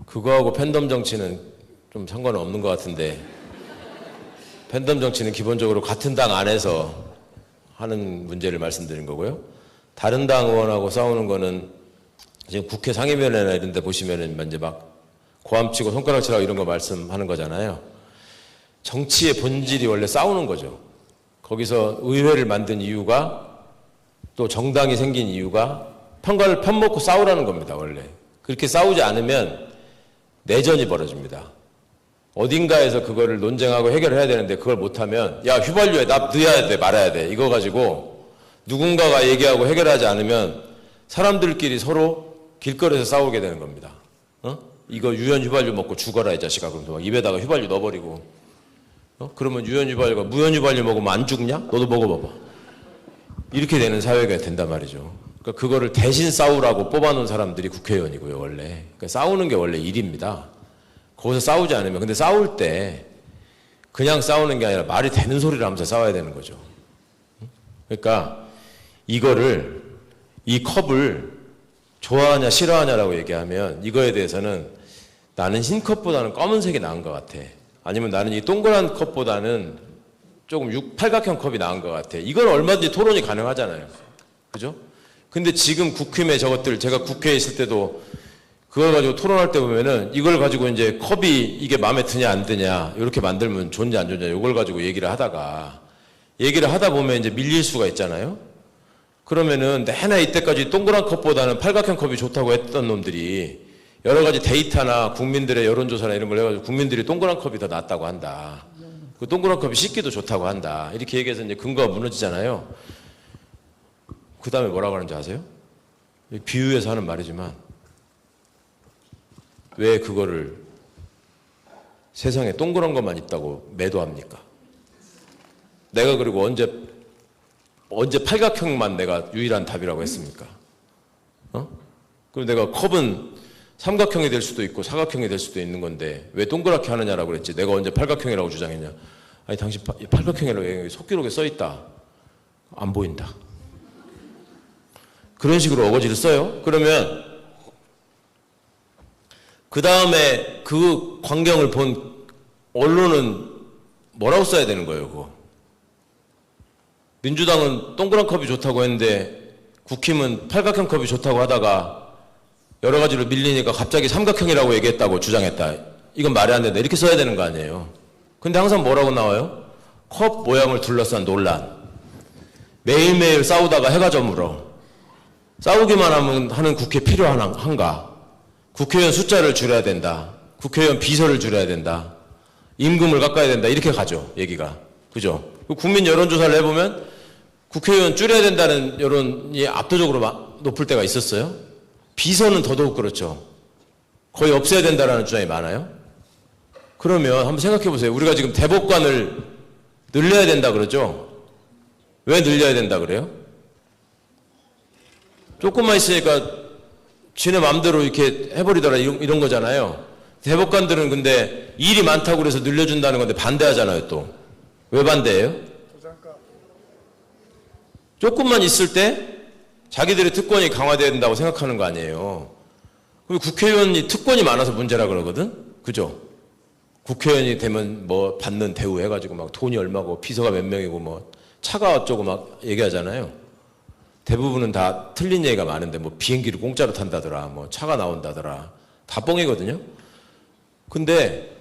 그거하고 팬덤 정치는 좀 상관은 없는 것 같은데 팬덤 정치는 기본적으로 같은 당 안에서 하는 문제를 말씀드린 거고요. 다른 당 의원하고 싸우는 거는 지금 국회 상임위원회나 이런 데 보시면은 이제 막 고함치고 손가락질하고 이런 거 말씀하는 거잖아요. 정치의 본질이 원래 싸우는 거죠. 거기서 의회를 만든 이유가 또 정당이 생긴 이유가 편가를 편먹고 싸우라는 겁니다. 원래. 그렇게 싸우지 않으면 내전이 벌어집니다. 어딘가에서 그거를 논쟁하고 해결해야 되는데 그걸 못하면 야 휘발유에 납 넣어야 돼 말아야 돼 이거 가지고 누군가가 얘기하고 해결하지 않으면 사람들끼리 서로 길거리에서 싸우게 되는 겁니다. 이거 유연 휘발유 먹고 죽어라 이 자식아. 그러면서 막 입에다가 휘발유 넣어버리고 그러면 유연 휘발유가 무연 휘발유 먹으면 안 죽냐? 너도 먹어봐봐. 이렇게 되는 사회가 된단 말이죠. 그러니까 그거를 대신 싸우라고 뽑아놓은 사람들이 국회의원이고요 원래. 그러니까 싸우는 게 원래 일입니다. 거기서 싸우지 않으면 근데 싸울 때 그냥 싸우는 게 아니라 말이 되는 소리를 하면서 싸워야 되는 거죠. 그러니까 이 컵을 좋아하냐 싫어하냐라고 얘기하면 이거에 대해서는 나는 흰 컵보다는 검은색이 나은 것 같아. 아니면 나는 이 동그란 컵보다는 조금 팔각형 컵이 나은 것 같아. 이건 얼마든지 토론이 가능하잖아요. 그죠? 근데 지금 국힘의 저것들 제가 국회에 있을 때도 그걸 가지고 토론할 때 보면은 이걸 가지고 이제 컵이 이게 마음에 드냐 안 드냐 이렇게 만들면 좋냐 안 좋냐 이걸 가지고 얘기를 하다 보면 이제 밀릴 수가 있잖아요. 그러면은 내내 이때까지 동그란 컵보다는 팔각형 컵이 좋다고 했던 놈들이 여러 가지 데이터나 국민들의 여론조사나 이런 걸 해가지고 국민들이 동그란 컵이 더 낫다고 한다. 그 동그란 컵이 씻기도 좋다고 한다. 이렇게 얘기해서 이제 근거가 무너지잖아요. 그 다음에 뭐라고 하는지 아세요? 비유해서 하는 말이지만 왜 그거를 세상에 동그란 것만 있다고 매도합니까? 내가 그리고 언제 팔각형만 내가 유일한 답이라고 했습니까? 그럼 내가 컵은 삼각형이 될 수도 있고 사각형이 될 수도 있는 건데 왜 동그랗게 하느냐라고 그랬지. 내가 언제 팔각형이라고 주장했냐. 아니 당신 팔각형이라고 속기록에 써있다. 안 보인다. 그런 식으로 어거지를 써요. 그러면 그 다음에 그 광경을 본 언론은 뭐라고 써야 되는 거예요, 그거? 민주당은 동그란 컵이 좋다고 했는데 국힘은 팔각형 컵이 좋다고 하다가 여러 가지로 밀리니까 갑자기 삼각형이라고 얘기했다고 주장했다. 이건 말이 안 된다. 이렇게 써야 되는 거 아니에요. 근데 항상 뭐라고 나와요? 컵 모양을 둘러싼 논란. 매일매일 싸우다가 해가 저물어. 싸우기만 하는 국회 필요한가? 국회의원 숫자를 줄여야 된다. 국회의원 비서를 줄여야 된다. 임금을 깎아야 된다. 이렇게 가죠, 얘기가. 그죠? 국민 여론조사를 해보면 국회의원 줄여야 된다는 여론이 압도적으로 높을 때가 있었어요. 비서는 더더욱 그렇죠. 거의 없애야 된다는 주장이 많아요. 그러면 한번 생각해 보세요. 우리가 지금 대법관을 늘려야 된다 그러죠? 왜 늘려야 된다 그래요? 조금만 있으니까 지네 마음대로 이렇게 해버리더라 이런 거잖아요. 대법관들은 근데 일이 많다고 그래서 늘려준다는 건데 반대하잖아요 또. 왜 반대해요? 조금만 있을 때 자기들의 특권이 강화돼야 된다고 생각하는 거 아니에요. 그럼 국회의원이 특권이 많아서 문제라 그러거든? 그죠? 국회의원이 되면 뭐 받는 대우 해가지고 막 돈이 얼마고 비서가 몇 명이고 뭐 차가 어쩌고 막 얘기하잖아요. 대부분은 다 틀린 얘기가 많은데 뭐 비행기를 공짜로 탄다더라 뭐 차가 나온다더라 다 뻥이거든요. 근데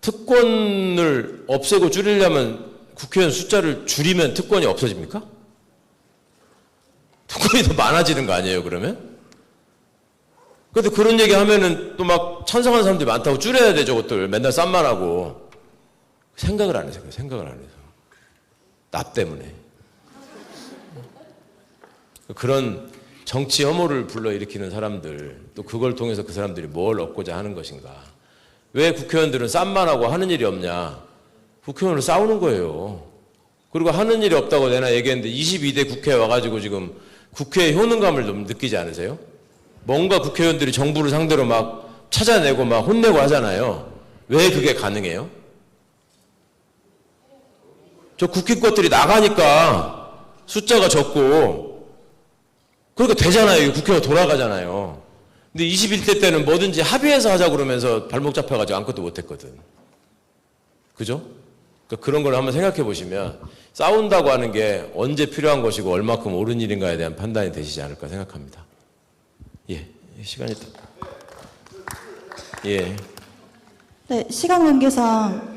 특권을 없애고 줄이려면 국회의원 숫자를 줄이면 특권이 없어집니까? 특권이 더 많아지는 거 아니에요 그러면? 근데 그런 얘기 하면은 또 막 찬성하는 사람들이 많다고 줄여야 돼, 저것들. 맨날 싼말 하고. 생각을 안 해서, 생각을 안 해서. 나 때문에. 그런 정치 혐오를 불러일으키는 사람들, 또 그걸 통해서 그 사람들이 뭘 얻고자 하는 것인가. 왜 국회의원들은 싼말하고 하는 일이 없냐. 국회의원으로 싸우는 거예요. 그리고 하는 일이 없다고 내가 얘기했는데 22대 국회에 와가지고 지금 국회의 효능감을 좀 느끼지 않으세요? 뭔가 국회의원들이 정부를 상대로 막 찾아내고 막 혼내고 하잖아요. 왜 그게 가능해요? 저 국회 것들이 나가니까 숫자가 적고 그러니까 되잖아요. 국회가 돌아가잖아요. 근데 21대 때는 뭐든지 합의해서 하자 그러면서 발목 잡혀가지고 아무것도 못했거든. 그죠? 그러니까 그런 걸 한번 생각해 보시면 싸운다고 하는 게 언제 필요한 것이고 얼마큼 옳은 일인가에 대한 판단이 되시지 않을까 생각합니다. 예, 시간이 다. 예. 네, 시간 관계상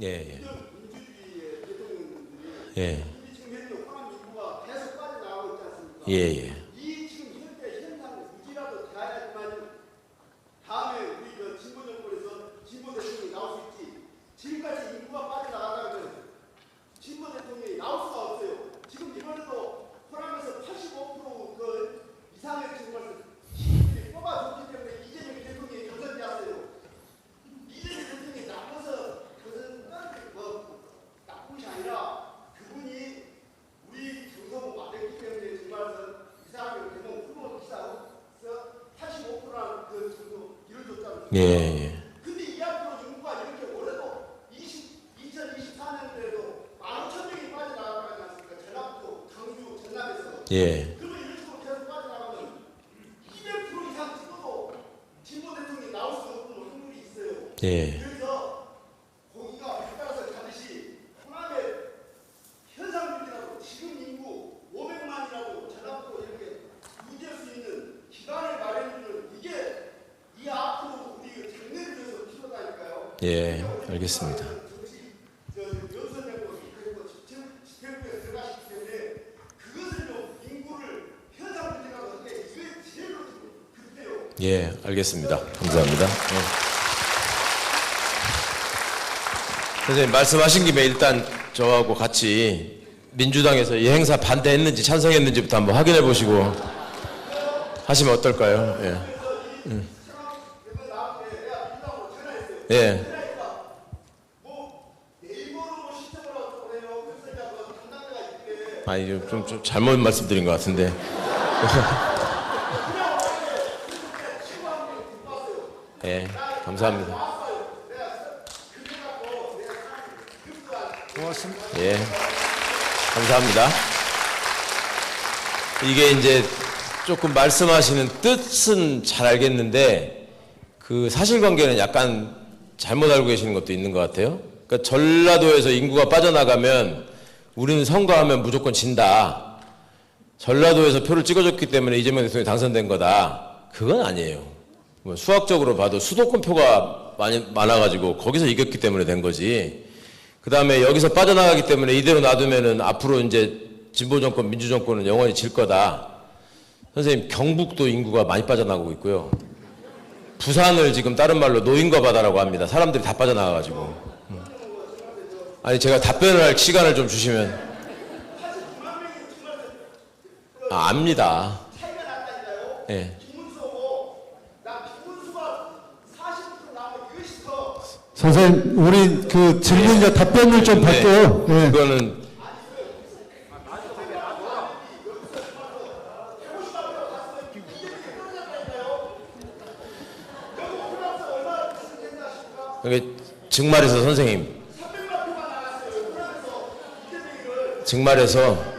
예, 예. 예. 예, 예. 이 지금 현재 현상을 유지라도 돼야지만 다음에 우리 그 진보 정권에서 진보 대통령이 나올 수 있지. 지금까지 인구가 빠져나가다가 진보 대통령이 나올 수가 없어요. 지금 이번에도 호남에서 85% 이상의 정말 시민들이 뽑아줬기 때문에 이재명 대통령이 당선되었어요. 이재명 대통령이 나빠서 그것은 나쁜 것이 아니라 그분이 우리 경선 왔기 때문에 정말 이 사람을 대목 후보 기사서 85%라는 그 정도 이루어졌잖아요. 예, 예. 근데 이 앞으로 인구가 이렇게 올해도 2024년도에도 15,000명이 빠져나가지 않습니까? 전라북도, 강주, 전남에서. 예. 그러면 이런 식으로 계속 빠져나가면 200% 이상 찍어도 진보 대통령이 나올 수 없는 확률이 있어요. 예. 그래서 거기가 따라서 가듯이 호남의 현상들이라도 지금 인구 500만이라도 전라북도 이렇게 유지할 수 있는 기반을 마련해주는 이게 이 앞으로 우리 장래를 위해서 필요하다니까요. 예, 알겠습니다. 연선되고 그리고 집행부에 들어가시기 때문에 그것을 좀 인구를 현상 문제라고 하는데 이게 제일로 급해요. 예, 알겠습니다. 감사합니다. 선생님 말씀하신 김에 일단 저하고 같이 민주당에서 이 행사 반대했는지 찬성했는지부터 한번 확인해 보시고 하시면 어떨까요? 예. 예. 아니 좀 잘못 말씀드린 것 같은데. 예, 감사합니다. 예, 감사합니다. 이게 이제 조금 말씀하시는 뜻은 잘 알겠는데 그 사실관계는 약간 잘못 알고 계시는 것도 있는 것 같아요. 그러니까 전라도에서 인구가 빠져나가면 우리는 선거하면 무조건 진다. 전라도에서 표를 찍어줬기 때문에 이재명 대통령이 당선된 거다. 그건 아니에요. 뭐 수학적으로 봐도 수도권 표가 많아가지고 거기서 이겼기 때문에 된 거지. 그 다음에 여기서 빠져나가기 때문에 이대로 놔두면은 앞으로 이제 진보 정권, 민주 정권은 영원히 질 거다. 선생님, 경북도 인구가 많이 빠져나가고 있고요. 부산을 지금 다른 말로 노인과 바다라고 합니다. 사람들이 다 빠져나가가지고. 아니, 제가 답변을 할 시간을 좀 주시면. 아, 압니다. 예. 선생님, 우리 그 질문과 답변을 좀 받게요. 예. 그거는 그게 증말에서 선생님 증말에서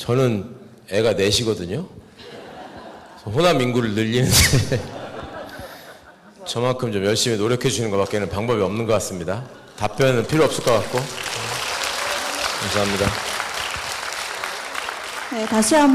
저는 애가 넷이거든요. 호남 인구를 늘리는데 저만큼 좀 열심히 노력해 주시는 것밖에는 방법이 없는 것 같습니다. 답변은 필요 없을 것 같고. 감사합니다. 네, 다시 한